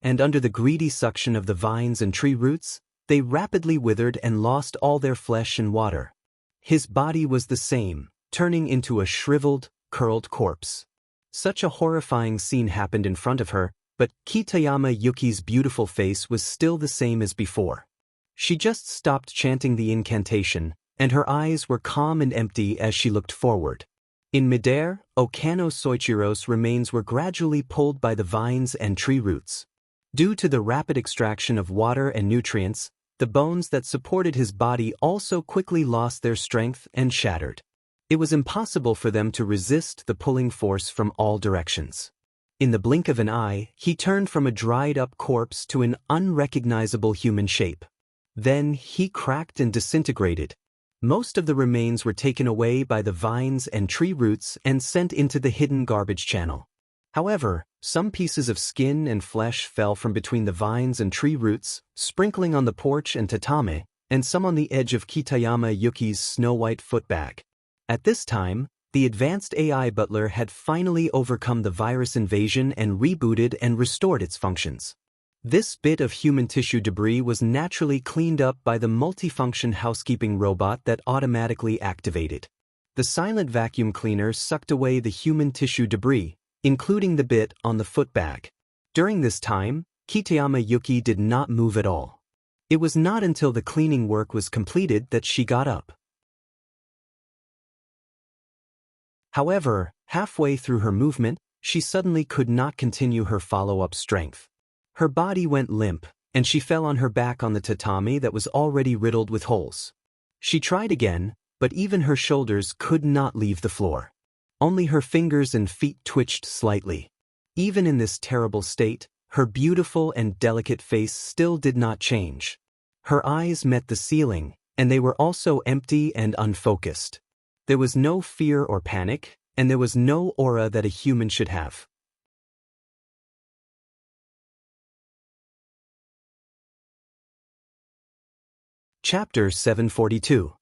And under the greedy suction of the vines and tree roots, they rapidly withered and lost all their flesh and water. His body was the same, turning into a shriveled, curled corpse. Such a horrifying scene happened in front of her, but Kitayama Yuki's beautiful face was still the same as before. She just stopped chanting the incantation, and her eyes were calm and empty as she looked forward. In midair, Okano Soichiro's remains were gradually pulled by the vines and tree roots. Due to the rapid extraction of water and nutrients, the bones that supported his body also quickly lost their strength and shattered. It was impossible for them to resist the pulling force from all directions. In the blink of an eye, he turned from a dried-up corpse to an unrecognizable human shape. Then he cracked and disintegrated. Most of the remains were taken away by the vines and tree roots and sent into the hidden garbage channel. However, some pieces of skin and flesh fell from between the vines and tree roots, sprinkling on the porch and tatame, and some on the edge of Kitayama Yuki's snow-white footbag. At this time, the advanced AI butler had finally overcome the virus invasion and rebooted and restored its functions. This bit of human tissue debris was naturally cleaned up by the multifunction housekeeping robot that automatically activated. The silent vacuum cleaner sucked away the human tissue debris, including the bit on the footbag. During this time, Kitayama Yuki did not move at all. It was not until the cleaning work was completed that she got up. However, halfway through her movement, she suddenly could not continue her follow-up strength. Her body went limp, and she fell on her back on the tatami that was already riddled with holes. She tried again, but even her shoulders could not leave the floor. Only her fingers and feet twitched slightly. Even in this terrible state, her beautiful and delicate face still did not change. Her eyes met the ceiling, and they were also empty and unfocused. There was no fear or panic, and there was no aura that a human should have. Chapter 742.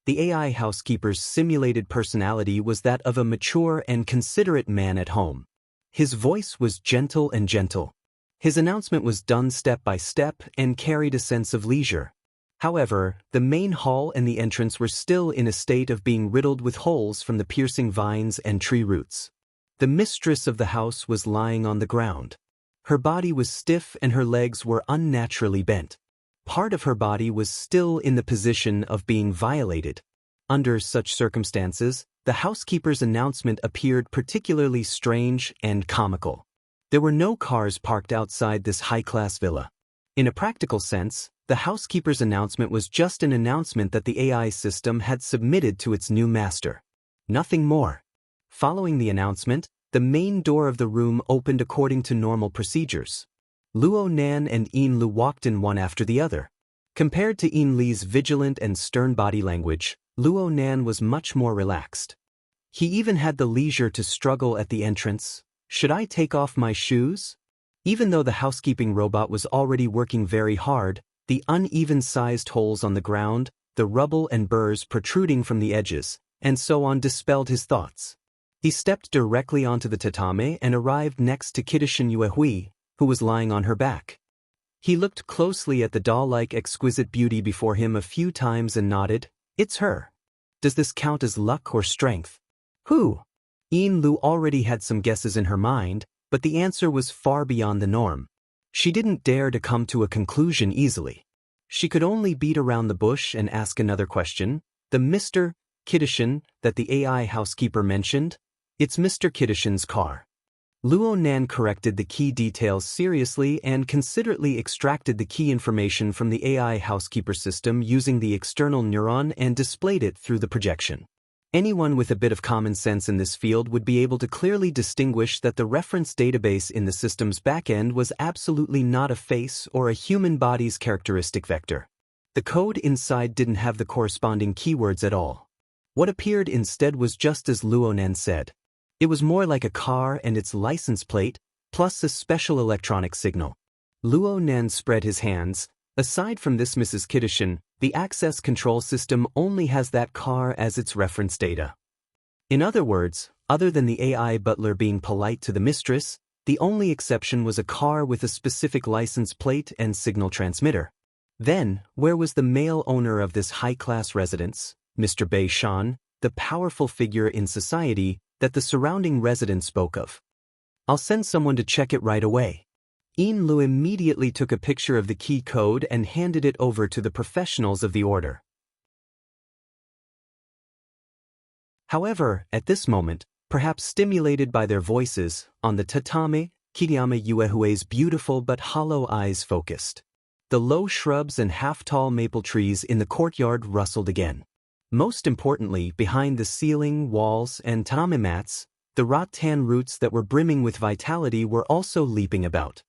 The AI housekeeper's simulated personality was that of a mature and considerate man at home. His voice was gentle and gentle. His announcement was done step by step and carried a sense of leisure. However, the main hall and the entrance were still in a state of being riddled with holes from the piercing vines and tree roots. The mistress of the house was lying on the ground. Her body was stiff and her legs were unnaturally bent. Part of her body was still in the position of being violated. Under such circumstances, the housekeeper's announcement appeared particularly strange and comical. There were no cars parked outside this high-class villa. In a practical sense, the housekeeper's announcement was just an announcement that the AI system had submitted to its new master. Nothing more. Following the announcement, the main door of the room opened according to normal procedures. Luo Nan and Yin Lu walked in one after the other. Compared to Yin Li's vigilant and stern body language, Luo Nan was much more relaxed. He even had the leisure to struggle at the entrance. Should I take off my shoes? Even though the housekeeping robot was already working very hard, the uneven-sized holes on the ground, the rubble and burrs protruding from the edges, and so on dispelled his thoughts. He stepped directly onto the tatame and arrived next to Kiddushin Yuehui, who was lying on her back. He looked closely at the doll-like exquisite beauty before him a few times and nodded. It's her. Does this count as luck or strength? Who? Yin Lu already had some guesses in her mind, but the answer was far beyond the norm. She didn't dare to come to a conclusion easily. She could only beat around the bush and ask another question. The Mr. Kiddushin that the AI housekeeper mentioned? It's Mr. Kiddushin's car. Luo Nan corrected the key details seriously and considerately extracted the key information from the AI housekeeper system using the external neuron and displayed it through the projection. Anyone with a bit of common sense in this field would be able to clearly distinguish that the reference database in the system's backend was absolutely not a face or a human body's characteristic vector. The code inside didn't have the corresponding keywords at all. What appeared instead was just as Luonan said. It was more like a car and its license plate, plus a special electronic signal. Luonan spread his hands. Aside from this, Mrs. Kiddushin, the access control system only has that car as its reference data. In other words, other than the AI butler being polite to the mistress, the only exception was a car with a specific license plate and signal transmitter. Then, where was the male owner of this high-class residence, Mr. Bei Shan, the powerful figure in society that the surrounding residents spoke of? I'll send someone to check it right away. Yin Lu immediately took a picture of the key code and handed it over to the professionals of the order. However, at this moment, perhaps stimulated by their voices, on the tatame, Kitayama Yuehui's beautiful but hollow eyes focused. The low shrubs and half-tall maple trees in the courtyard rustled again. Most importantly, behind the ceiling, walls, and tatame mats, the rattan roots that were brimming with vitality were also leaping about.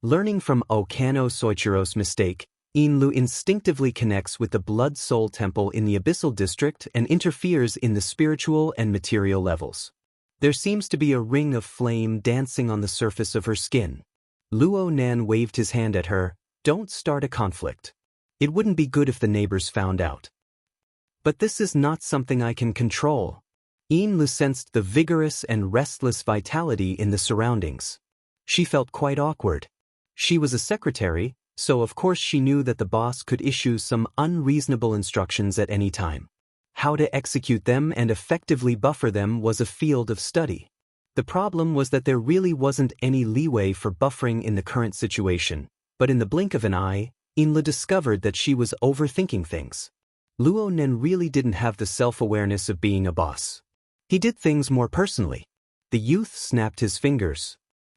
Learning from Okano Soichiro's mistake, Yin Lu instinctively connects with the Blood Soul Temple in the Abyssal District and interferes in the spiritual and material levels. There seems to be a ring of flame dancing on the surface of her skin. Luo Nan waved his hand at her. Don't start a conflict. It wouldn't be good if the neighbors found out. But this is not something I can control. Yin Lu sensed the vigorous and restless vitality in the surroundings. She felt quite awkward. She was a secretary, so of course she knew that the boss could issue some unreasonable instructions at any time. How to execute them and effectively buffer them was a field of study. The problem was that there really wasn't any leeway for buffering in the current situation, but in the blink of an eye, Inla discovered that she was overthinking things. Luo Nen really didn't have the self-awareness of being a boss. He did things more personally. The youth snapped his fingers.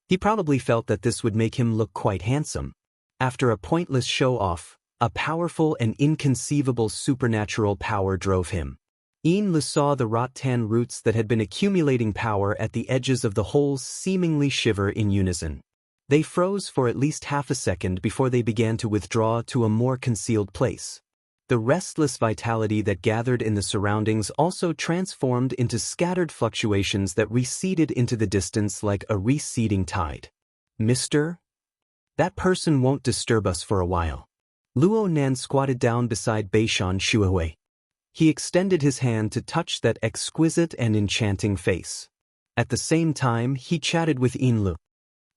He probably felt that this would make him look quite handsome. After a pointless show-off, a powerful and inconceivable supernatural power drove him. Inla saw the rattan roots that had been accumulating power at the edges of the holes seemingly shiver in unison. They froze for at least half a second before they began to withdraw to a more concealed place. The restless vitality that gathered in the surroundings also transformed into scattered fluctuations that receded into the distance like a receding tide. "Mister? That person won't disturb us for a while." Luo Nan squatted down beside Beishan Shuhui. He extended his hand to touch that exquisite and enchanting face. At the same time, he chatted with Inlu.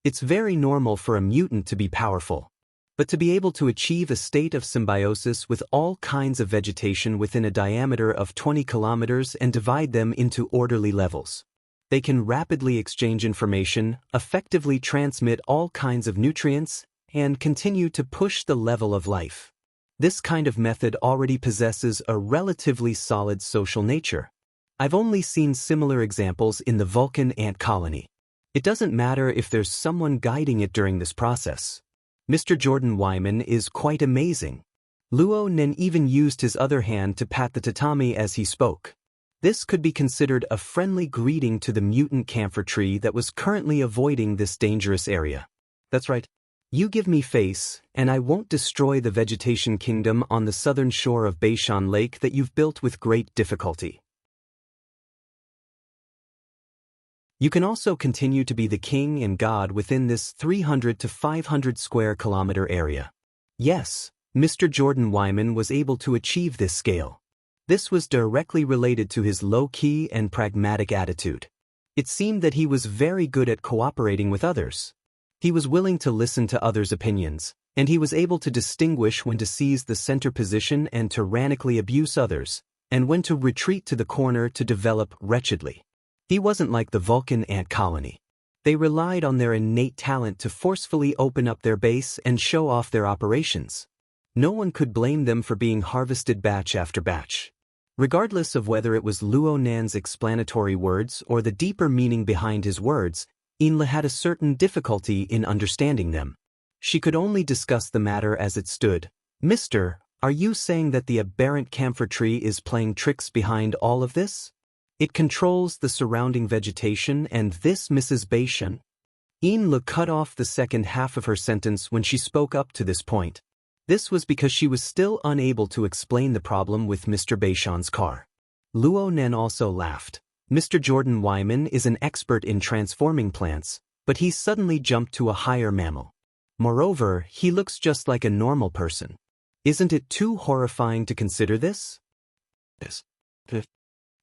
It's very normal for a mutant to be powerful. But to be able to achieve a state of symbiosis with all kinds of vegetation within a diameter of 20 kilometers and divide them into orderly levels. They can rapidly exchange information, effectively transmit all kinds of nutrients, and continue to push the level of life. This kind of method already possesses a relatively solid social nature. I've only seen similar examples in the Vulcan ant colony. It doesn't matter if there's someone guiding it during this process. Mr. Jordan Wyman is quite amazing. Luo Nen even used his other hand to pat the tatami as he spoke. This could be considered a friendly greeting to the mutant camphor tree that was currently avoiding this dangerous area. That's right. You give me face, and I won't destroy the vegetation kingdom on the southern shore of Beishan Lake that you've built with great difficulty. You can also continue to be the king and god within this 300 to 500 square kilometer area. Yes, Mr. Jordan Wyman was able to achieve this scale. This was directly related to his low-key and pragmatic attitude. It seemed that he was very good at cooperating with others. He was willing to listen to others' opinions, and he was able to distinguish when to seize the center position and tyrannically abuse others, and when to retreat to the corner to develop wretchedly. He wasn't like the Vulcan ant colony. They relied on their innate talent to forcefully open up their base and show off their operations. No one could blame them for being harvested batch after batch. Regardless of whether it was Luo Nan's explanatory words or the deeper meaning behind his words, Inla had a certain difficulty in understanding them. She could only discuss the matter as it stood. "Mister, are you saying that the aberrant camphor tree is playing tricks behind all of this? It controls the surrounding vegetation and this Mrs. Beishan?" Inla cut off the second half of her sentence when she spoke up to this point. This was because she was still unable to explain the problem with Mr. Beishan's car. Luo Nen also laughed. Mr. Jordan Wyman is an expert in transforming plants, but he's suddenly jumped to a higher mammal. Moreover, he looks just like a normal person. Isn't it too horrifying to consider this?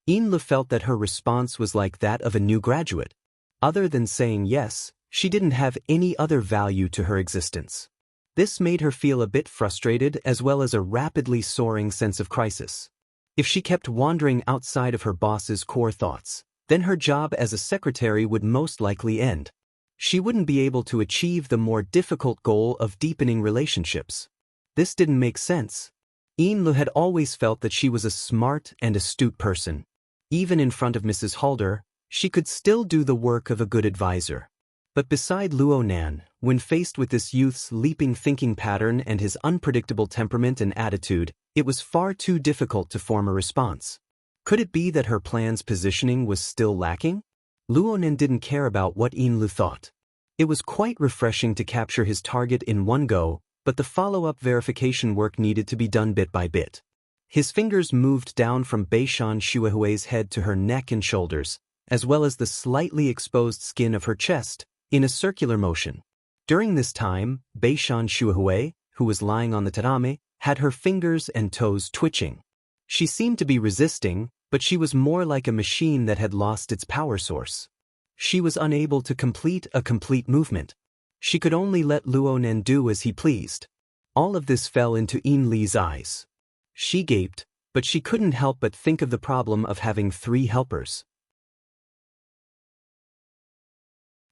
Inla felt that her response was like that of a new graduate. Other than saying yes, she didn't have any other value to her existence. This made her feel a bit frustrated as well as a rapidly soaring sense of crisis. If she kept wandering outside of her boss's core thoughts, then her job as a secretary would most likely end. She wouldn't be able to achieve the more difficult goal of deepening relationships. This didn't make sense. Inlu had always felt that she was a smart and astute person. Even in front of Mrs. Halder, she could still do the work of a good advisor. But beside Luo Nan, when faced with this youth's leaping thinking pattern and his unpredictable temperament and attitude, it was far too difficult to form a response. Could it be that her plan's positioning was still lacking? Luo Nan didn't care about what Inlu thought. It was quite refreshing to capture his target in one go, but the follow-up verification work needed to be done bit by bit. His fingers moved down from Beishan Shuehui's head to her neck and shoulders, as well as the slightly exposed skin of her chest, in a circular motion. During this time, Beishan Shuehui, who was lying on the tatami, had her fingers and toes twitching. She seemed to be resisting, but she was more like a machine that had lost its power source. She was unable to complete a complete movement. She could only let Luo Nen do as he pleased. All of this fell into In Li's eyes. She gaped, but she couldn't help but think of the problem of having 3 helpers.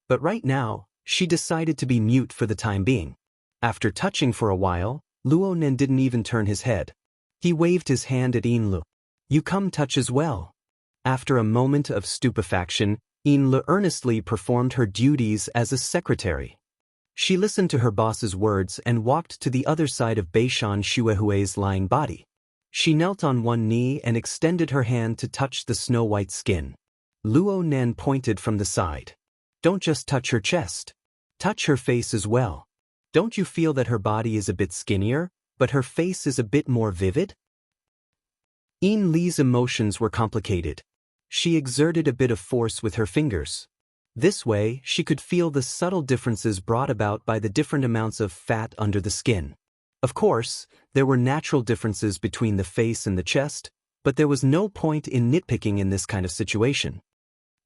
But right now, she decided to be mute for the time being. After touching for a while, Luo Nen didn't even turn his head. He waved his hand at Yin Lu. "You come touch as well." After a moment of stupefaction, Yin Lu earnestly performed her duties as a secretary. She listened to her boss's words and walked to the other side of Beishan Xuehui's lying body. She knelt on one knee and extended her hand to touch the snow-white skin. Luo Nen pointed from the side. "Don't just touch her chest. Touch her face as well. Don't you feel that her body is a bit skinnier, but her face is a bit more vivid?" Yin Li's emotions were complicated. She exerted a bit of force with her fingers. This way, she could feel the subtle differences brought about by the different amounts of fat under the skin. Of course, there were natural differences between the face and the chest, but there was no point in nitpicking in this kind of situation.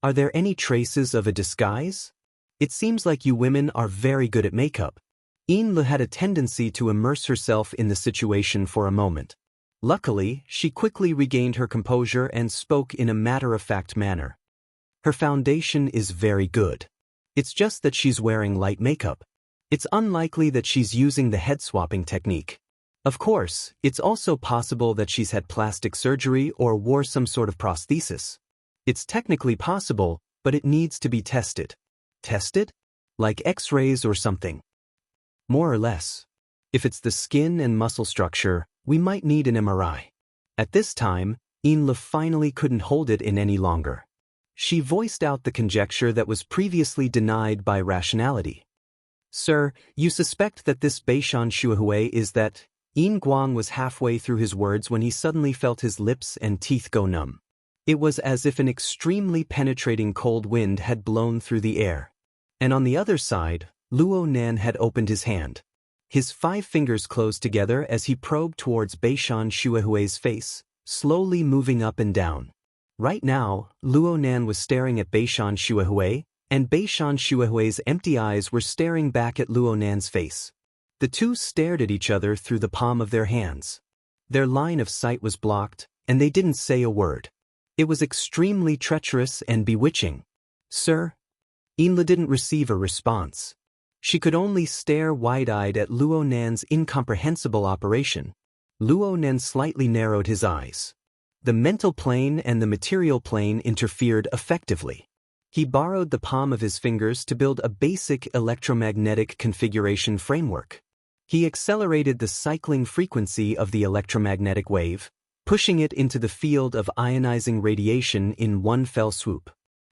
"Are there any traces of a disguise? It seems like you women are very good at makeup." Yin Lu had a tendency to immerse herself in the situation for a moment. Luckily, she quickly regained her composure and spoke in a matter-of-fact manner. "Her foundation is very good. It's just that she's wearing light makeup. It's unlikely that she's using the head-swapping technique. Of course, it's also possible that she's had plastic surgery or wore some sort of prosthesis. It's technically possible, but it needs to be tested." "Tested? Like X-rays or something?" "More or less. If it's the skin and muscle structure, we might need an MRI." At this time, Yin Lu finally couldn't hold it in any longer. She voiced out the conjecture that was previously denied by rationality. "Sir, you suspect that this Beishan Xuehui is that..." Yin Guang was halfway through his words when he suddenly felt his lips and teeth go numb. It was as if an extremely penetrating cold wind had blown through the air. And on the other side, Luo Nan had opened his hand. His 5 fingers closed together as he probed towards Beishan Xuehui's face, slowly moving up and down. Right now, Luo Nan was staring at Beishan Xuehui, and Beishan Xuehui's empty eyes were staring back at Luo Nan's face. The two stared at each other through the palm of their hands. Their line of sight was blocked, and they didn't say a word. It was extremely treacherous and bewitching. "Sir?" Yin Lu didn't receive a response. She could only stare wide-eyed at Luo Nan's incomprehensible operation. Luo Nan slightly narrowed his eyes. The mental plane and the material plane interfered effectively. He borrowed the palm of his fingers to build a basic electromagnetic configuration framework. He accelerated the cycling frequency of the electromagnetic wave, pushing it into the field of ionizing radiation in one fell swoop.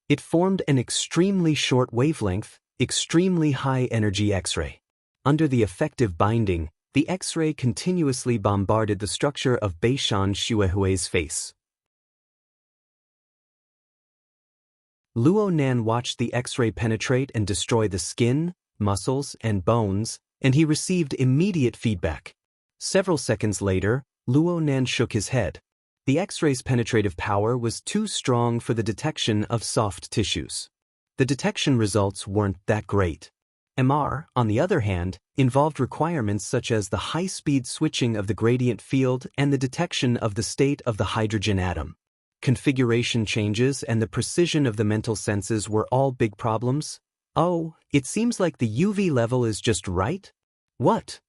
It formed an extremely short wavelength, extremely high-energy X-ray. Under the effective binding, the X-ray continuously bombarded the structure of Beishan Xuehui's face. Luo Nan watched the X-ray penetrate and destroy the skin, muscles, and bones, and he received immediate feedback. Several seconds later, Luo Nan shook his head. The X-ray's penetrative power was too strong for the detection of soft tissues. The detection results weren't that great. MR, on the other hand, involved requirements such as the high-speed switching of the gradient field and the detection of the state of the hydrogen atom. Configuration changes and the precision of the mental senses were all big problems. "Oh, it seems like the UV level is just right?" "What?"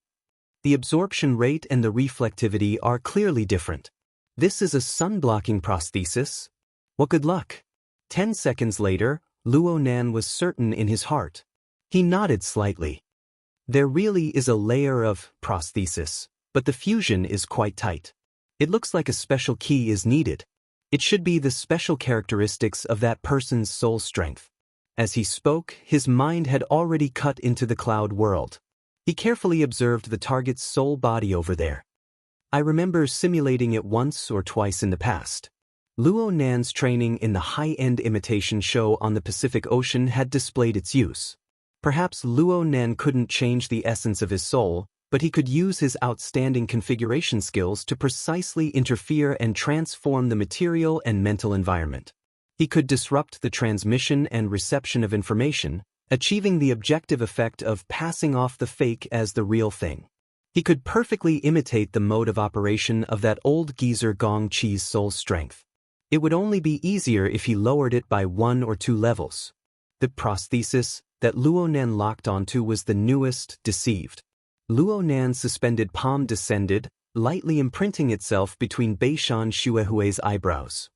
"The absorption rate and the reflectivity are clearly different. This is a sun-blocking prosthesis." "Well, good luck." 10 seconds later, Luo Nan was certain in his heart. He nodded slightly. There really is a layer of prosthesis, but the fusion is quite tight. It looks like a special key is needed. It should be the special characteristics of that person's soul strength. As he spoke, his mind had already cut into the cloud world. He carefully observed the target's soul body over there. "I remember simulating it once or twice in the past." Luo Nan's training in the high-end imitation show on the Pacific Ocean had displayed its use. Perhaps Luo Nan couldn't change the essence of his soul, but he could use his outstanding configuration skills to precisely interfere and transform the material and mental environment. He could disrupt the transmission and reception of information, achieving the objective effect of passing off the fake as the real thing. He could perfectly imitate the mode of operation of that old geezer Gong Chi's soul strength. It would only be easier if he lowered it by 1 or 2 levels. The prosthesis that Luo Nan locked onto was the newest, deceived. Luo Nan's suspended palm descended, lightly imprinting itself between Beishan Xuehui's eyebrows.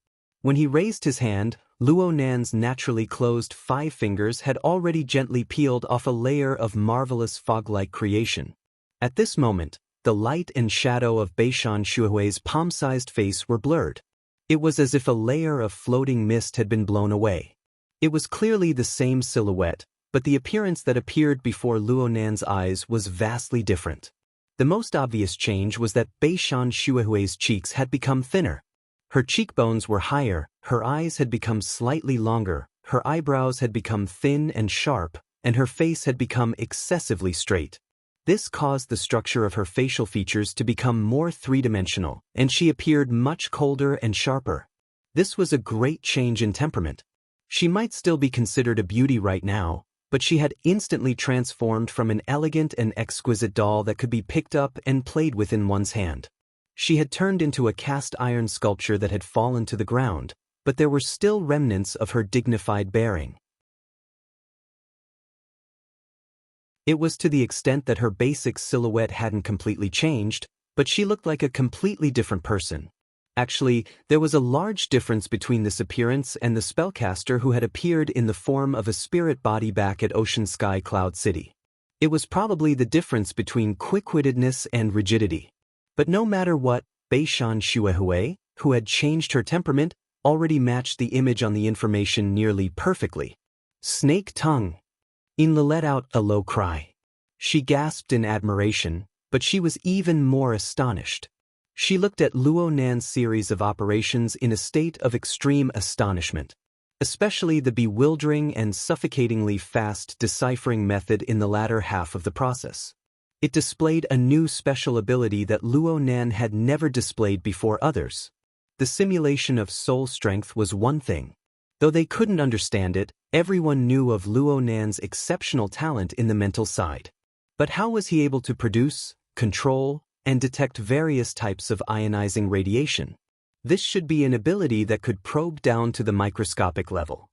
When he raised his hand, Luo Nan's naturally closed 5 fingers had already gently peeled off a layer of marvelous fog-like creation. At this moment, the light and shadow of Beishan Xuehui's palm-sized face were blurred. It was as if a layer of floating mist had been blown away. It was clearly the same silhouette, but the appearance that appeared before Luo Nan's eyes was vastly different. The most obvious change was that Beishan Xuehui's cheeks had become thinner. Her cheekbones were higher, her eyes had become slightly longer, her eyebrows had become thin and sharp, and her face had become excessively straight. This caused the structure of her facial features to become more three-dimensional, and she appeared much colder and sharper. This was a great change in temperament. She might still be considered a beauty right now, but she had instantly transformed from an elegant and exquisite doll that could be picked up and played with in one's hand. She had turned into a cast-iron sculpture that had fallen to the ground, but there were still remnants of her dignified bearing. It was to the extent that her basic silhouette hadn't completely changed, but she looked like a completely different person. Actually, there was a large difference between this appearance and the spellcaster who had appeared in the form of a spirit body back at Ocean Sky Cloud City. It was probably the difference between quick-wittedness and rigidity. But no matter what, Beishan Xuehui, who had changed her temperament, already matched the image on the information nearly perfectly. Snake tongue. Inla let out a low cry. She gasped in admiration, but she was even more astonished. She looked at Luo Nan's series of operations in a state of extreme astonishment, especially the bewildering and suffocatingly fast deciphering method in the latter half of the process. It displayed a new special ability that Luo Nan had never displayed before others. The simulation of soul strength was one thing. Though they couldn't understand it, everyone knew of Luo Nan's exceptional talent in the mental side. But how was he able to produce, control, and detect various types of ionizing radiation? This should be an ability that could probe down to the microscopic level.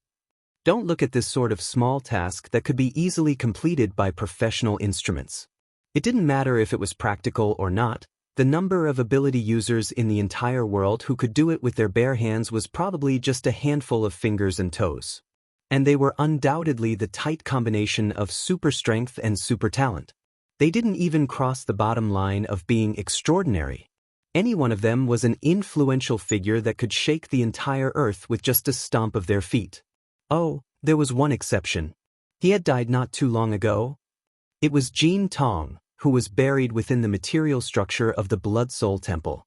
Don't look at this sort of small task that could be easily completed by professional instruments. It didn't matter if it was practical or not. The number of ability users in the entire world who could do it with their bare hands was probably just a handful of fingers and toes. And they were undoubtedly the tight combination of super strength and super talent. They didn't even cross the bottom line of being extraordinary. Any one of them was an influential figure that could shake the entire earth with just a stomp of their feet. Oh, there was one exception. He had died not too long ago. It was Jin Tong, who was buried within the material structure of the Blood Soul Temple.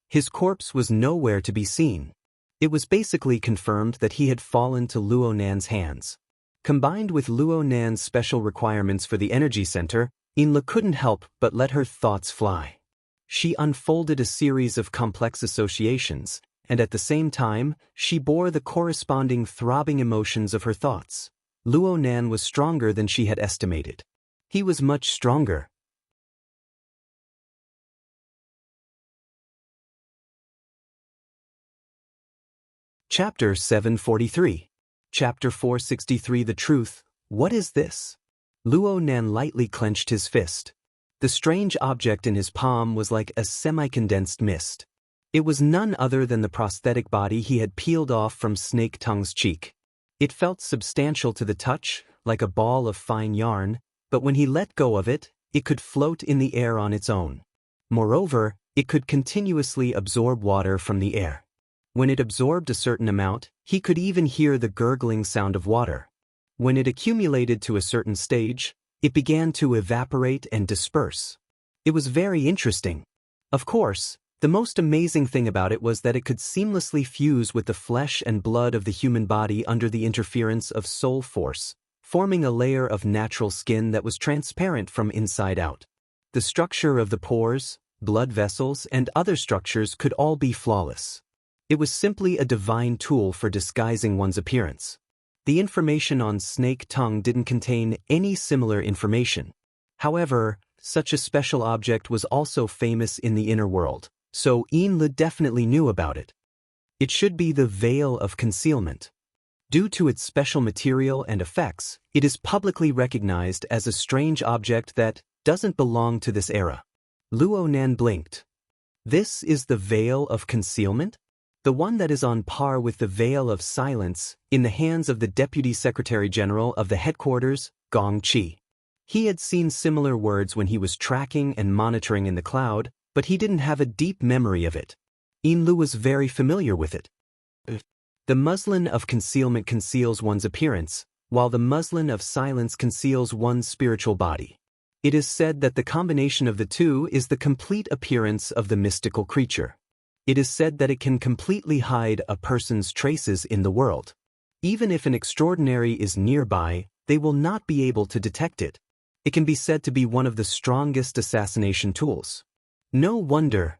His corpse was nowhere to be seen. It was basically confirmed that he had fallen to Luo Nan's hands. Combined with Luo Nan's special requirements for the energy center, Inla couldn't help but let her thoughts fly. She unfolded a series of complex associations, and at the same time, she bore the corresponding throbbing emotions of her thoughts. Luo Nan was stronger than she had estimated. He was much stronger. Chapter 743. Chapter 463. The Truth. What is this? Luo Nan lightly clenched his fist. The strange object in his palm was like a semi-condensed mist. It was none other than the prosthetic body he had peeled off from Snake Tongue's cheek. It felt substantial to the touch, like a ball of fine yarn, but when he let go of it, it could float in the air on its own. Moreover, it could continuously absorb water from the air. When it absorbed a certain amount, he could even hear the gurgling sound of water. When it accumulated to a certain stage, it began to evaporate and disperse. It was very interesting. Of course, the most amazing thing about it was that it could seamlessly fuse with the flesh and blood of the human body under the interference of soul force, forming a layer of natural skin that was transparent from inside out. The structure of the pores, blood vessels, and other structures could all be flawless. It was simply a divine tool for disguising one's appearance. The information on Snake Tongue didn't contain any similar information. However, such a special object was also famous in the inner world, so Inla definitely knew about it. It should be the Veil of Concealment. Due to its special material and effects, it is publicly recognized as a strange object that doesn't belong to this era. Luo Nan blinked. This is the Veil of Concealment? The one that is on par with the Veil of Silence, in the hands of the Deputy Secretary General of the headquarters, Gong Qi. He had seen similar words when he was tracking and monitoring in the cloud, but he didn't have a deep memory of it. Lu was very familiar with it. The muslin of concealment conceals one's appearance, while the muslin of silence conceals one's spiritual body. It is said that the combination of the two is the complete appearance of the mystical creature. It is said that it can completely hide a person's traces in the world. Even if an extraordinary is nearby, they will not be able to detect it. It can be said to be one of the strongest assassination tools. No wonder,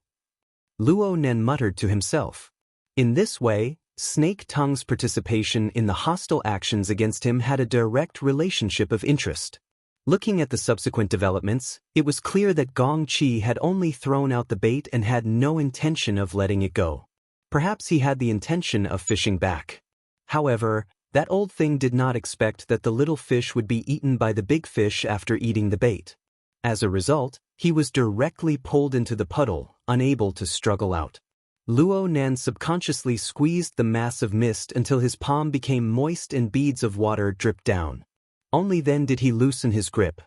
Luo Nan muttered to himself. In this way, Snake Tongue's participation in the hostile actions against him had a direct relationship of interest. Looking at the subsequent developments, it was clear that Gong Qi had only thrown out the bait and had no intention of letting it go. Perhaps he had the intention of fishing back. However, that old thing did not expect that the little fish would be eaten by the big fish after eating the bait. As a result, he was directly pulled into the puddle, unable to struggle out. Luo Nan subconsciously squeezed the mass of mist until his palm became moist and beads of water dripped down. Only then did he loosen his grip.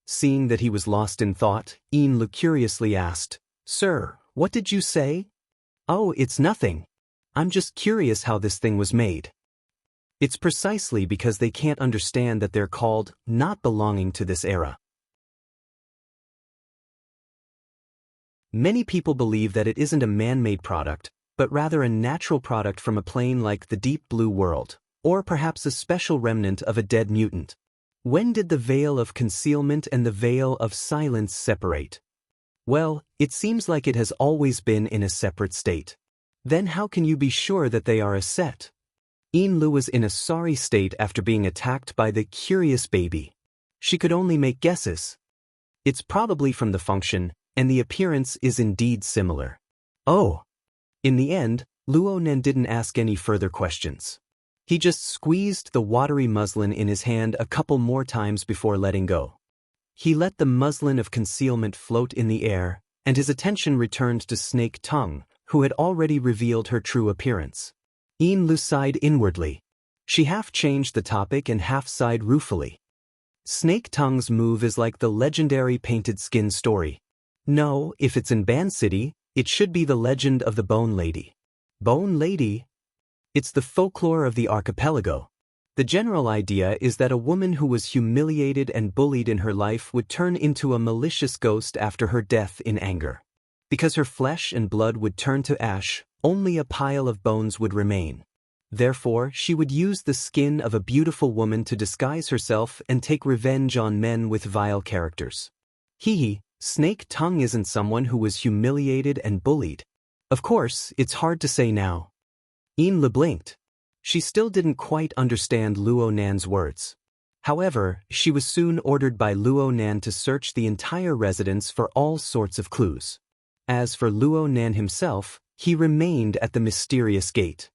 Seeing that he was lost in thought, Lu curiously asked, "Sir, what did you say?" "Oh, it's nothing. I'm just curious how this thing was made." It's precisely because they can't understand that they're called not belonging to this era. Many people believe that it isn't a man-made product, but rather a natural product from a plane like the Deep Blue World, or perhaps a special remnant of a dead mutant. When did the Veil of Concealment and the Veil of Silence separate? Well, it seems like it has always been in a separate state. Then how can you be sure that they are a set? Lu was in a sorry state after being attacked by the curious baby. She could only make guesses. It's probably from the function, and the appearance is indeed similar. Oh! In the end, Luo Nan didn't ask any further questions. He just squeezed the watery muslin in his hand a couple more times before letting go. He let the muslin of concealment float in the air, and his attention returned to Snake Tongue, who had already revealed her true appearance. Lu sighed inwardly. She half changed the topic and half sighed ruefully. Snake Tongue's move is like the legendary painted skin story. No, if it's in Ban City, it should be the legend of the Bone Lady. Bone Lady? It's the folklore of the archipelago. The general idea is that a woman who was humiliated and bullied in her life would turn into a malicious ghost after her death in anger. Because her flesh and blood would turn to ash, only a pile of bones would remain. Therefore, she would use the skin of a beautiful woman to disguise herself and take revenge on men with vile characters. Snake Tongue isn't someone who was humiliated and bullied. Of course, it's hard to say now. Lu blinked. She still didn't quite understand Luo Nan's words. However, she was soon ordered by Luo Nan to search the entire residence for all sorts of clues. As for Luo Nan himself, he remained at the mysterious gate.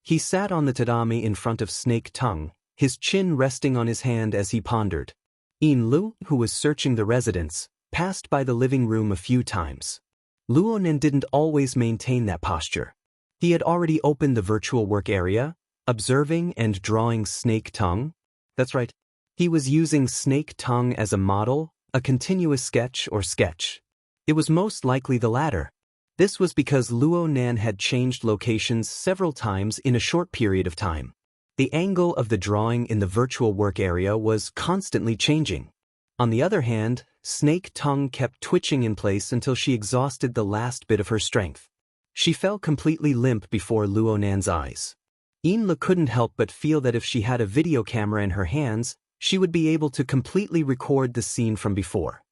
He sat on the tatami in front of Snake Tongue, his chin resting on his hand as he pondered. Lu, who was searching the residence, passed by the living room a few times. Luo Nan didn't always maintain that posture. He had already opened the virtual work area, observing and drawing Snake Tongue. That's right. He was using Snake Tongue as a model, a continuous sketch or sketch. It was most likely the latter. This was because Luo Nan had changed locations several times in a short period of time. The angle of the drawing in the virtual work area was constantly changing. On the other hand, Snake Tongue kept twitching in place until she exhausted the last bit of her strength. She fell completely limp before Luo Nan's eyes. Lu couldn't help but feel that if she had a video camera in her hands, she would be able to completely record the scene from before.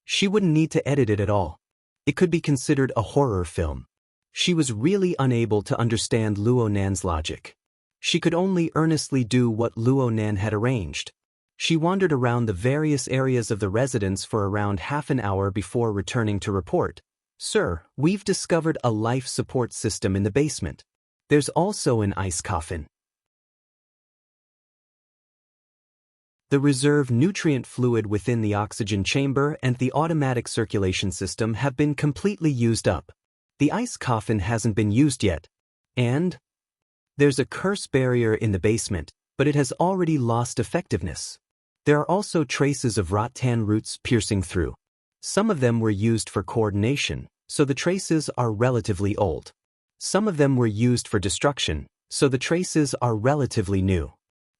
She wouldn't need to edit it at all. It could be considered a horror film. She was really unable to understand Luo Nan's logic. She could only earnestly do what Luo Nan had arranged. She wandered around the various areas of the residence for around half an hour before returning to report. "Sir, we've discovered a life support system in the basement. There's also an ice coffin." The reserve nutrient fluid within the oxygen chamber and the automatic circulation system have been completely used up. The ice coffin hasn't been used yet. And there's a curse barrier in the basement, but it has already lost effectiveness. There are also traces of rattan roots piercing through. Some of them were used for coordination, so the traces are relatively old. Some of them were used for destruction, so the traces are relatively new.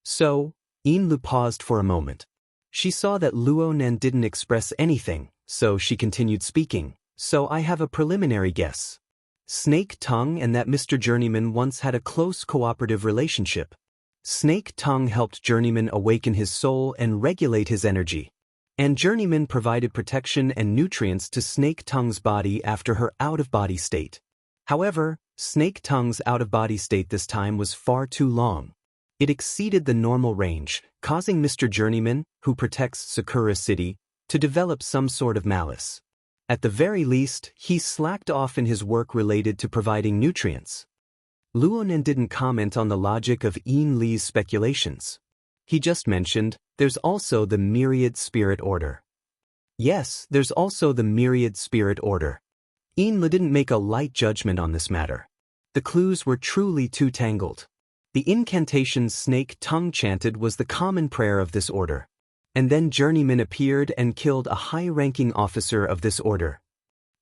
So, Inlu paused for a moment. She saw that Luo Nen didn't express anything, so she continued speaking. So I have a preliminary guess. Snake Tongue and that Mr. Journeyman once had a close cooperative relationship. Snake Tongue helped Journeyman awaken his soul and regulate his energy. And Journeyman provided protection and nutrients to Snake Tongue's body after her out-of-body state. However, Snake Tongue's out-of-body state this time was far too long. It exceeded the normal range, causing Mr. Journeyman, who protects Sakura City, to develop some sort of malice. At the very least, he slacked off in his work related to providing nutrients. Luonen didn't comment on the logic of Yin Li's speculations. He just mentioned, there's also the Myriad Spirit Order. Yes, there's also the Myriad Spirit Order. Yin Li didn't make a light judgment on this matter. The clues were truly too tangled. The incantation Snake Tongue chanted was the common prayer of this order. And then Journeyman appeared and killed a high-ranking officer of this order.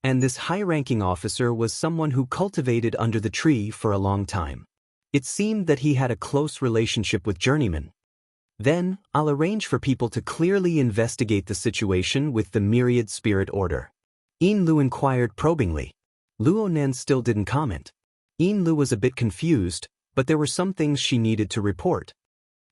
And this high-ranking officer was someone who cultivated under the tree for a long time. It seemed that he had a close relationship with Journeyman. Then, I'll arrange for people to clearly investigate the situation with the Myriad Spirit Order. Yin Lu inquired probingly. Luo Nen still didn't comment. Yin Lu was a bit confused, but there were some things she needed to report.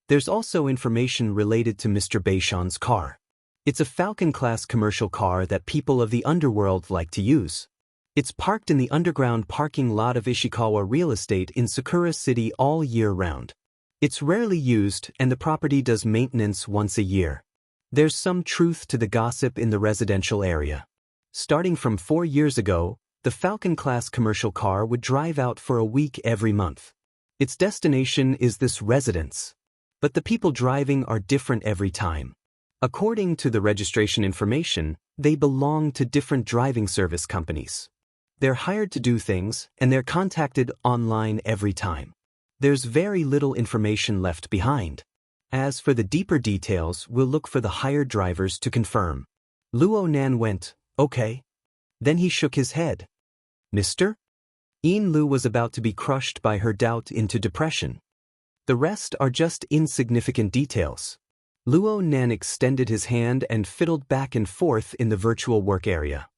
There's also information related to Mr. Beishan's car. It's a Falcon-class commercial car that people of the underworld like to use. It's parked in the underground parking lot of Ishikawa Real Estate in Sakura City all year round. It's rarely used and the property does maintenance once a year. There's some truth to the gossip in the residential area. Starting from 4 years ago, the Falcon-class commercial car would drive out for a week every month. Its destination is this residence. But the people driving are different every time. According to the registration information, they belong to different driving service companies. They're hired to do things, and they're contacted online every time. There's very little information left behind. As for the deeper details, we'll look for the hired drivers to confirm. Luo Nan went, okay. Then he shook his head. Mister? Yin Lu was about to be crushed by her doubt into depression. The rest are just insignificant details. Luo Nan extended his hand and fiddled back and forth in the virtual work area.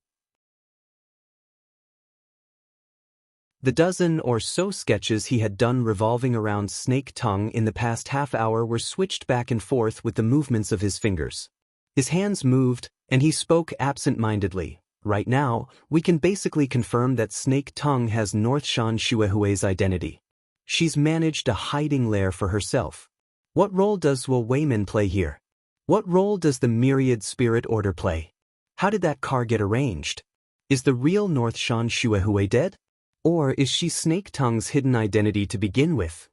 The dozen or so sketches he had done revolving around Snake Tongue in the past half hour were switched back and forth with the movements of his fingers. His hands moved, and he spoke absent-mindedly. Right now, we can basically confirm that Snake Tongue has North Shan Shuehue's identity. She's managed a hiding lair for herself. What role does Wu Weimin play here? What role does the Myriad Spirit Order play? How did that car get arranged? Is the real North Shan Shuehue dead? Or is she Snake Tongue's hidden identity to begin with?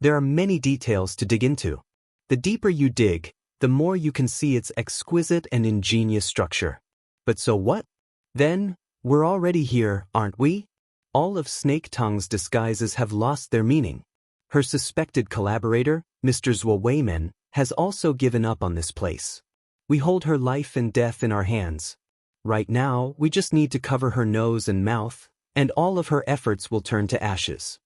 There are many details to dig into. The deeper you dig, the more you can see its exquisite and ingenious structure. But so what? Then, we're already here, aren't we? All of Snake Tongue's disguises have lost their meaning. Her suspected collaborator, Mr. Zhuo Weimin, has also given up on this place. We hold her life and death in our hands. Right now, we just need to cover her nose and mouth, and all of her efforts will turn to ashes.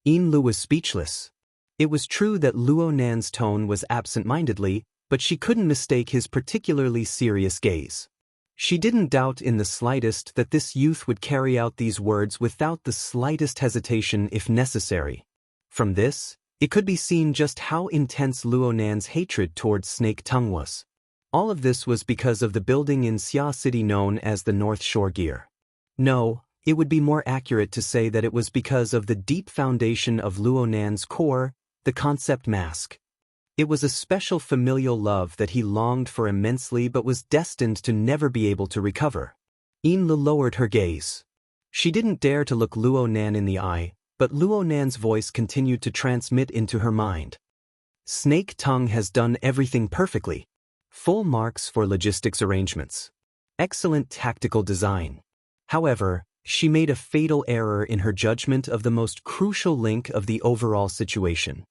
Yin Lu was speechless. It was true that Luo Nan's tone was absent-mindedly, but she couldn't mistake his particularly serious gaze. She didn't doubt in the slightest that this youth would carry out these words without the slightest hesitation if necessary. From this, it could be seen just how intense Luo Nan's hatred towards Snake Tongue was. All of this was because of the building in Xia City known as the North Shore Gear. No, it would be more accurate to say that it was because of the deep foundation of Luo Nan's core, the concept mask. It was a special familial love that he longed for immensely but was destined to never be able to recover. Yin Lu lowered her gaze. She didn't dare to look Luo Nan in the eye, but Luo Nan's voice continued to transmit into her mind. Snake Tongue has done everything perfectly. Full marks for logistics arrangements. Excellent tactical design. However, she made a fatal error in her judgment of the most crucial link of the overall situation.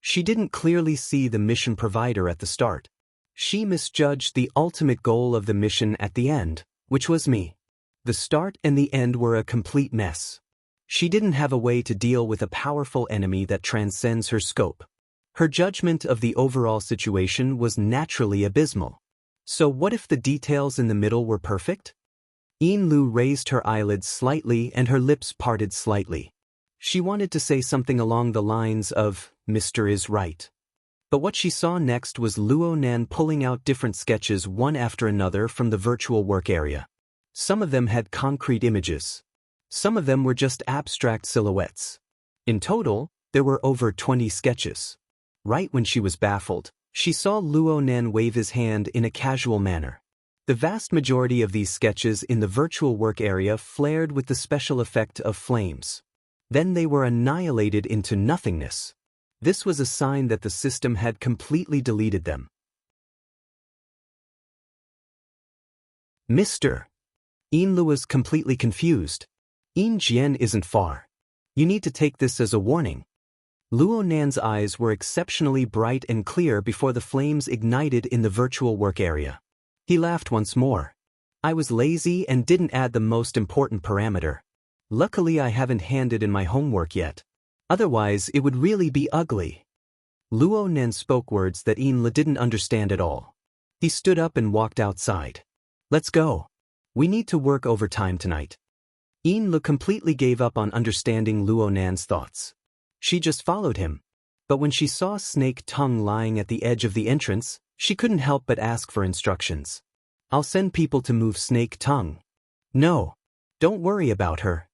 She didn't clearly see the mission provider at the start. She misjudged the ultimate goal of the mission at the end, which was me. The start and the end were a complete mess. She didn't have a way to deal with a powerful enemy that transcends her scope. Her judgment of the overall situation was naturally abysmal. So what if the details in the middle were perfect? Lu raised her eyelids slightly and her lips parted slightly. She wanted to say something along the lines of, "Mr. is right." But what she saw next was Luonan pulling out different sketches one after another from the virtual work area. Some of them had concrete images. Some of them were just abstract silhouettes. In total, there were over 20 sketches. Right when she was baffled, she saw Luonan wave his hand in a casual manner. The vast majority of these sketches in the virtual work area flared with the special effect of flames. Then they were annihilated into nothingness. This was a sign that the system had completely deleted them. Mr. Lu was completely confused. Jian isn't far. You need to take this as a warning. Luonan's eyes were exceptionally bright and clear before the flames ignited in the virtual work area. He laughed once more. I was lazy and didn't add the most important parameter. Luckily I haven't handed in my homework yet. Otherwise it would really be ugly. Luonan spoke words that Lu didn't understand at all. He stood up and walked outside. Let's go. We need to work overtime tonight. Lu completely gave up on understanding Luonan's thoughts. She just followed him. But when she saw Snake Tongue lying at the edge of the entrance, she couldn't help but ask for instructions. I'll send people to move Snake Tongue. No. Don't worry about her.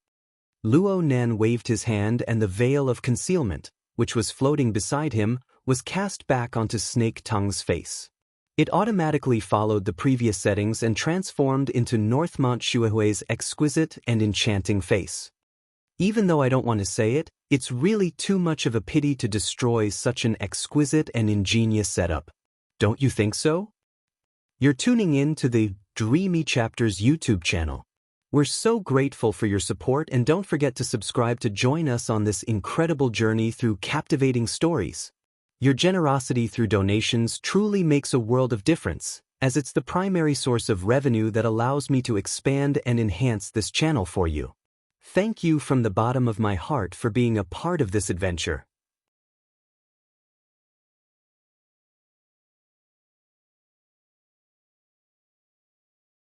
Luonan waved his hand and the veil of concealment, which was floating beside him, was cast back onto Snake Tongue's face. It automatically followed the previous settings and transformed into Northmont Shuehui's exquisite and enchanting face. Even though I don't want to say it, it's really too much of a pity to destroy such an exquisite and ingenious setup. Don't you think so? You're tuning in to the Dreamy Chapters YouTube channel. We're so grateful for your support and don't forget to subscribe to join us on this incredible journey through captivating stories. Your generosity through donations truly makes a world of difference, as it's the primary source of revenue that allows me to expand and enhance this channel for you. Thank you from the bottom of my heart for being a part of this adventure.